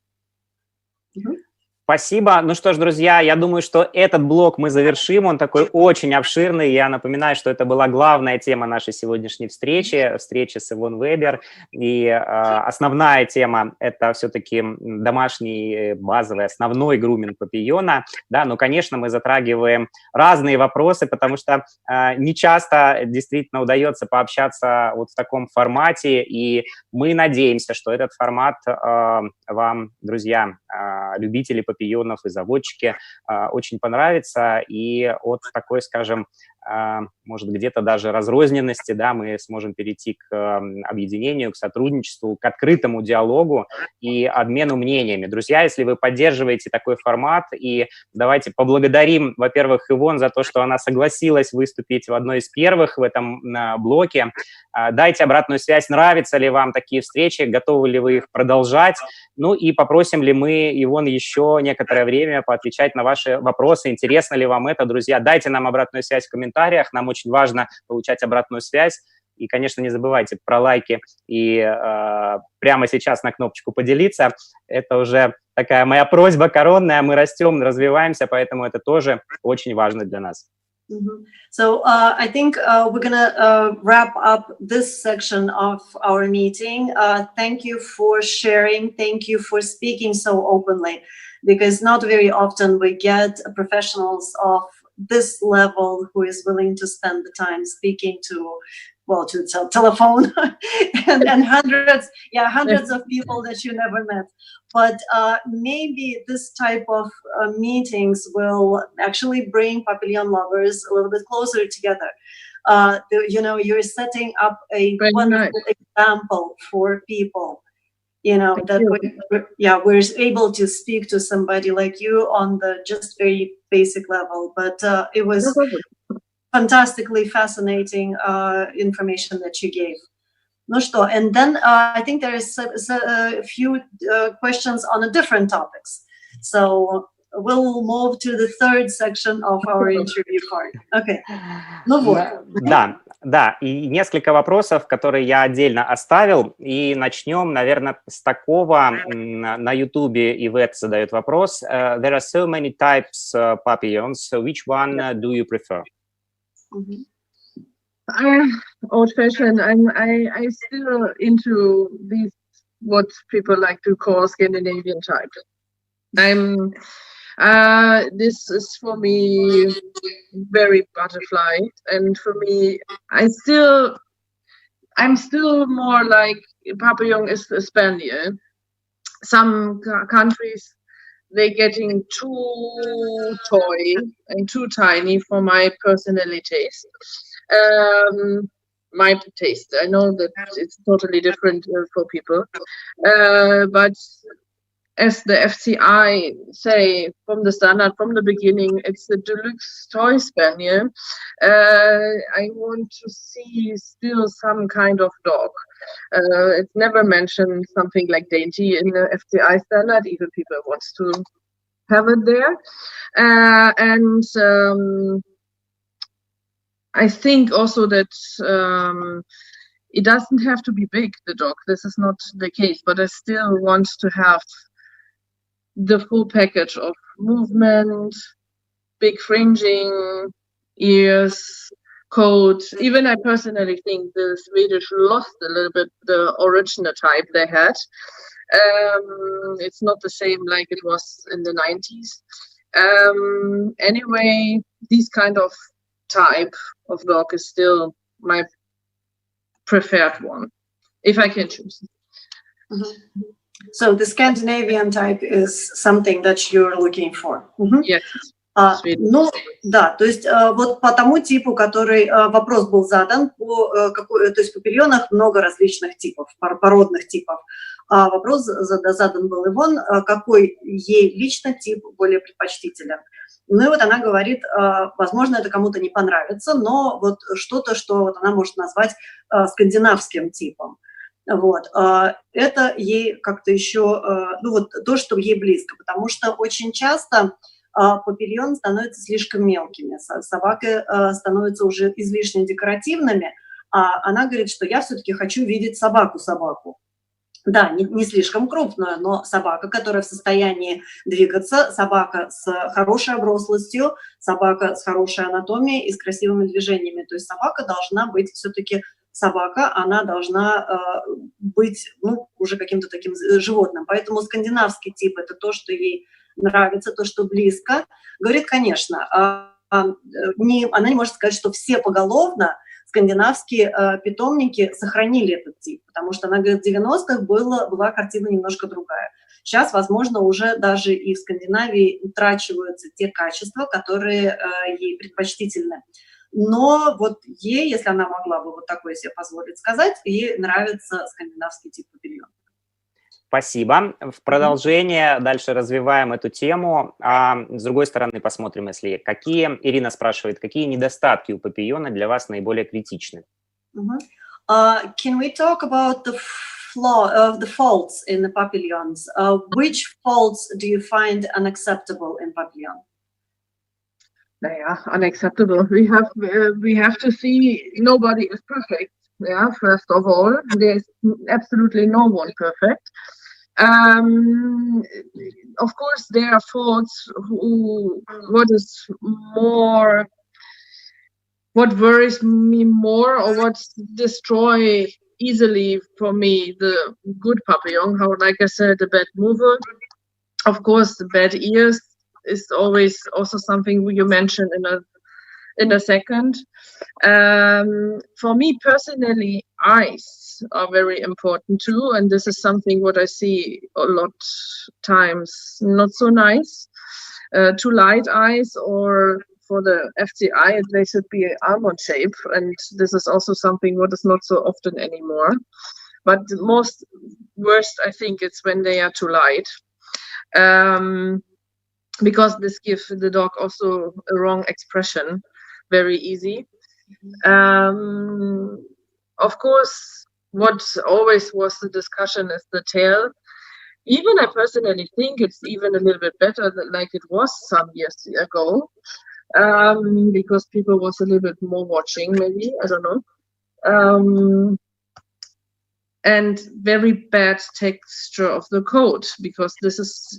Спасибо. Ну что ж, друзья, я думаю, что этот блок мы завершим. Он такой очень обширный. Я напоминаю, что это была главная тема нашей сегодняшней встречи с Yvonne Weber. И основная тема – это все-таки домашний, базовый, основной груминг папийона. Да, но, конечно, мы затрагиваем разные вопросы, потому что не часто действительно удается пообщаться вот в таком формате. И мы надеемся, что этот формат вам, друзья, любители папийонов и заводчики очень понравится, и от такой, скажем, может, где-то даже разрозненности, да, мы сможем перейти к объединению, к сотрудничеству, к открытому диалогу и обмену мнениями. Друзья, если вы поддерживаете такой формат, и давайте поблагодарим, во-первых, Ивонн за то, что она согласилась выступить в одной из первых в этом блоке. Дайте обратную связь, нравятся ли вам такие встречи, готовы ли вы их продолжать. Ну и попросим ли мы, Ивонн, еще некоторое время поотвечать на ваши вопросы. Интересно ли вам это, друзья? Дайте нам обратную связь в комментариях. Нам очень важно получать обратную связь. И, конечно, не забывайте про лайки и прямо сейчас на кнопочку «Поделиться». Это уже такая моя просьба коронная. Мы растем, развиваемся, поэтому это тоже очень важно для нас. So I think we're gonna wrap up this section of our meeting. Thank you for sharing. Thank you for speaking so openly, because not very often we get professionals of this level who is willing to spend the time speaking to, well, to telephone and hundreds of people that you never met. But maybe this type of meetings will actually bring Papillon lovers a little bit closer together. You know, you're setting up a wonderful example for people. You know, that we're able to speak to somebody like you on the just very basic level. But it was fantastically fascinating information that you gave. Ну что, and then I think there is a few questions on a different topics. So we'll move to the third section of our interview part. Okay. Ну вот. Да, и несколько вопросов, которые я отдельно оставил, и начнем, наверное, с такого. На Ютубе Ивет задает вопрос. There are so many types of papillons, so which one do you prefer? Old-fashioned. I still into these what people like to call Scandinavian type. This is for me very butterfly, and for me, I'm still more like Papillon is a spaniel. Some countries they're getting too toy and too tiny for my personality taste. My taste. I know that it's totally different for people, but as the FCI say from the standard, from the beginning, it's the deluxe toy spaniel. I want to see still some kind of dog. It's never mentioned something like dainty in the FCI standard, even people wants to have it there. And I think also that it doesn't have to be big, the dog. This is not the case, but I still want to have the full package of movement, big fringing, ears, coat. Even I personally think the Swedish lost a little bit the original type they had. It's not the same like it was in the 90s. Anyway, these kind of type of dog is still my preferred one, if I can choose. So the Scandinavian type is something that you're looking for. Yes. Ну, да, то есть вот по тому типу, который вопрос был задан, то есть в папильонах много различных типов, породных типов. Вопрос задан был Ивонн, какой ей лично тип более предпочтителен. Ну и вот она говорит, возможно, это кому-то не понравится, но вот что-то, что вот она может назвать скандинавским типом. Вот. Это ей как-то еще, ну вот то, что ей близко, потому что очень часто папильоны становятся слишком мелкими, собаки становятся уже излишне декоративными, а она говорит, что я все-таки хочу видеть собаку. Да, не слишком крупную, но собака, которая в состоянии двигаться, собака с хорошей оброслостью, собака с хорошей анатомией и с красивыми движениями. То есть собака должна быть все-таки собака, она должна быть, ну, уже каким-то таким животным. Поэтому скандинавский тип – это то, что ей нравится, то, что близко. Говорит, конечно, она не может сказать, что все поголовно скандинавские питомники сохранили этот тип, потому что она говорит, в 90-х была картина немножко другая. Сейчас, возможно, уже даже и в Скандинавии утрачиваются те качества, которые ей предпочтительны. но вот ей, если она могла бы вот такое себе позволить сказать, ей нравится скандинавский тип папильона. Спасибо. В продолжение дальше развиваем эту тему. А с другой стороны посмотрим, если какие, Ирина спрашивает, какие недостатки у папийона для вас наиболее критичны? Can we talk about the faults in the papillons? Which faults do you find unacceptable in papillon? Yeah, unacceptable. We have to see nobody is perfect. Yeah, first of all, there's absolutely no one perfect. Of course, there are faults what worries me more, or what destroy easily for me the good papillon. How, like I said, the bad mover. Of course, the bad ears is always also something you mentioned in a second. For me personally, eyes are very important too, and this is something what I see a lot times not so nice. Too light eyes, or for the FCI they should be almond shape, and this is also something what is not so often anymore. But the most worst, I think, it's when they are too light. Because this gives the dog also a wrong expression very easy. Of course, what always was the discussion is the tail. Even I personally think it's even a little bit better than like it was some years ago, because people was a little bit more watching, maybe, I don't know. And very bad texture of the coat, because this is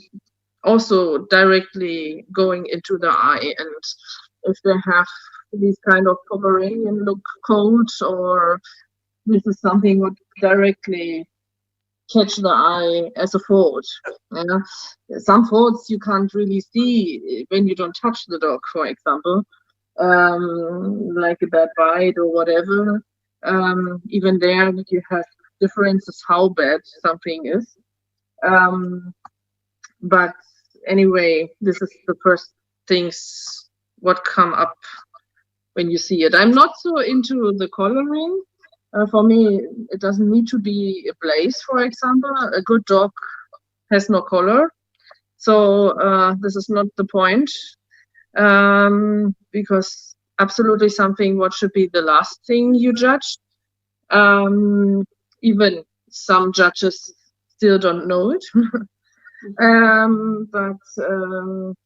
also directly going into the eye, and if they have these kind of Pomeranian look coats, or this is something would directly catch the eye as a fault. Yeah? Some faults you can't really see when you don't touch the dog, for example, like a bad bite or whatever. Even there you have differences how bad something is. But anyway, this is the first things what come up when you see it. I'm not so into the coloring. For me, it doesn't need to be a blaze, for example. A good dog has no color. So this is not the point. Because absolutely something what should be the last thing you judge. Even some judges still don't know it.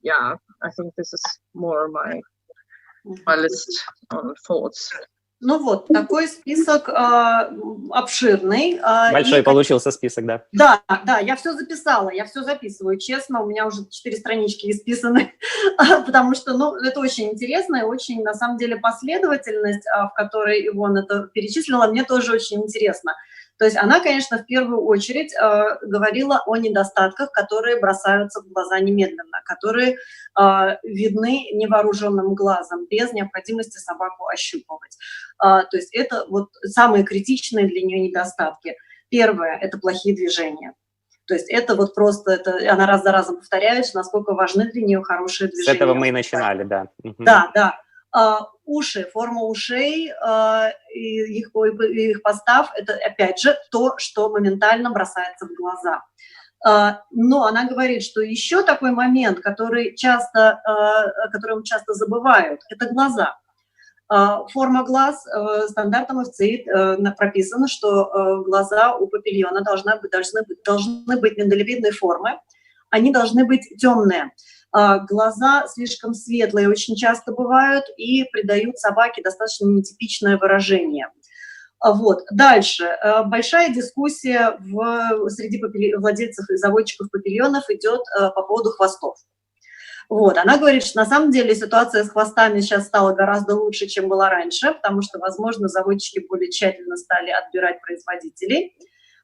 Yeah, I think this is more my list on faults. Ну вот, такой список обширный. Большой получился список, да. Да, я все записала, я все записываю, честно, у меня уже 4 странички исписаны, потому что, ну, это очень интересно и очень, на самом деле, последовательность, в которой Ивонн это перечислила, мне тоже очень интересно. То есть она, конечно, в первую очередь говорила о недостатках, которые бросаются в глаза немедленно, которые видны невооруженным глазом, без необходимости собаку ощупывать. То есть это вот самые критичные для нее недостатки. Первое – это плохие движения. То есть это вот просто, она раз за разом повторяет, насколько важны для нее хорошие движения. С этого мы и начинали, да. Да. Уши, форма ушей, их постав – это, опять же, то, что моментально бросается в глаза. Но она говорит, что еще такой момент, о котором часто забывают – это глаза. Форма глаз стандартом ФЦИ прописано, что глаза у папильона должны быть миндалевидной формы, они должны быть темные. Глаза слишком светлые очень часто бывают и придают собаке достаточно нетипичное выражение. Вот. Дальше. Большая дискуссия среди владельцев и заводчиков папильонов идет по поводу хвостов. Вот. Она говорит, что на самом деле ситуация с хвостами сейчас стала гораздо лучше, чем была раньше, потому что, возможно, заводчики более тщательно стали отбирать производителей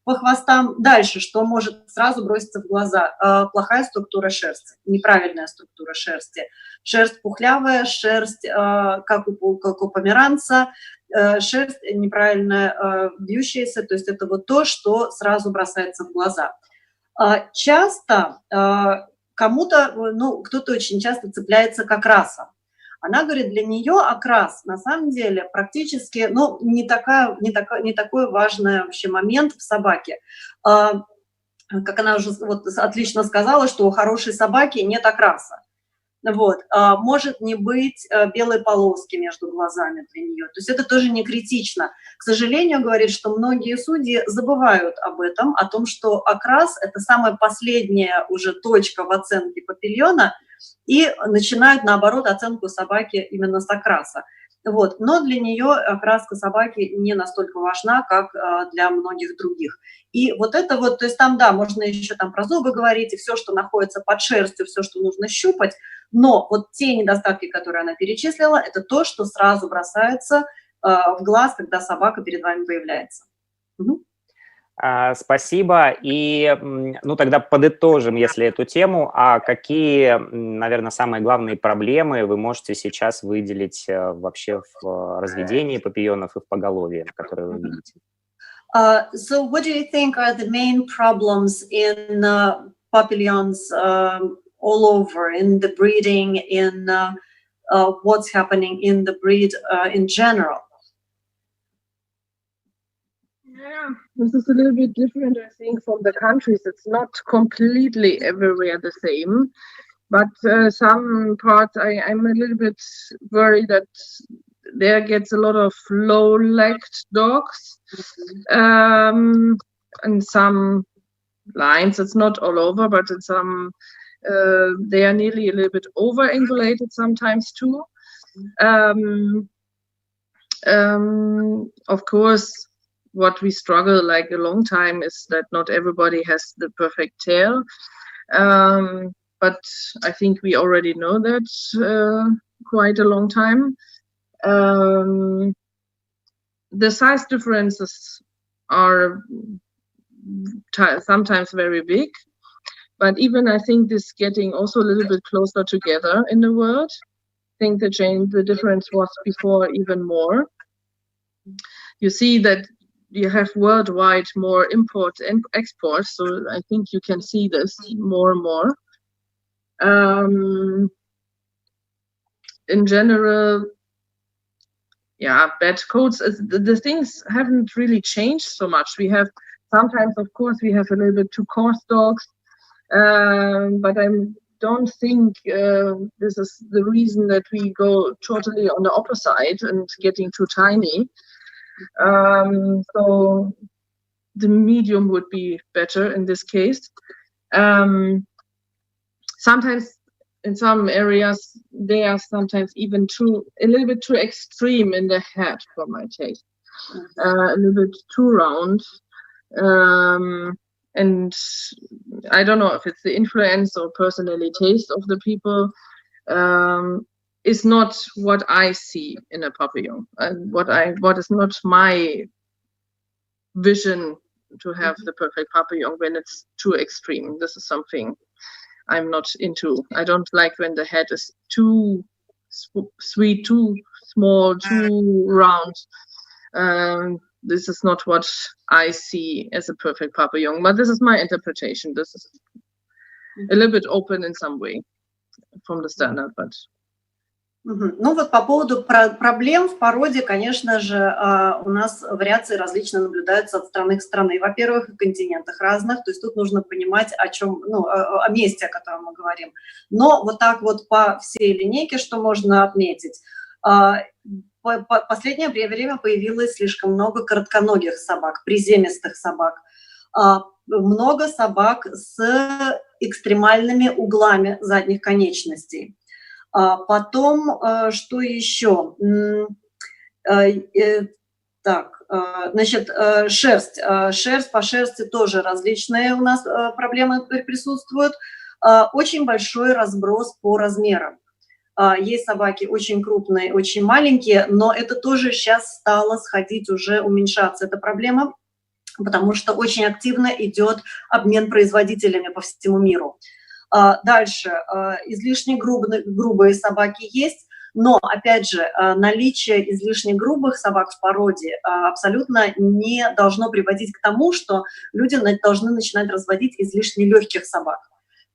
по хвостам. Дальше, что может сразу броситься в глаза? Плохая структура шерсти, неправильная структура шерсти. Шерсть пухлявая, шерсть, как у померанца, шерсть неправильно бьющаяся, то есть это вот то, что сразу бросается в глаза. Часто кому-то, ну, кто-то очень часто цепляется к окрасам. Она говорит, для нее окрас на самом деле практически, ну, не такой важный вообще момент в собаке. Как она уже вот отлично сказала, что у хорошей собаки нет окраса. Вот. Может не быть белой полоски между глазами для нее. То есть это тоже не критично. К сожалению, говорит, что многие судьи забывают об этом, о том, что окрас – это самая последняя уже точка в оценке папильона, и начинают, наоборот, оценку собаки именно с окраса. Вот. Но для нее окраска собаки не настолько важна, как для многих других. И вот это вот, то есть там, да, можно еще там про зубы говорить, и все, что находится под шерстью, все, что нужно щупать, но вот те недостатки, которые она перечислила, это то, что сразу бросается в глаз, когда собака перед вами появляется. Угу. Спасибо. И, ну, тогда подытожим, если эту тему. А какие, наверное, самые главные проблемы вы можете сейчас выделить вообще в разведении папийонов и в поголовье, которые вы видите? So what do you think are the main problems in Papillons all over, in the breeding, in what's happening in the breed in general? Yeah, this is a little bit different, I think, from the countries. It's not completely everywhere the same, but some parts I'm a little bit worried that there gets a lot of low-legged dogs. And some lines, it's not all over, but in some they are nearly a little bit over-angulated sometimes too. Of course, what we struggle like a long time is that not everybody has the perfect tail. But I think we already know that quite a long time. The size differences are sometimes very big, but even I think this getting also a little bit closer together in the world. I think the difference was before even more. You see that you have worldwide more imports and exports, so I think you can see this more and more. In general, yeah, bad coats, the things haven't really changed so much. We have sometimes, of course, we have a little bit too coarse dogs, but I don't think this is the reason that we go totally on the opposite and getting too tiny. So the medium would be better in this case. Sometimes in some areas they are sometimes even a little bit too extreme in the head for my taste. A little bit too round. And I don't know if it's the influence or personally taste of the people. Is not what I see in a papillon, and what is not my vision to have the perfect papillon when it's too extreme. This is something I'm not into. I don't like when the head is too sweet, too small, too round. This is not what I see as a perfect papillon, but this is my interpretation. This is a little bit open in some way from the standard, but Ну вот по поводу проблем в породе, конечно же, у нас вариации различно наблюдаются от страны к стране. Во-первых, в континентах разных, то есть тут нужно понимать, о чем, ну, о месте, о котором мы говорим. Но вот так вот по всей линейке, что можно отметить, в последнее время появилось слишком много коротконогих собак, приземистых собак. Много собак с экстремальными углами задних конечностей. Потом, что еще? Так, значит, шерсть. Шерсть, по шерсти тоже различные у нас проблемы присутствуют. Очень большой разброс по размерам. Есть собаки очень крупные, очень маленькие, но это тоже сейчас стало сходить, уже уменьшаться эта проблема, потому что очень активно идет обмен производителями по всему миру. Дальше, излишне грубые собаки есть, но, опять же, наличие излишне грубых собак в породе абсолютно не должно приводить к тому, что люди должны начинать разводить излишне легких собак.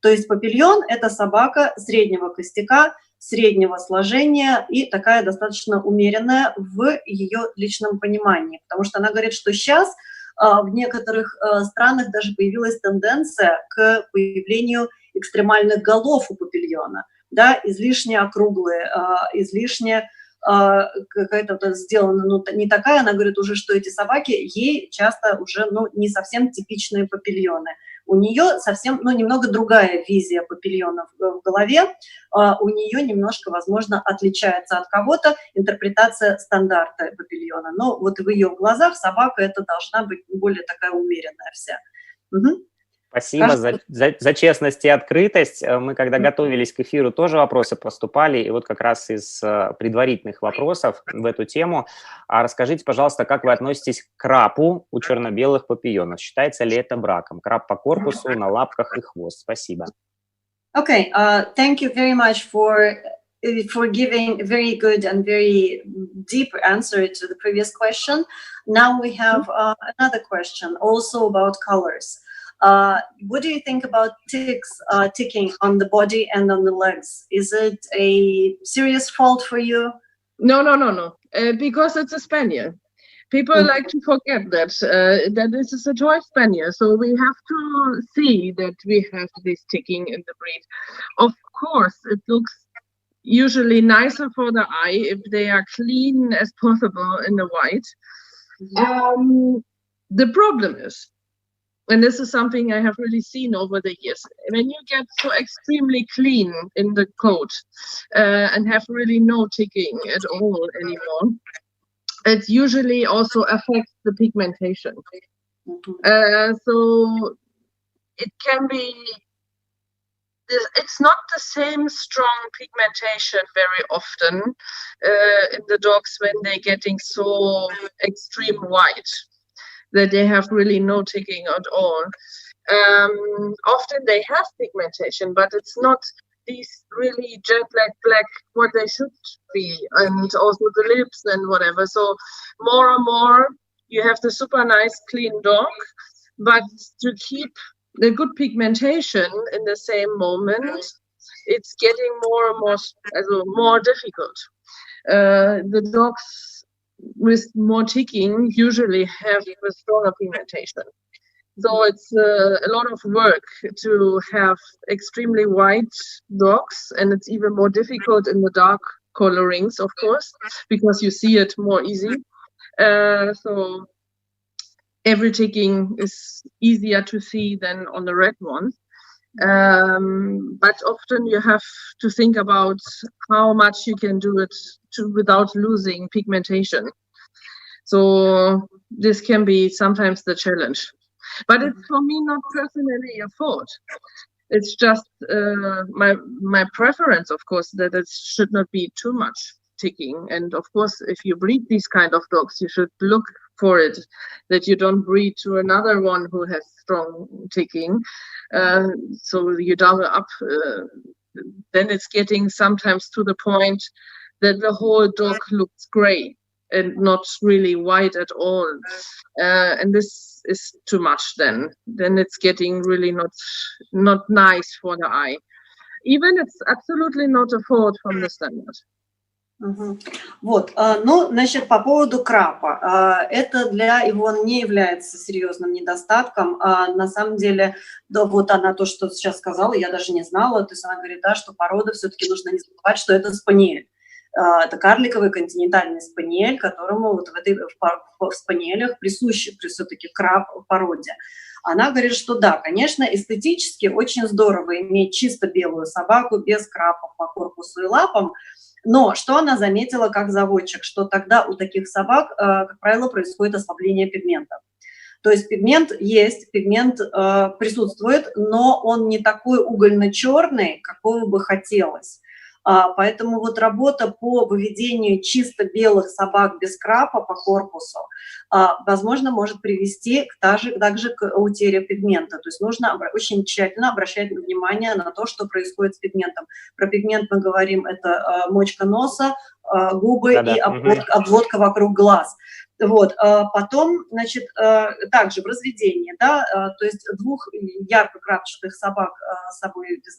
То есть папильон – это собака среднего костяка, среднего сложения и такая достаточно умеренная в ее личном понимании. Потому что она говорит, что сейчас в некоторых странах даже появилась тенденция к появлению экстремальных голов у папильона, да, излишне округлые, излишне какая-то вот сделана, ну, не такая, она говорит уже, что эти собаки ей часто уже, ну, не совсем типичные папильоны. У нее совсем, ну, немного другая визия папильонов в голове, у нее немножко, возможно, отличается от кого-то интерпретация стандарта папильона. Но вот в ее глазах собака это должна быть более такая умеренная вся. Угу. Спасибо за честность и открытость. Мы, когда готовились к эфиру, тоже вопросы поступали, и вот как раз из предварительных вопросов в эту тему. Расскажите, пожалуйста, как вы относитесь к крапу у черно-белых папийонов? Считается ли это браком? Крап по корпусу, на лапках и хвост. Спасибо. Okay, thank you very much for giving a very good and very deep answer to the previous question. Now we have another question, also about colors. What do you think about ticks ticking on the body and on the legs? Is it a serious fault for you? No. Because it's a spaniel. People like to forget that this is a toy spaniel. So we have to see that we have this ticking in the breed. Of course, it looks usually nicer for the eye if they are clean as possible in the white. The problem is, and this is something I have really seen over the years, when you get so extremely clean in the coat and have really no ticking at all anymore, it usually also affects the pigmentation. So it can be, it's not the same strong pigmentation very often in the dogs when they're getting so extreme white that they have really no ticking at all. Often they have pigmentation, but it's not these really jet black what they should be, and also the lips and whatever. So more and more you have the super nice clean dog, but to keep the good pigmentation in the same moment, it's getting more and more difficult. The dogs with more ticking usually have a stronger pigmentation. So it's a lot of work to have extremely white dogs, and it's even more difficult in the dark colorings, of course, because you see it more easy. So every ticking is easier to see than on the red one. But often you have to think about how much you can do it without losing pigmentation. So this can be sometimes the challenge. But it's for me not personally a fault. It's just my preference, of course, that it should not be too much ticking. And of course, if you breed these kind of dogs, you should look for it, that you don't breed to another one who has strong ticking. So you double up. Then it's getting sometimes to the point that the whole dog looks gray and not really white at all. And this is too much then. Then it's getting really not nice for the eye. Even it's absolutely not a fault from the standard. Вот, ну, значит, по поводу крапа. Это для Ивонн не является серьезным недостатком. На самом деле, да, вот она то, что сейчас сказала, я даже не знала. То есть она говорит, да, что порода все-таки нужно не забывать, что это спаниель. Это карликовый континентальный спаниель, которому вот в спаниелях присущи все-таки крап в породе. Она говорит, что да, конечно, эстетически очень здорово иметь чисто белую собаку без крапов по корпусу и лапам, но что она заметила как заводчик, что тогда у таких собак, как правило, происходит ослабление пигмента. То есть пигмент есть, пигмент присутствует, но он не такой угольно-черный, какого бы хотелось. Поэтому вот работа по выведению чисто белых собак без крапа по корпусу, возможно, может привести также к утере пигмента. То есть нужно очень тщательно обращать внимание на то, что происходит с пигментом. Про пигмент мы говорим, это мочка носа, губы и обводка вокруг глаз. Вот, потом, значит, также в разведении, да, то есть двух ярко крапчатых собак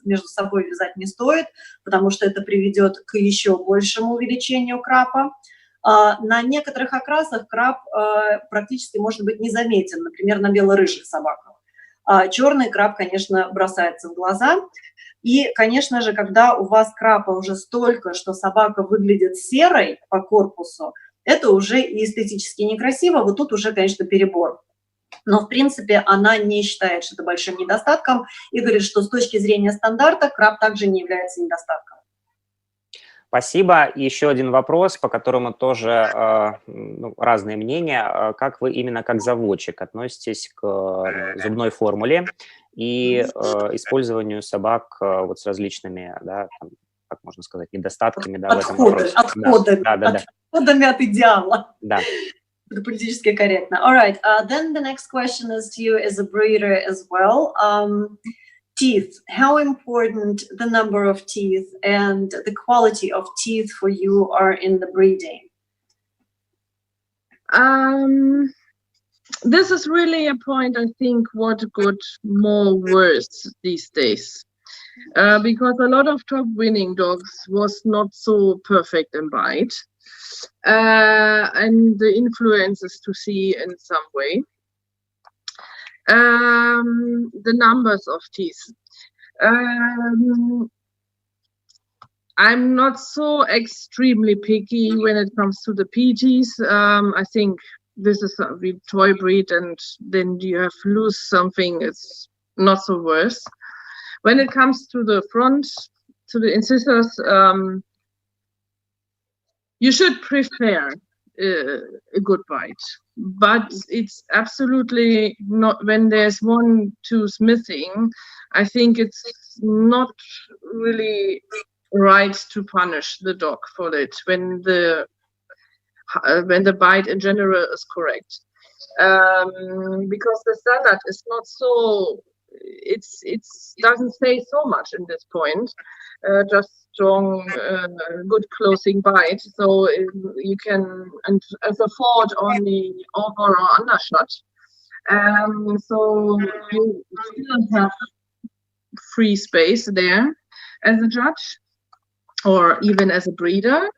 между собой вязать не стоит, потому что это приведет к еще большему увеличению крапа. На некоторых окрасах крап практически может быть незаметен, например, на бело-рыжих собаках. Черный крап, конечно, бросается в глаза. И, конечно же, когда у вас крапа уже столько, что собака выглядит серой по корпусу, это уже и эстетически некрасиво, вот тут уже, конечно, перебор. Но, в принципе, она не считает, что это большим недостатком, и говорит, что с точки зрения стандарта крап также не является недостатком. Спасибо. Еще один вопрос, по которому тоже разные мнения. Как вы именно как заводчик относитесь к зубной формуле и использованию собак вот с различными, да, там, как можно сказать, недостатками, да, в этом вопросе? Отходами от идеала. Да. Это политически корректно. All right. Then the next question is to you as a breeder as well. Teeth. How important the number of teeth and the quality of teeth for you are in the breeding? This is really a point, I think, what got more worse these days. Because a lot of top winning dogs was not so perfect in bite. And the influences to see in some way. The numbers of teeth. I'm not so extremely picky when it comes to the PGs. I think this is a toy breed, and then you have to lose something. It's not so worse. When it comes to the front, to the incisors, you should prefer a good bite, but it's absolutely not when there's one tooth missing. I think it's not really right to punish the dog for it when the bite in general is correct, because the standard is not so. It's doesn't say so much in this point. Just strong, good closing bite, so you can afford only over or undershot. So you still have free space there as a judge, or even as a breeder,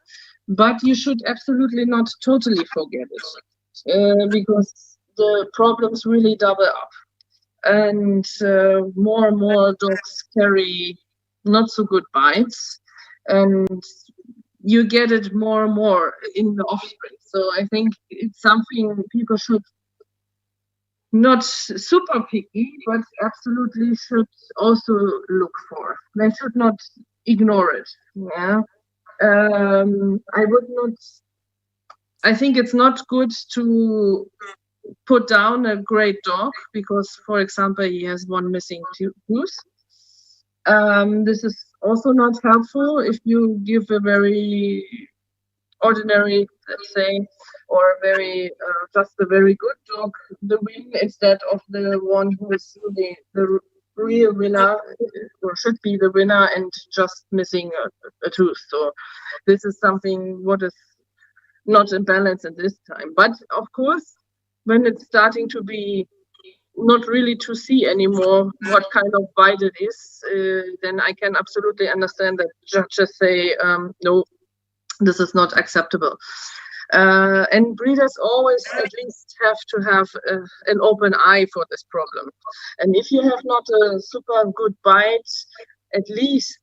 but you should absolutely not totally forget it, because the problems really double up, and more dogs carry not so good bites, and you get it more and more in the offspring. So I think it's something people should not super picky, but absolutely should also look for. They should not ignore it. Yeah, I think it's not good to put down a great dog because, for example, he has one missing tooth. This is also not helpful if you give a very ordinary, let's say, or very just a very good dog the win instead of the one who is really the real winner, or should be the winner, and just missing a tooth. So this is something what is not in balance at this time. But of course, when it's starting to be not really to see anymore what kind of bite it is, then I can absolutely understand that judges say, no, this is not acceptable. And breeders always at least have to have an open eye for this problem. And if you have not a super good bite, at least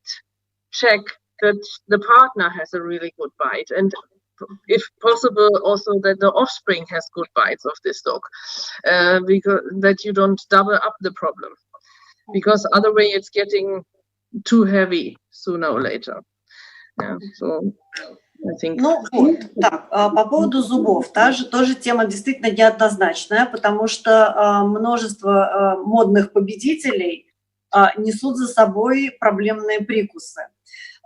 check that the partner has a really good bite, and if possible also that the offspring has good bites of this dog, because that you don't double up the problem, because other way it's getting too heavy sooner or later. Yeah, so I think. Ну вот, так, по поводу зубов, тоже тема действительно неоднозначная, потому что множество модных победителей несут за собой проблемные прикусы.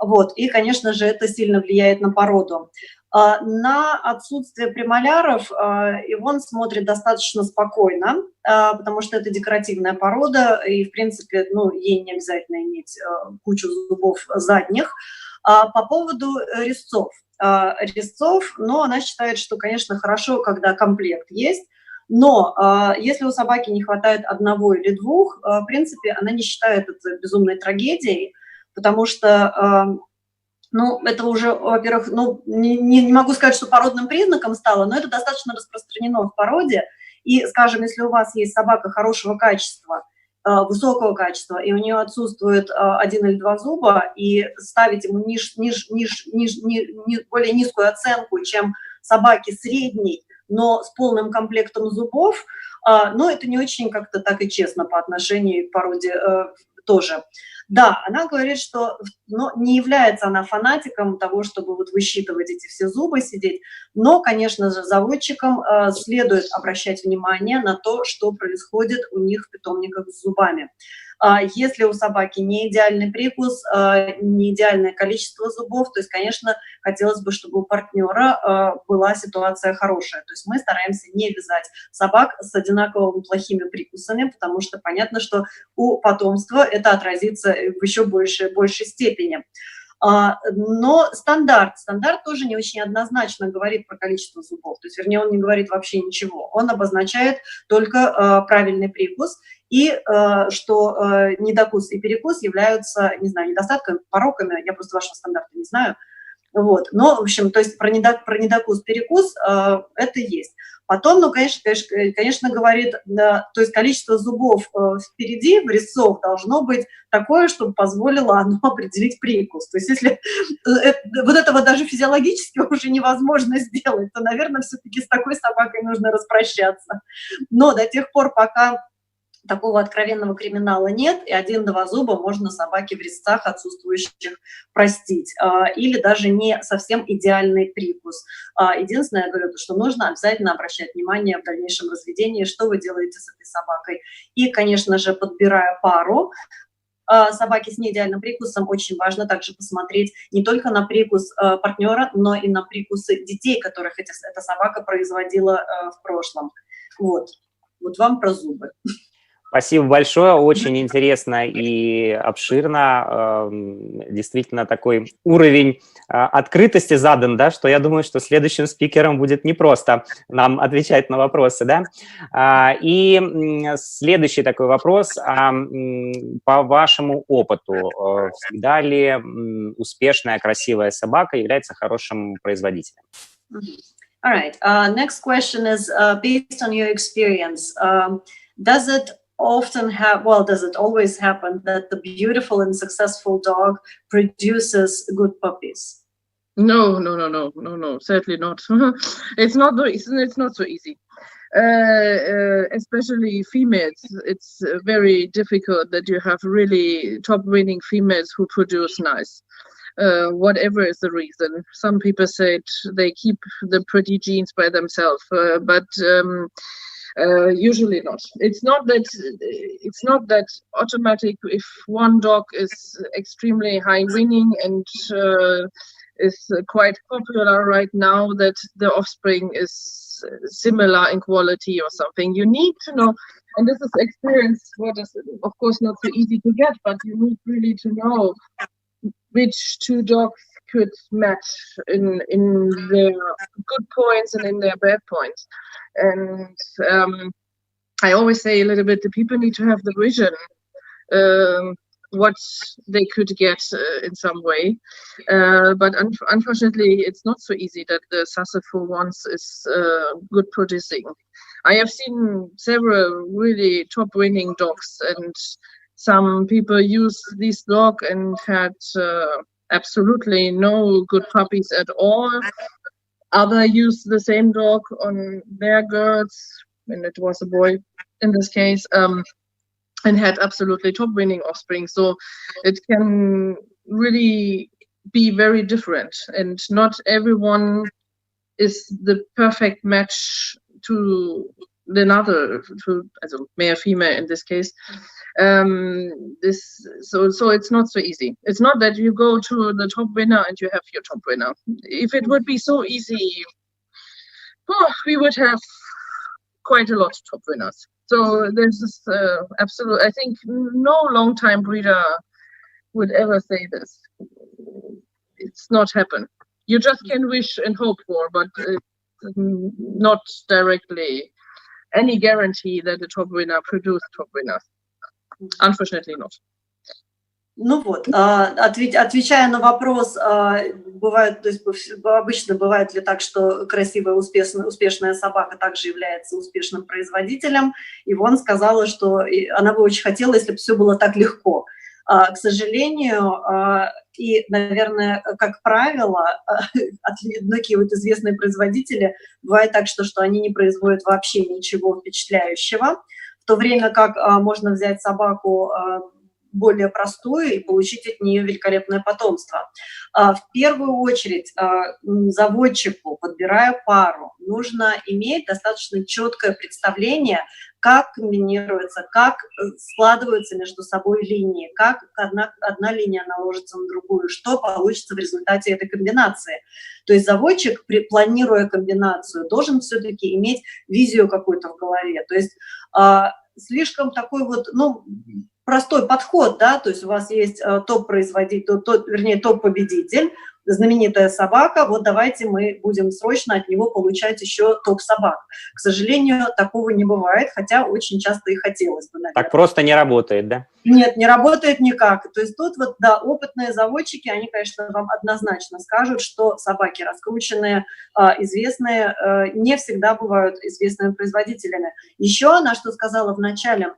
Вот, и, конечно же, это сильно влияет на породу. На отсутствие премоляров Ивонн смотрит достаточно спокойно, потому что это декоративная порода, и, в принципе, ну, ей не обязательно иметь кучу зубов задних. По поводу резцов. Резцов, но она считает, что, конечно, хорошо, когда комплект есть, но если у собаки не хватает одного или двух, в принципе, она не считает это безумной трагедией, потому что, ну, это уже, во-первых, ну, не могу сказать, что породным признаком стало, но это достаточно распространено в породе. И, скажем, если у вас есть собака хорошего качества, высокого качества, и у нее отсутствует один или два зуба, и ставить ему более низкую оценку, чем собаки средней, но с полным комплектом зубов, но это не очень как-то так и честно по отношению к породе тоже. Да, она говорит, что не является она фанатиком того, чтобы вот высчитывать эти все зубы, сидеть, но, конечно же, заводчикам следует обращать внимание на то, что происходит у них в питомниках с зубами. Если у собаки не идеальный прикус, не идеальное количество зубов, то есть, конечно, хотелось бы, чтобы у партнера была ситуация хорошая. То есть мы стараемся не вязать собак с одинаково плохими прикусами, потому что понятно, что у потомства это отразится в еще большей степени. Но стандарт тоже не очень однозначно говорит про количество зубов, то есть, вернее, он не говорит вообще ничего, он обозначает только правильный прикус, и что недокус и перекус являются, не знаю, недостатками, пороками, я просто вашего стандарта не знаю, вот, но, в общем, то есть про недокус, перекус это есть. Потом, ну, конечно, говорит, да, то есть количество зубов впереди, в резцов, должно быть такое, чтобы позволило оно определить прикус. То есть если вот этого даже физиологически уже невозможно сделать, то, наверное, все-таки с такой собакой нужно распрощаться. Но до тех пор, пока такого откровенного криминала нет, и 1-2 зуба можно собаке в резцах отсутствующих простить. Или даже не совсем идеальный прикус. Единственное, я говорю, что нужно обязательно обращать внимание в дальнейшем разведении, что вы делаете с этой собакой. И, конечно же, подбирая пару, собаки с неидеальным прикусом, очень важно также посмотреть не только на прикус партнера, но и на прикусы детей, которых эта собака производила в прошлом. Вот вам про зубы. Спасибо большое, очень интересно и обширно. Действительно, такой уровень открытости задан, да, что я думаю, что следующим спикером будет непросто нам отвечать на вопросы, да. И следующий такой вопрос. По вашему опыту, всегда ли успешная, красивая собака является хорошим производителем? All right. Next question is based on your experience. Does it always happen that the beautiful and successful dog produces good puppies? No, certainly not. It's not so easy. Especially females, it's very difficult that you have really top-winning females who produce nice. Whatever is the reason. Some people say they keep the pretty genes by themselves, but usually not. It's not that automatic. If one dog is extremely high winning and is quite popular right now, that the offspring is similar in quality or something. You need to know, and this is experience. What is, of course, not so easy to get, but you need really to know which two dogs could match in their good points and in their bad points. And I always say a little bit, the people need to have the vision what they could get in some way. But unfortunately, it's not so easy that the successful ones is good producing. I have seen several really top winning dogs, and some people use this dog and had absolutely no good puppies at all. Others use the same dog on their girls, and it was a boy in this case, and had absolutely top winning offspring. So it can really be very different, and not everyone is the perfect match to another, to male female in this case. So it's not so easy. It's not that you go to the top winner and you have your top winner. If it would be so easy, we would have quite a lot of top winners. So there's this absolute, I think no long time breeder would ever say this. it's not happen. You just can wish and hope for, but not directly any guarantee that the top winner produce top winners. Unfortunately not. Ну вот, отвечая на вопрос, бывает, то есть обычно бывает ли так, что красивая, успешная собака также является успешным производителем, Ивонн сказала, что она бы очень хотела, если бы все было так легко. К сожалению, и, наверное, как правило, такие вот известные производители, бывает так, что они не производят вообще ничего впечатляющего, в то время как можно взять собаку более простую и получить от нее великолепное потомство. В первую очередь заводчику, подбирая пару, нужно иметь достаточно четкое представление, как комбинируется, как складываются между собой линии, как одна линия наложится на другую, что получится в результате этой комбинации. То есть заводчик, планируя комбинацию, должен все-таки иметь визию какую-то в голове. То есть слишком такой вот, простой подход, да, то есть у вас есть топ-производитель, вернее, топ-победитель, знаменитая собака, вот давайте мы будем срочно от него получать еще топ-собак. К сожалению, такого не бывает, хотя очень часто и хотелось бы, наверное. Так просто не работает, да? Нет, не работает никак. То есть тут вот, да, опытные заводчики, они, конечно, вам однозначно скажут, что собаки раскрученные, известные, не всегда бывают известными производителями. Еще она что сказала в начале,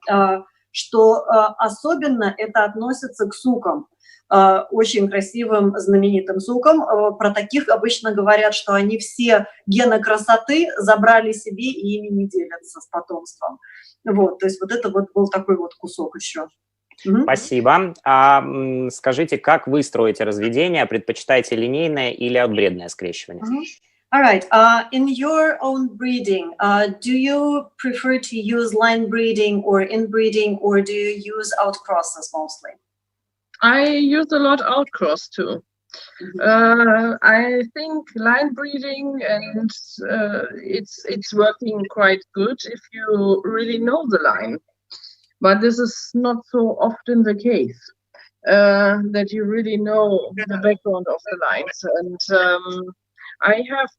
что особенно это относится к сукам, очень красивым, знаменитым сукам. Про таких обычно говорят, что они все гены красоты забрали себе и ими не делятся с потомством. Вот, то есть вот это вот был такой вот кусок еще. Спасибо. Скажите, как вы строите разведение? Предпочитаете линейное или отбредное скрещивание? All right. In your own breeding, do you prefer to use line breeding or inbreeding, or do you use outcrosses mostly? I use a lot outcross too. I think line breeding and it's working quite good if you really know the line, but this is not so often the case that you really know the background of the lines. And I have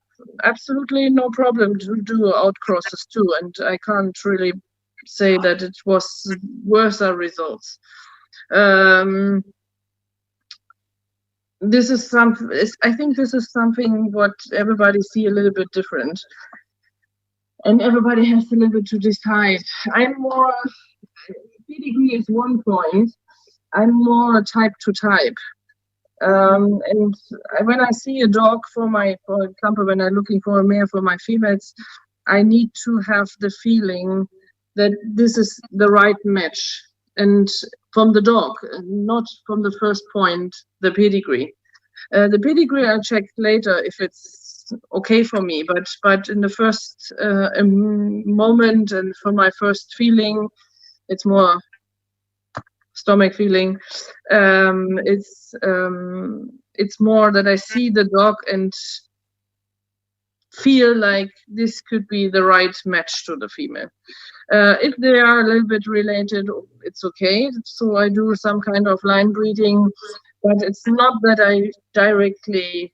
absolutely no problem to do outcrosses too, and I can't really say that it was worse results. This is I think this is something what everybody see a little bit different, and everybody has a little bit to decide. I'm more, pedigree is one point, I'm more type to type. And when I see a dog for example, when I'm looking for a male for my females, I need to have the feeling that this is the right match, and from the dog, not from the first point, the pedigree. The pedigree I check later if it's okay for me, but in the first moment and for my first feeling, it's more stomach feeling. It's more that I see the dog and feel like this could be the right match to the female. If they are a little bit related, it's okay. So I do some kind of line breeding, but it's not that I directly,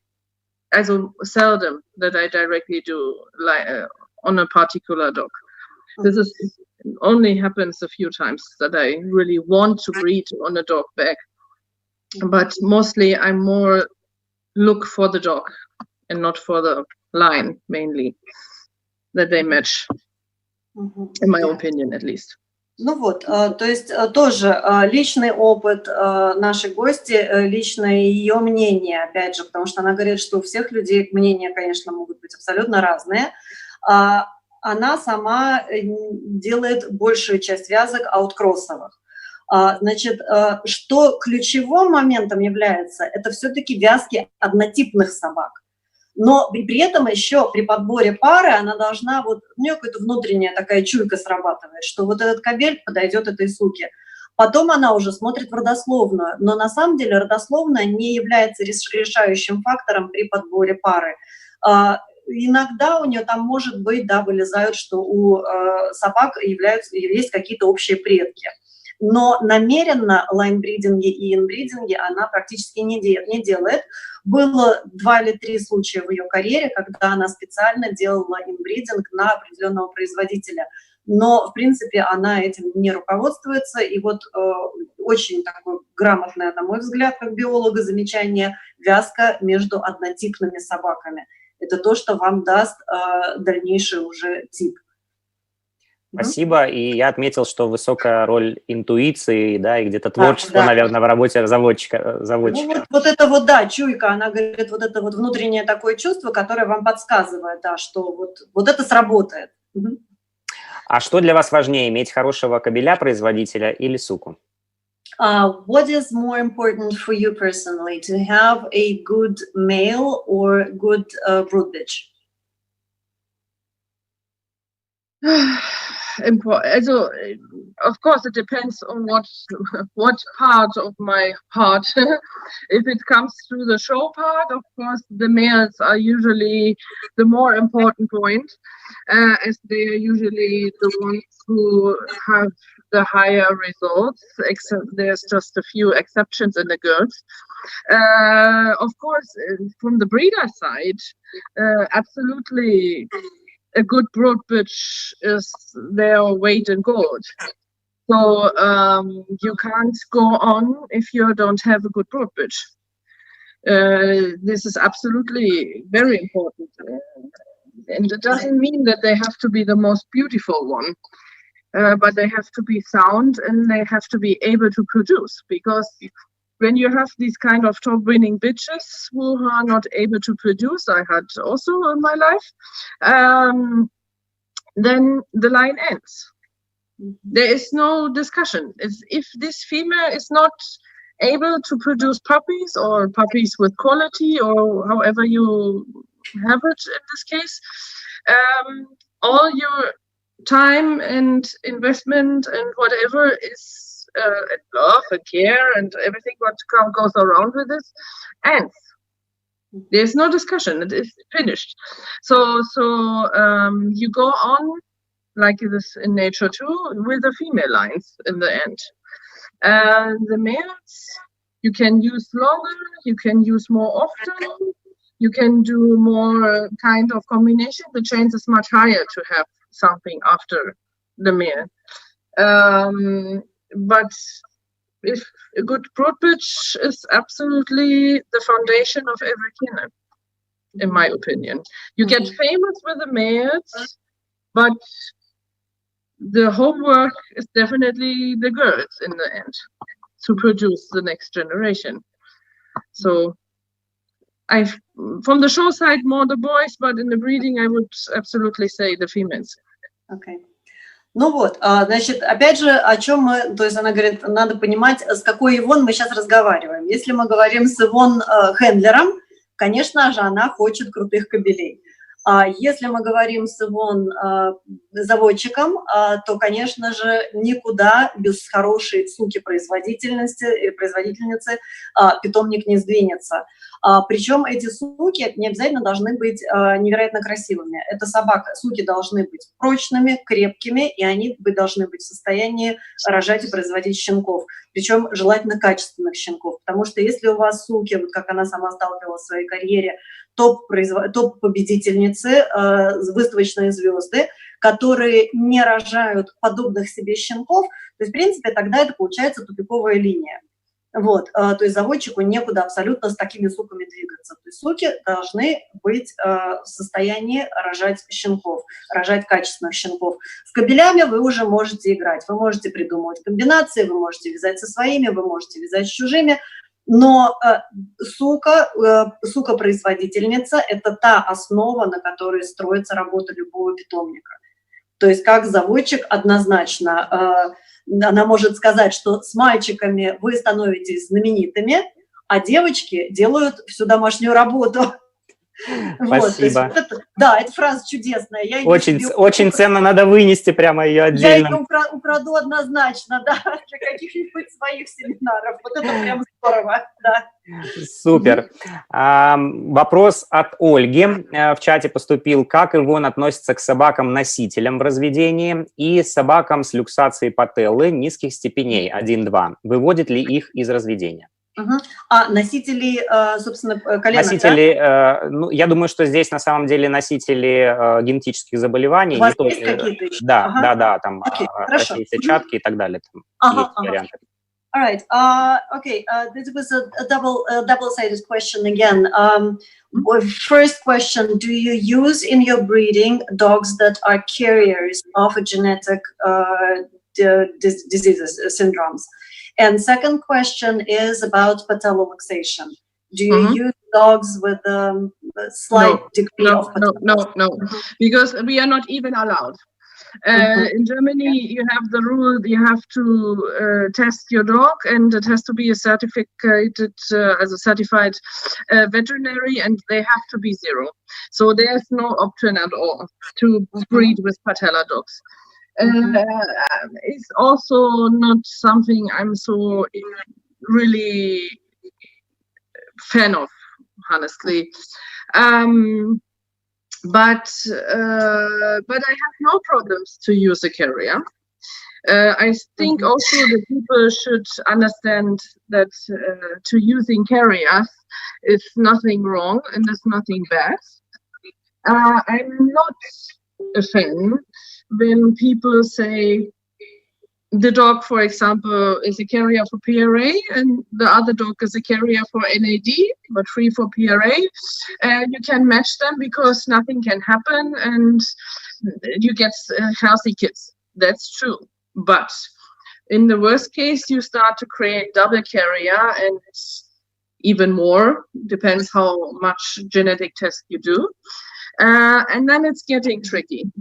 seldom that I directly do on a particular dog. This is only happens a few times that I really want to breed on a dog back, but mostly I more look for the dog and not for the line mainly, that they match, in my opinion at least. Ну вот, то есть тоже личный опыт нашей гости, личное ее мнение, опять же, потому что она говорит, что у всех людей мнения, конечно, могут быть абсолютно разные. Она сама делает большую часть вязок ауткроссовых. Значит, что ключевым моментом является, это все-таки вязки однотипных собак. Но при этом еще при подборе пары она должна, вот у нее какая-то внутренняя такая чуйка срабатывает, что вот этот кобель подойдет этой суке. Потом она уже смотрит в родословную, но на самом деле родословная не является решающим фактором при подборе пары. Иногда у нее там может быть, да, вылезают, что у собак есть какие-то общие предки. но намеренно лайнбридинги и инбридинги она практически не делает. Было 2 или 3 случая в ее карьере, когда она специально делала инбридинг на определенного производителя. Но, в принципе, она этим не руководствуется. И вот очень такое грамотное, на мой взгляд, как биолога, замечание: вязка между однотипными собаками. Это то, что вам даст дальнейший уже тип. Спасибо. И я отметил, что высокая роль интуиции, да, и где-то творчество, да, наверное, в работе заводчика. Ну, вот это вот, да, чуйка, она говорит, вот это вот внутреннее такое чувство, которое вам подсказывает, да, что вот это сработает. А что для вас важнее, иметь хорошего кобеля-производителя или суку? What is more important for you personally, to have a good male or good brood bitch? Also, of course, it depends on what part of my heart. If it comes to the show part, of course, the males are usually the more important point, as they are usually the ones who have the higher results. Except there's just a few exceptions in the girls. Of course, from the breeder side, absolutely. A good brood bitch is their weight in gold. So you can't go on if you don't have a good brood bitch. This is absolutely very important. And it doesn't mean that they have to be the most beautiful one, but they have to be sound and they have to be able to produce. Because when you have these kind of top-winning bitches who are not able to produce, I had also in my life, then the line ends. There is no discussion. If this female is not able to produce puppies or puppies with quality or however you have it in this case, all your time and investment and whatever is and love and care and everything what goes around with this ends. There's no discussion. It is finished. So you go on like this in nature too with the female lines in the end. The males you can use longer, you can use more often, you can do more kind of combination. The chance is much higher to have something after the male. But if a good brood bitch is absolutely the foundation of every kennel, in my opinion. You get famous with the males, but the homework is definitely the girls in the end to produce the next generation. So from the show side, more the boys, but in the breeding, I would absolutely say the females. Okay. Ну вот, значит, опять же, о чем мы, то есть она говорит, надо понимать, с какой Ивонн мы сейчас разговариваем. Если мы говорим с Ивонн хэндлером, конечно же, она хочет крутых кобелей. Если мы говорим с Ивонн заводчиком, то, конечно же, никуда без хорошей суки-производительницы питомник не сдвинется. Причем эти суки не обязательно должны быть невероятно красивыми. Суки должны быть прочными, крепкими, и они должны быть в состоянии рожать и производить щенков. Причем желательно качественных щенков. Потому что если у вас суки, вот как она сама сталкивалась в своей карьере, топ-победительницы, выставочные звезды, которые не рожают подобных себе щенков, то есть, в принципе, тогда это получается тупиковая линия. Вот, то есть заводчику некуда абсолютно с такими суками двигаться. То есть суки должны быть в состоянии рожать щенков, рожать качественных щенков. С кобелями вы уже можете играть, вы можете придумывать комбинации, вы можете вязать со своими, вы можете вязать с чужими, но сука-производительница – это та основа, на которой строится работа любого питомника. То есть как заводчик однозначно, она может сказать, что с мальчиками вы становитесь знаменитыми, а девочки делают всю домашнюю работу. Вот, то есть Спасибо. вот это, да, эта фраза чудесная. Я ее Очень, себе очень ценно, надо вынести прямо ее я отдельно. ее украду однозначно, да, для каких-нибудь своих семинаров. Вот это прям здорово, да. Супер. Вопрос от Ольги в чате поступил. Как Ивонн относится к собакам-носителям в разведении и собакам с люксацией пателлы низких степеней 1-2? Выводит ли их из разведения? А носители, собственно, коленок, Носители, ну, я думаю, что здесь на самом деле носители генетических заболеваний. У вас не есть только, какие-то еще? да, там Окей, хорошо. сетчатки и так далее. Там есть варианты. All right. Okay. This was a double-sided question again. First question: do you use in your breeding dogs that are carriers of a genetic diseases, syndromes? And second question is about patelloluxation. Do you use dogs with a slight degree of patelloluxation? No, because we are not even allowed. In Germany, you have the rule you have to test your dog, and it has to be a certificated, as a certified veterinary, and they have to be 0. So there's no option at all to breed with patella dogs. It's also not something I'm so really fan of, honestly. But I have no problems to use a carrier. I think also that people should understand that to using carriers is nothing wrong and there's nothing bad. I'm not a fan when people say the dog, for example, is a carrier for PRA and the other dog is a carrier for NAD, but free for PRA. You can match them because nothing can happen and you get healthy kids. That's true. But in the worst case, you start to create double carrier and even more, depends how much genetic test you do. And then it's getting tricky.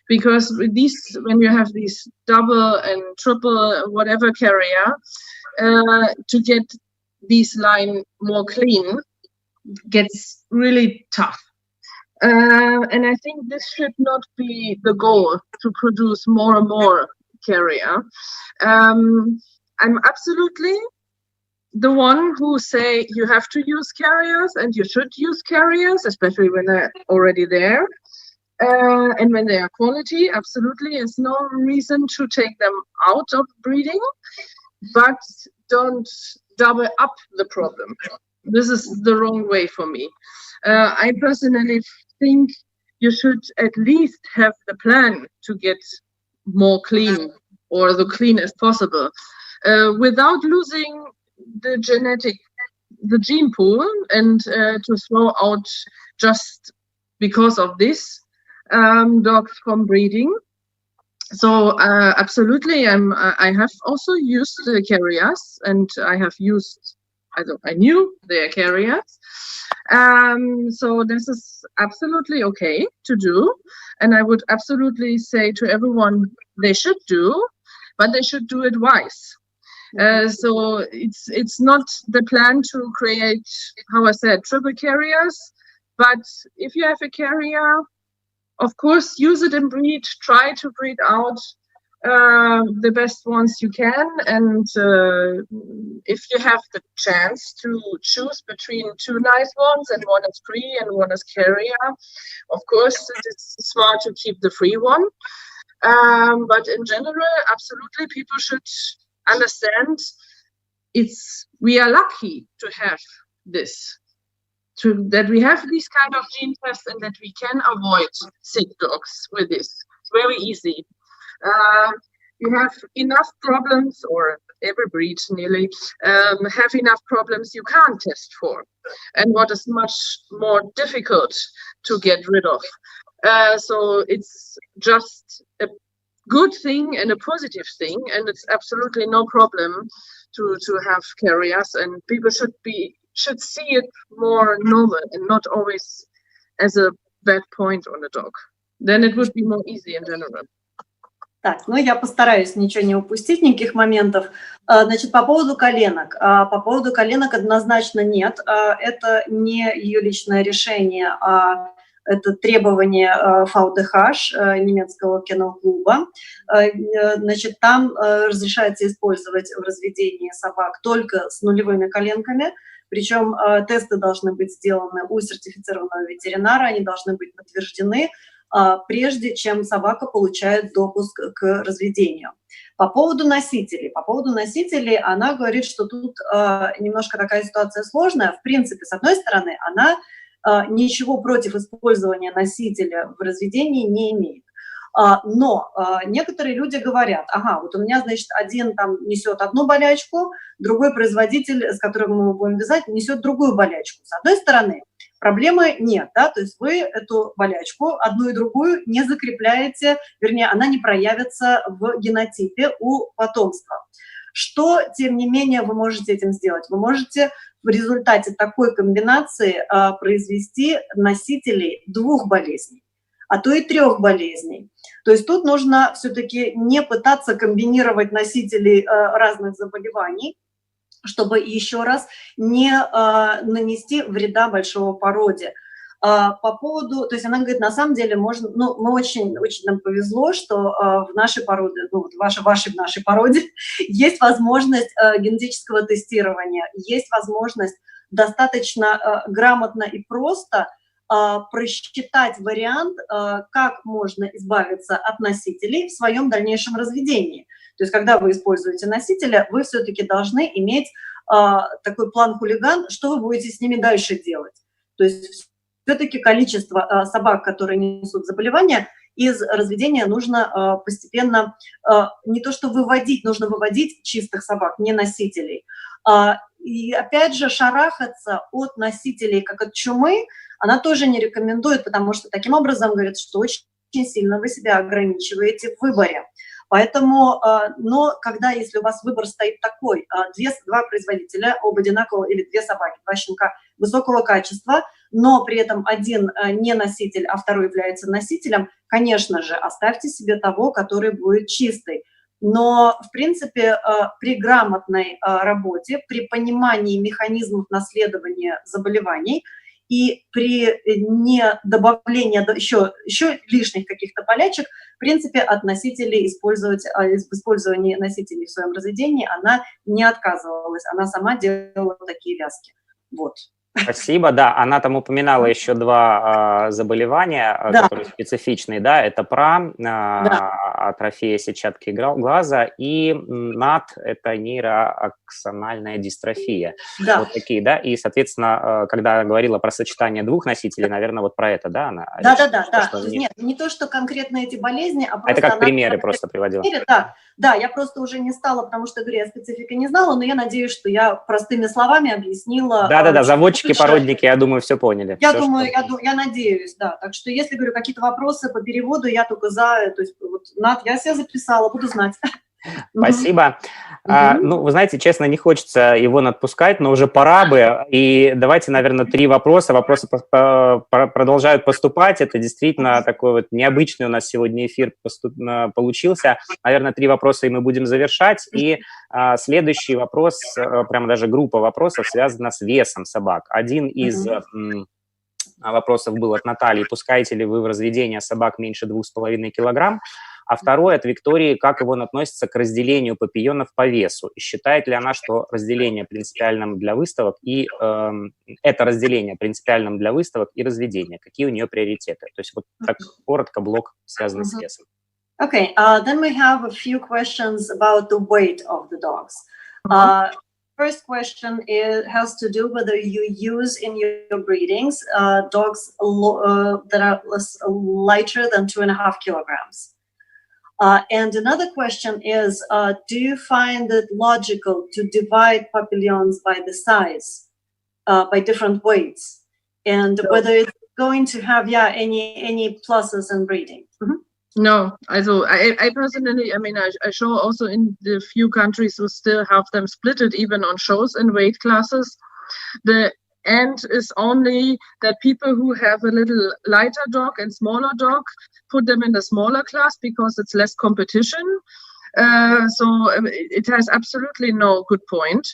Because with these, when you have these double and triple whatever carrier, to get this line more clean gets really tough. And I think this should not be the goal to produce more and more carrier. I'm absolutely the one who say you have to use carriers and you should use carriers, especially when they're already there. And when they are quality, absolutely, there's no reason to take them out of breeding, but don't double up the problem. This is the wrong way for me. I personally think you should at least have the plan to get more clean or the clean as possible without losing the gene pool and to throw out just because of this dogs from breeding. So absolutely, I have also used the carriers, and I have used. I knew their carriers. So this is absolutely okay to do, and I would absolutely say to everyone they should do, but they should do it wise. So it's not the plan to create, how I said, triple carriers, but if you have a carrier, of course, use it in breed, try to breed out the best ones you can. And if you have the chance to choose between 2 nice ones and one is free and one is carrier, of course, it's smart to keep the free one. But in general, absolutely, people should understand we are lucky to have this. That we have these kind of gene tests and that we can avoid sick dogs with this. It's very easy. You have enough problems, or every breed nearly have enough problems you can't test for, and what is much more difficult to get rid of. So it's just a good thing and a positive thing, and it's absolutely no problem to have carriers, and people should see it more normal and not always as a bad point on a dog. Then it would be more easy in general. Так, ну я постараюсь ничего не упустить, никаких моментов. Значит, по поводу коленок. По поводу коленок однозначно нет. Это не ее личное решение, а это требование VDH, немецкого кеннел-клуба. Значит, там разрешается использовать в разведении собак только с нулевыми коленками. Причем тесты должны быть сделаны у сертифицированного ветеринара, они должны быть подтверждены, прежде чем собака получает допуск к разведению. По поводу носителей она говорит, что тут немножко такая ситуация сложная. В принципе, с одной стороны, она ничего против использования носителя в разведении не имеет. Но некоторые люди говорят, ага, вот у меня, значит, один там несет одну болячку, другой производитель, с которым мы будем вязать, несет другую болячку. С одной стороны, проблемы нет, да, то есть вы эту болячку, одну и другую, не закрепляете, вернее, она не проявится в генотипе у потомства. Что, тем не менее, вы можете этим сделать? Вы можете в результате такой комбинации произвести носителей 2 болезней, а то и 3 болезней. То есть тут нужно все-таки не пытаться комбинировать носителей разных заболеваний, чтобы еще раз не нанести вреда большого породе. По поводу, то есть она говорит, на самом деле можно, ну, мы очень нам повезло, что в нашей породе, ну, в нашей породе есть возможность генетического тестирования, есть возможность достаточно грамотно и просто просчитать вариант, как можно избавиться от носителей в своем дальнейшем разведении. То есть, когда вы используете носителя, вы все-таки должны иметь такой план хулиган, что вы будете с ними дальше делать. То есть, все-таки количество собак, которые несут заболевания, из разведения нужно постепенно не то что выводить, нужно выводить чистых собак, не носителей. И опять же, шарахаться от носителей, как от чумы, она тоже не рекомендует, потому что таким образом говорит, что очень сильно вы себя ограничиваете в выборе. Поэтому, но когда, если у вас выбор стоит такой, 2 производителя, оба одинакового, или 2 собаки, 2 щенка высокого качества, но при этом один не носитель, а второй является носителем, конечно же, оставьте себе того, который будет чистый. Но, в принципе, при грамотной работе, при понимании механизмов наследования заболеваний и при недобавлении еще лишних каких-то болячек, в принципе, от носителей использования носителей в своем разведении она не отказывалась, она сама делала такие вязки. Вот. Спасибо, да, она там упоминала еще 2 заболевания, да, которые специфичные, да, это ПРА, атрофия сетчатки глаза, и НАД, это нейроаксональная дистрофия. да. Вот такие, да, и, соответственно, когда говорила про сочетание 2 носителей, наверное, вот про это, да, она? Да. Нет, не то, что конкретно эти болезни, а просто... Это как примеры просто приводила. Да, я просто уже не стала, потому что, говорю, я специфики не знала, но я надеюсь, что я простыми словами объяснила. Да, заводчики, породники, я думаю, все поняли. Я надеюсь, да. Так что, если, говорю, какие-то вопросы по переводу, я только за, то есть, вот, я себя записала, буду знать. Спасибо. Ну, вы знаете, честно, не хочется Ивонн отпускать, но уже пора бы. И давайте, наверное, 3 вопроса. Вопросы продолжают поступать. Это действительно такой вот необычный у нас сегодня эфир получился. Наверное, 3 вопроса, и мы будем завершать. И следующий вопрос, прямо даже группа вопросов, связана с весом собак. Один из вопросов был от Натальи. Пускаете ли вы в разведение собак меньше 2,5 килограмм? А второй от Виктории, как Ивонн относится к разделению папийонов по весу? И считает ли она, что разделение принципиальным для выставок и это разделение принципиальным для выставок и разведения? Какие у нее приоритеты? То есть вот так коротко блок, связанный с весом. Okay, then we have a few questions about the weight of the dogs. First question has to do whether you use in your breedings dogs that are lighter than 2.5 kilograms. And another question is, do you find it logical to divide Papillons by the size, by different weights, and whether it's going to have any pluses in breeding? No, also I personally, I mean, I show also in the few countries who still have them splitted even on shows and weight classes. The and is only that people who have a little lighter dog and smaller dog put them in the smaller class because it's less competition. So it has absolutely no good point.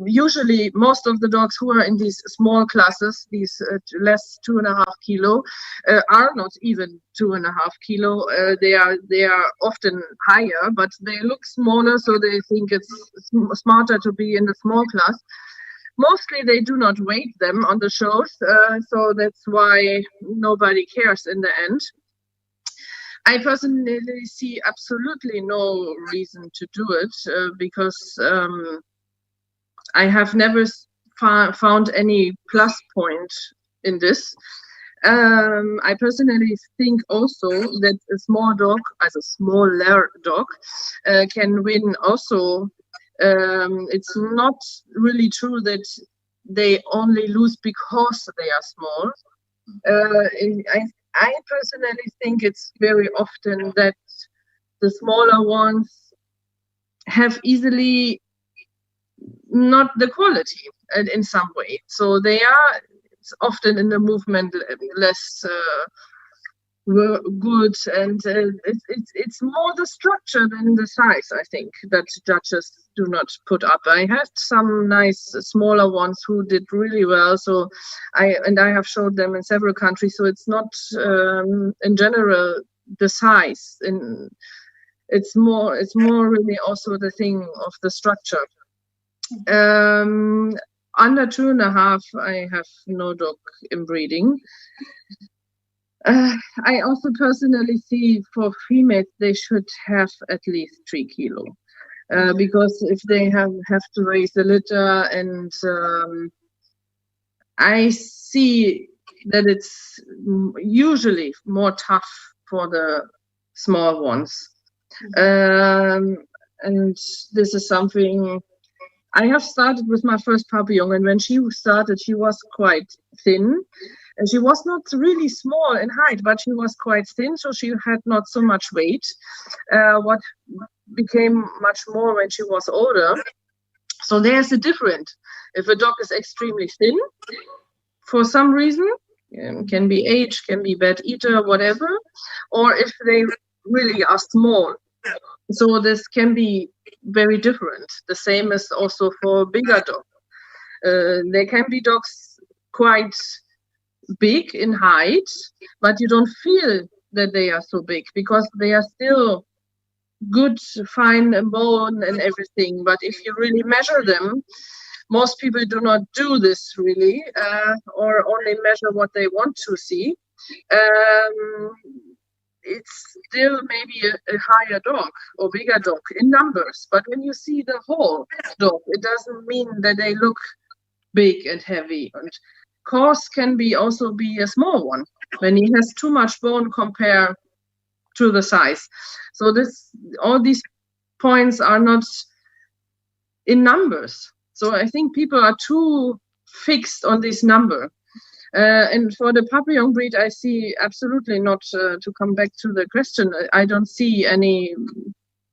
Usually most of the dogs who are in these small classes, these less 2.5 kilo, are not even 2.5 kilo. They are often higher, but they look smaller, so they think it's smarter to be in the small class. Mostly they do not weight them on the shows, so that's why nobody cares in the end. I personally see absolutely no reason to do it because I have never found any plus point in this. I personally think also that a small dog, as a smaller dog, can win also. It's not really true that they only lose because they are small. I personally think it's very often that the smaller ones have easily not the quality in some way. So they are often in the movement less good, and it's more the structure than the size, I think, that judges do not put up. I had some nice smaller ones who did really well, so I have showed them in several countries, so it's not in general the size, and it's more really also the thing of the structure. Under 2.5, I have no dog inbreeding. I also personally see for females they should have at least 3 kilo, because if they have to raise a litter, and I see that it's usually more tough for the small ones, and this is something. I have started with my first Papillon, and when she started, she was quite thin. And she was not really small in height, but she was quite thin, so she had not so much weight. What became much more when she was older. So there's a difference. If a dog is extremely thin, for some reason, can be age, can be bad eater, whatever, or if they really are small. So this can be very different. The same is also for bigger dogs. There can be dogs quite big in height, but you don't feel that they are so big because they are still good, fine bone and everything. But if you really measure them, most people do not do this really, or only measure what they want to see. It's still maybe a higher dog or bigger dog in numbers, but when you see the whole dog, it doesn't mean that they look big and heavy. And course can also be a small one when he has too much bone compared to the size. So all these points are not in numbers. So I think people are too fixed on this number. And for the Papillon breed, I see absolutely not, to come back to the question, I don't see any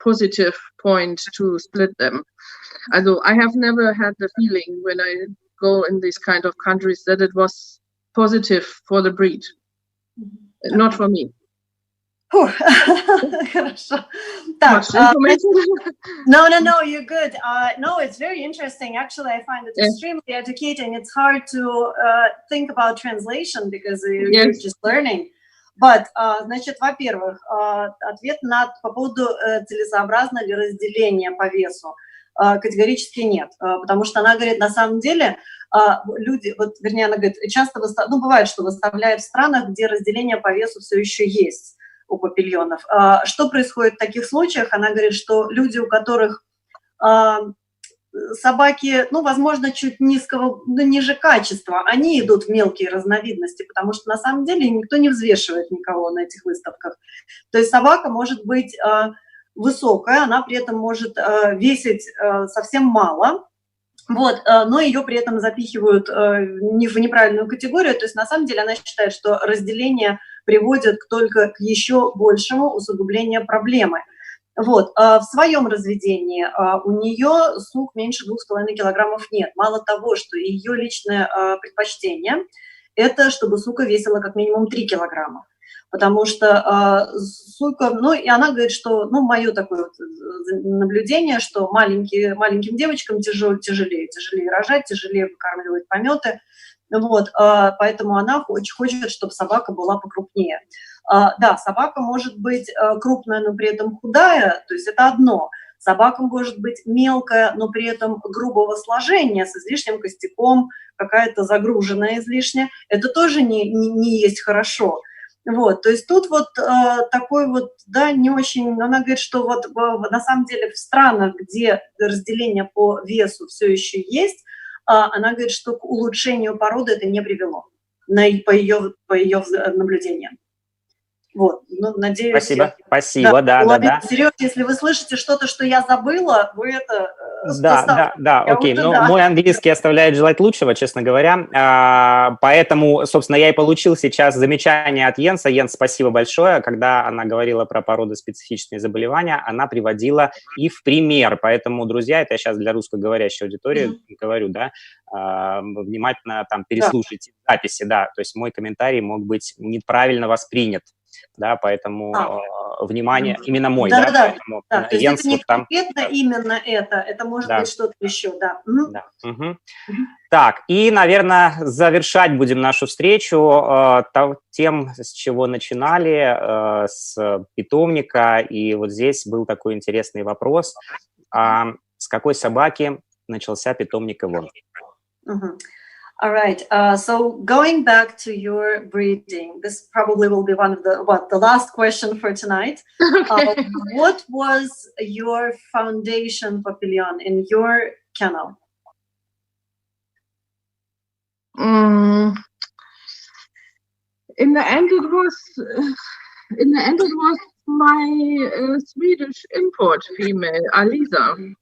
positive point to split them. Although I have never had the feeling when I go in these kind of countries that it was positive for the breed. Not for me. Хорошо. Так, no, you're good. No, it's very interesting. Actually, I find it extremely educating. It's hard to think about translation because you're just learning. But, значит, во-первых, ответ по поводу целесообразно ли разделение по весу. Категорически нет, потому что она говорит, на самом деле, люди, вот, вернее, она говорит, часто, бывает, что выставляют в странах, где разделение по весу все еще есть у папильонов. Что происходит в таких случаях? Она говорит, что люди, у которых собаки, возможно, чуть ниже качества, они идут в мелкие разновидности, потому что на самом деле никто не взвешивает никого на этих выставках. То есть собака может быть высокая, она при этом может весить совсем мало, но ее при этом запихивают в неправильную категорию. То есть на самом деле она считает, что разделение приводит только к еще большему усугублению проблемы. Вот, в своем разведении у нее сук меньше 2,5 килограммов нет. Мало того, что ее личное предпочтение – это чтобы сука весила как минимум 3 килограмма. Потому что сука, ну, и она говорит, что, ну, мое такое вот наблюдение, что маленьким девочкам тяжелее рожать, тяжелее выкармливать пометы. Вот, поэтому она хочет, чтобы собака была покрупнее. Да, собака может быть крупная, но при этом худая, то есть это одно. Собака может быть мелкая, но при этом грубого сложения, с излишним костяком, какая-то загруженная излишне. Это тоже не есть хорошо. Вот, то есть тут вот такой вот, да, не очень, она говорит, что вот на самом деле в странах, где разделение по весу все еще есть, она говорит, что к улучшению породы это не привело, по ее наблюдениям. Вот, ну, надеюсь... Спасибо, да. Сереж, если вы слышите что-то, что я забыла, вы это... Да, окей. Ну, мой английский оставляет желать лучшего, честно говоря. Поэтому, собственно, я и получил сейчас замечание от Йенса. Йенс, спасибо большое. Когда она говорила про породоспецифичные заболевания, она приводила и в пример. Поэтому, друзья, это я сейчас для русскоговорящей аудитории говорю, да, внимательно там переслушайте записи, да. То есть мой комментарий мог быть неправильно воспринят. Да, поэтому внимание, именно мой, да, поэтому то есть это не конкретно именно это может быть что-то еще, да. Так, и, наверное, завершать будем нашу встречу тем, с чего начинали, с питомника, и вот здесь был такой интересный вопрос, с какой собаки начался питомник Ивонн? All right. So going back to your breeding, this probably will be one of the last question for tonight. What was your foundation Papillon in your kennel? In the end, it was my Swedish import female, Alisa.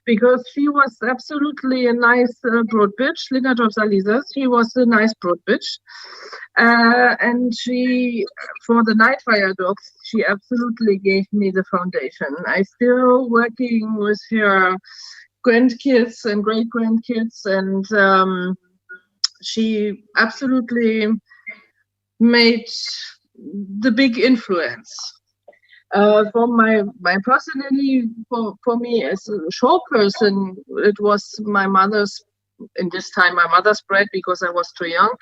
Because she was absolutely a nice broad bitch, Lingadorf's Alisa. She was a nice broad bitch. And she, for the Nightfire dogs, she absolutely gave me the foundation. I still working with her grandkids and great-grandkids, and she absolutely made the big influence. For my personally, for me as a show person, it was my mother's, in this time my mother's bred, because I was too young,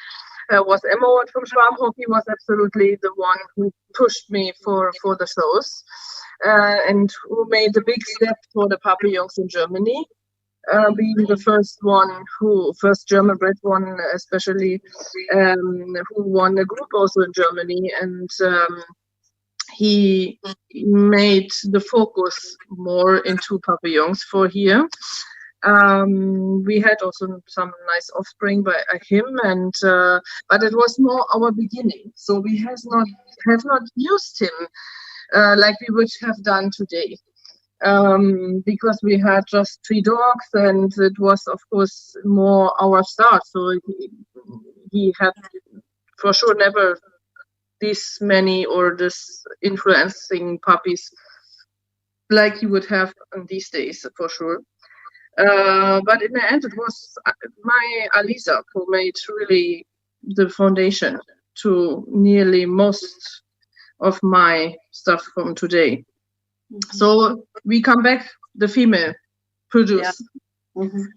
was Emma from Schwarmhof. He was absolutely the one who pushed me for the shows, and who made the big step for the Papillons in Germany, being the first German bred one, especially, who won a group also in Germany, and he made the focus more into Papillons for here. We had also some nice offspring by him, and but it was more our beginning. So we have not used him like we would have done today, because we had just 3 dogs, and it was of course more our start. So he had for sure never this many or this influencing puppies like you would have in these days, for sure. But in the end, it was my Alisa who made really the foundation to nearly most of my stuff from today. So we come back, the female produce.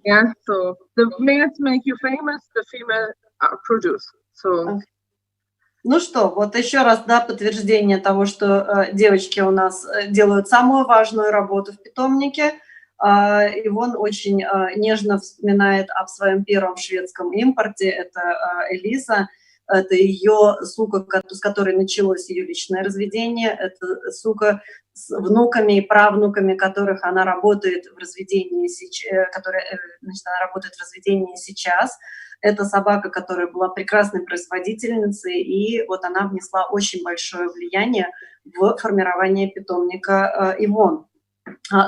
Yeah, so the males make you famous, the female produce. So. Ну что, вот еще раз, да, подтверждение того, что девочки у нас делают самую важную работу в питомнике. Ивонн очень нежно вспоминает об своем первом шведском импорте. Это Элиза, это ее сука, с которой началось ее личное разведение. Это сука с внуками и правнуками, которых она работает в разведении сейчас. Это собака, которая была прекрасной производительницей, и вот она внесла очень большое влияние в формирование питомника Ивонн.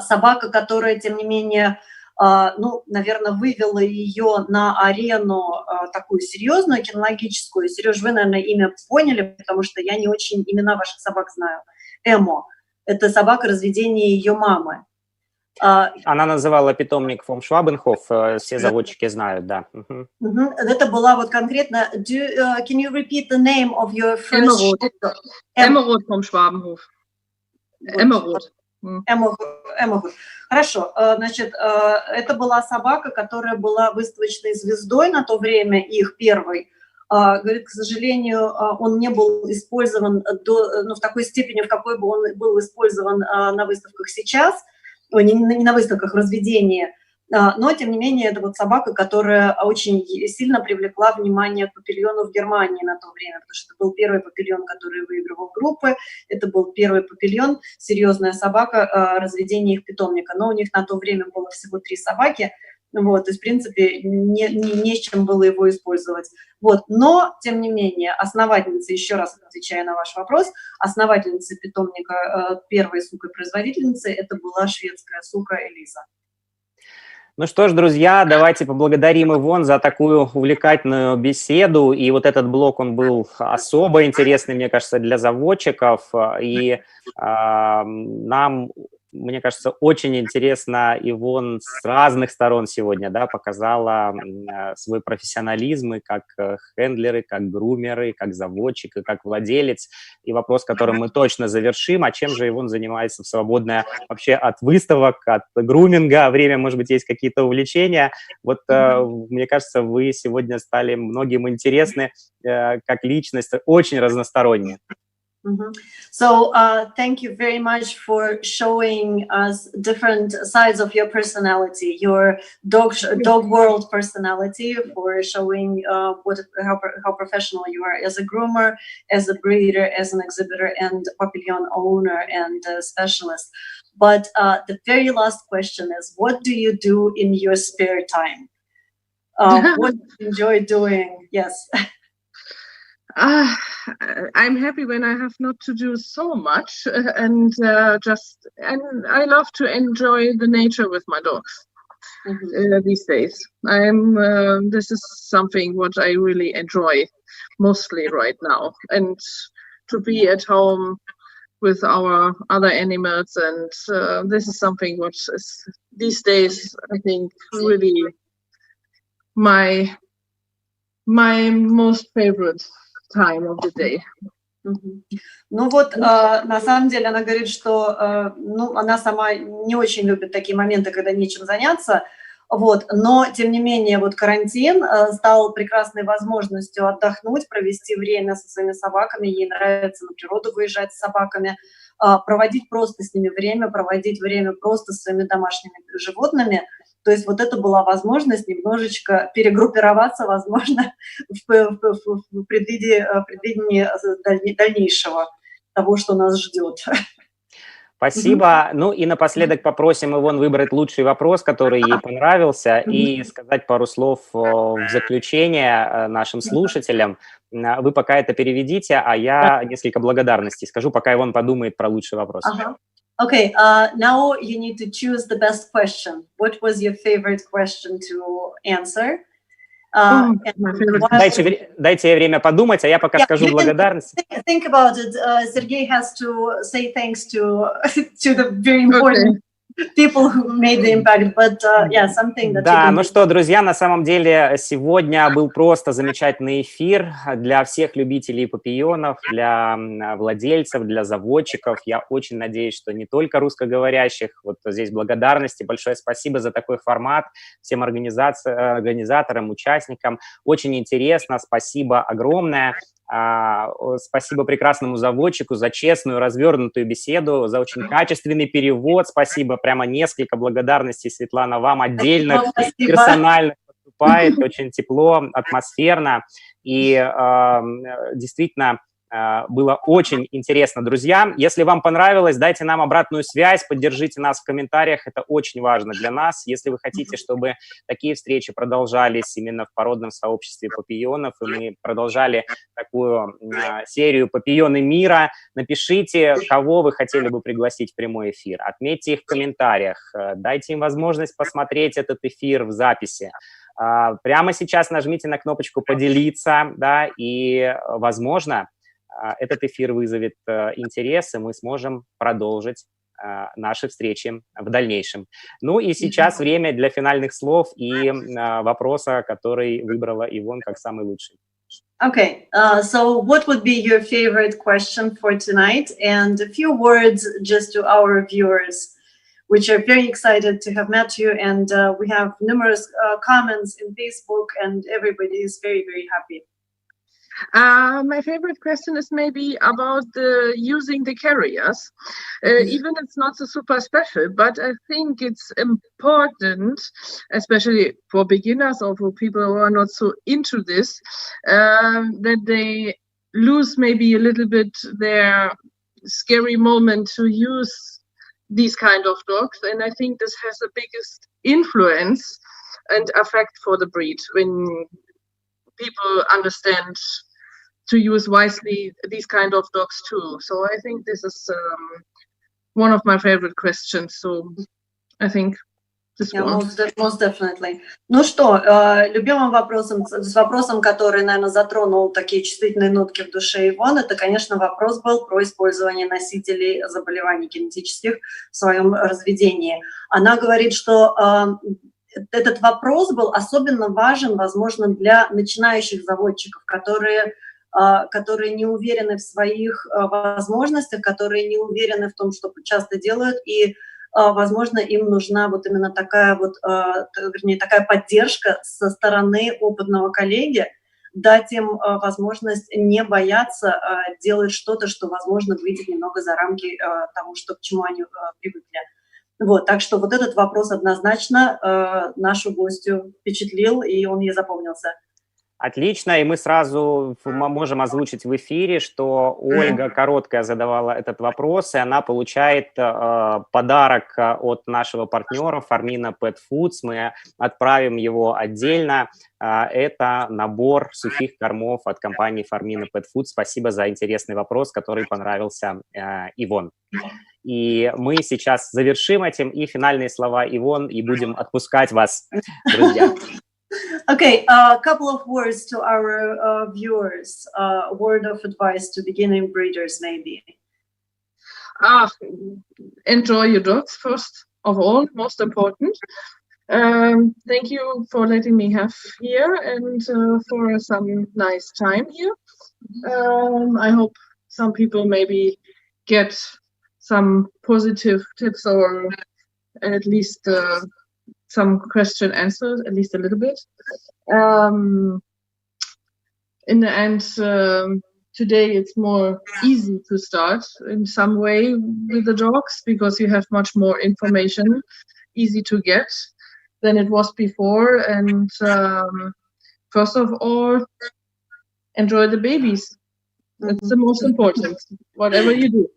Собака, которая, тем не менее, ну, наверное, вывела ее на арену такую серьезную, кинологическую. Сереж, вы, наверное, имя поняли, потому что я не очень имена ваших собак знаю. Эмо. Это собака разведения ее мамы. Она называла питомник фон Швабенхоф, все заводчики знают, да. Это была вот конкретно. Can you repeat the name of your first? Emerald vom Schwabenhof. Emerald. Emerald. Хорошо. Значит, это была собака, которая была выставочной звездой на то время, их первой. Говорит, к сожалению, он не был использован в такой степени, в какой бы он был использован на выставках сейчас, не на выставках разведения, но, тем не менее, это вот собака, которая очень сильно привлекла внимание папильонов в Германии на то время, потому что это был первый папильон, который выигрывал группы, это был первый папильон, серьезная собака, разведение их питомника, но у них на то время было всего 3 собаки, вот, то есть, в принципе, не с чем было его использовать. Вот, но, тем не менее, основательница, еще раз отвечая на ваш вопрос, основательница питомника, первой сукой-производительницы, это была шведская сука Элиза. Ну что ж, друзья, давайте поблагодарим Ивонн за такую увлекательную беседу. И вот этот блок, он был особо интересный, мне кажется, для заводчиков. И нам, мне кажется, очень интересно, Ивонн с разных сторон сегодня, да, показала свой профессионализм и как хендлеры, как грумеры, как заводчик и как владелец. И вопрос, которым мы точно завершим, а чем же Ивонн занимается в свободное вообще от выставок, от груминга, время, может быть, есть какие-то увлечения. Вот, мне кажется, вы сегодня стали многим интересны как личность, очень разносторонне. So thank you very much for showing us different sides of your personality, your dog world personality, for showing how professional you are as a groomer, as a breeder, as an exhibitor, and papillon owner and specialist. But the very last question is, what do you do in your spare time? What do you enjoy doing? Yes. I'm happy when I have not to do so much, and I love to enjoy the nature with my dogs these days. This is something what I really enjoy mostly right now, and to be at home with our other animals, and this is something what is these days, I think, really my most favorite time of the day. Ну вот, на самом деле, она говорит, что она сама не очень любит такие моменты, когда нечем заняться, вот, но, тем не менее, вот карантин стал прекрасной возможностью отдохнуть, провести время со своими собаками, ей нравится на природу выезжать с собаками, проводить просто с ними время, проводить время просто с своими домашними животными. То есть вот это была возможность немножечко перегруппироваться, возможно, в предвидении дальнейшего, того, что нас ждет. Спасибо. Ну и напоследок попросим Ивонн выбрать лучший вопрос, который ей понравился, и сказать пару слов в заключение нашим слушателям. Вы пока это переведите, а я несколько благодарностей скажу, пока Ивонн подумает про лучший вопрос. Okay, now you need to choose the best question. What was your favorite question to answer? Дайте время подумать, а я пока скажу благодарность. Think about it. Sergey has to say thanks to the very important people who made the impact, but something that. Да, ну что, друзья, на самом деле сегодня был просто замечательный эфир для всех любителей папийонов, для владельцев, для заводчиков. Я очень надеюсь, что не только русскоговорящих. Вот здесь благодарности, большое спасибо за такой формат всем организаторам, участникам. Очень интересно, спасибо огромное. Спасибо прекрасному заводчику за честную, развернутую беседу, за очень качественный перевод. Спасибо, прямо несколько благодарностей, Светлана, вам отдельно, персонально поступает, очень тепло, атмосферно. И действительно было очень интересно, друзья. Если вам понравилось, дайте нам обратную связь, поддержите нас в комментариях, это очень важно для нас. Если вы хотите, чтобы такие встречи продолжались именно в породном сообществе папийонов, и мы продолжали такую серию «Папийоны мира», напишите, кого вы хотели бы пригласить в прямой эфир, отметьте их в комментариях, дайте им возможность посмотреть этот эфир в записи. Прямо сейчас нажмите на кнопочку «Поделиться», да, и, возможно, этот эфир вызовет интерес, и мы сможем продолжить наши встречи в дальнейшем. Ну и сейчас время для финальных слов и вопроса, который выбрала Ивонн как самый лучший. Okay, so what would be your favorite question for tonight? And a few words just to our viewers, which are very excited to have met you. And we have numerous comments in Facebook, and everybody is very, very happy. My favorite question is maybe about using the carriers. Even it's not so super special, but I think it's important, especially for beginners or for people who are not so into this, that they lose maybe a little bit their scary moment to use these kind of dogs. And I think this has the biggest influence and effect for the breed when people understand to use wisely these kind of dogs too. So I think this is one of my favorite questions. So I think this one. Most definitely. Ну что, любимым вопросом, с вопросом, который, наверное, затронул такие чувствительные нотки в душе Ивонн, это, конечно, вопрос был про использование носителей заболеваний генетических в своем разведении. Она говорит, что этот вопрос был особенно важен, возможно, для начинающих заводчиков, которые не уверены в своих возможностях, которые не уверены в том, что часто делают, и, возможно, им нужна вот именно такая вот, вернее, такая поддержка со стороны опытного коллеги, дать им возможность не бояться делать что-то, что, возможно, выйдет немного за рамки того, к чему они привыкли. Вот, так что вот этот вопрос однозначно нашу гостью впечатлил, и он ей запомнился. Отлично, и мы сразу можем озвучить в эфире, что Ольга Короткая задавала этот вопрос, и она получает подарок от нашего партнера Farmina Pet Foods. Мы отправим его отдельно. Это набор сухих кормов от компании Farmina Pet Foods. Спасибо за интересный вопрос, который понравился Ивонн. И мы сейчас завершим этим, и финальные слова Ивонн, и будем отпускать вас, друзья. Okay, a couple of words to our viewers, a word of advice to beginning breeders, maybe. Enjoy your dogs first of all, most important. Thank you for letting me have here and for some nice time here. I hope some people maybe get some positive tips or at least some question answers, at least a little bit. In the end, today it's more easy to start in some way with the dogs because you have much more information, easy to get than it was before. And first of all, enjoy the babies. That's the most important, whatever you do.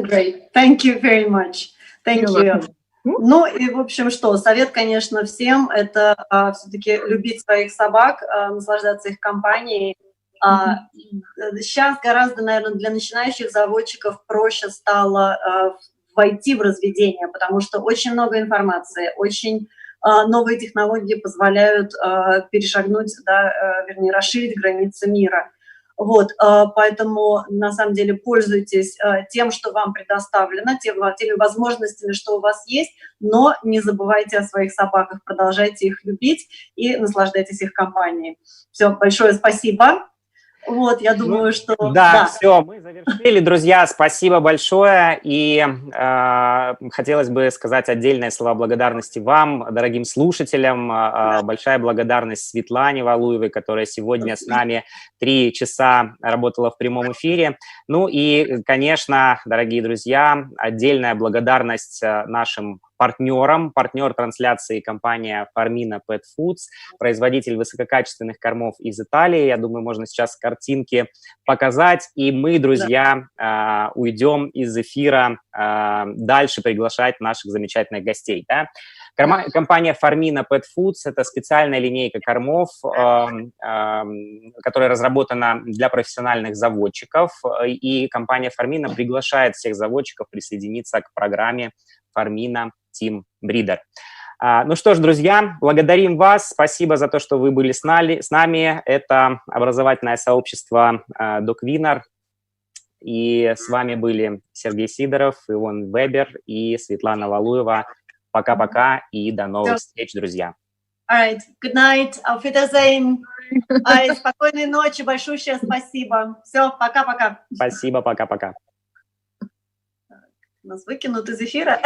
Great. Thank you very much. Thank you. Ну и, в общем, что, совет, конечно, всем, это все-таки любить своих собак, наслаждаться их компанией. Сейчас гораздо, наверное, для начинающих заводчиков проще стало войти в разведение, потому что очень много информации, очень новые технологии позволяют перешагнуть, вернее, расширить границы мира. Вот, поэтому, на самом деле, пользуйтесь тем, что вам предоставлено, теми возможностями, что у вас есть, но не забывайте о своих собаках, продолжайте их любить и наслаждайтесь их компанией. Все, большое спасибо. Вот, я думаю, что... Да, все, мы завершили, друзья, спасибо большое, и хотелось бы сказать отдельные слова благодарности вам, дорогим слушателям, большая благодарность Светлане Валуевой, которая сегодня с нами 3 часа работала в прямом эфире, ну и, конечно, дорогие друзья, отдельная благодарность нашим партнерам, партнер трансляции компания Farmina Pet Foods, производитель высококачественных кормов из Италии. Я думаю, можно сейчас картинки показать. И мы, друзья, уйдем из эфира дальше приглашать наших замечательных гостей. Да? Компания Farmina Pet Foods – это специальная линейка кормов, которая разработана для профессиональных заводчиков. И компания Farmina приглашает всех заводчиков присоединиться к программе Farmina Team Breeder. Ну что ж, друзья, благодарим вас. Спасибо за то, что вы были с нами. Это образовательное сообщество DogWinner. И с вами были Сергей Сидоров, Yvonne Weber и Светлана Валуева. Пока-пока и до новых встреч, друзья. All right. Good night. Auf Wiedersehen. Спокойной ночи. Большущее спасибо. Все, пока-пока. Спасибо, пока-пока. Нас выкинут из эфира.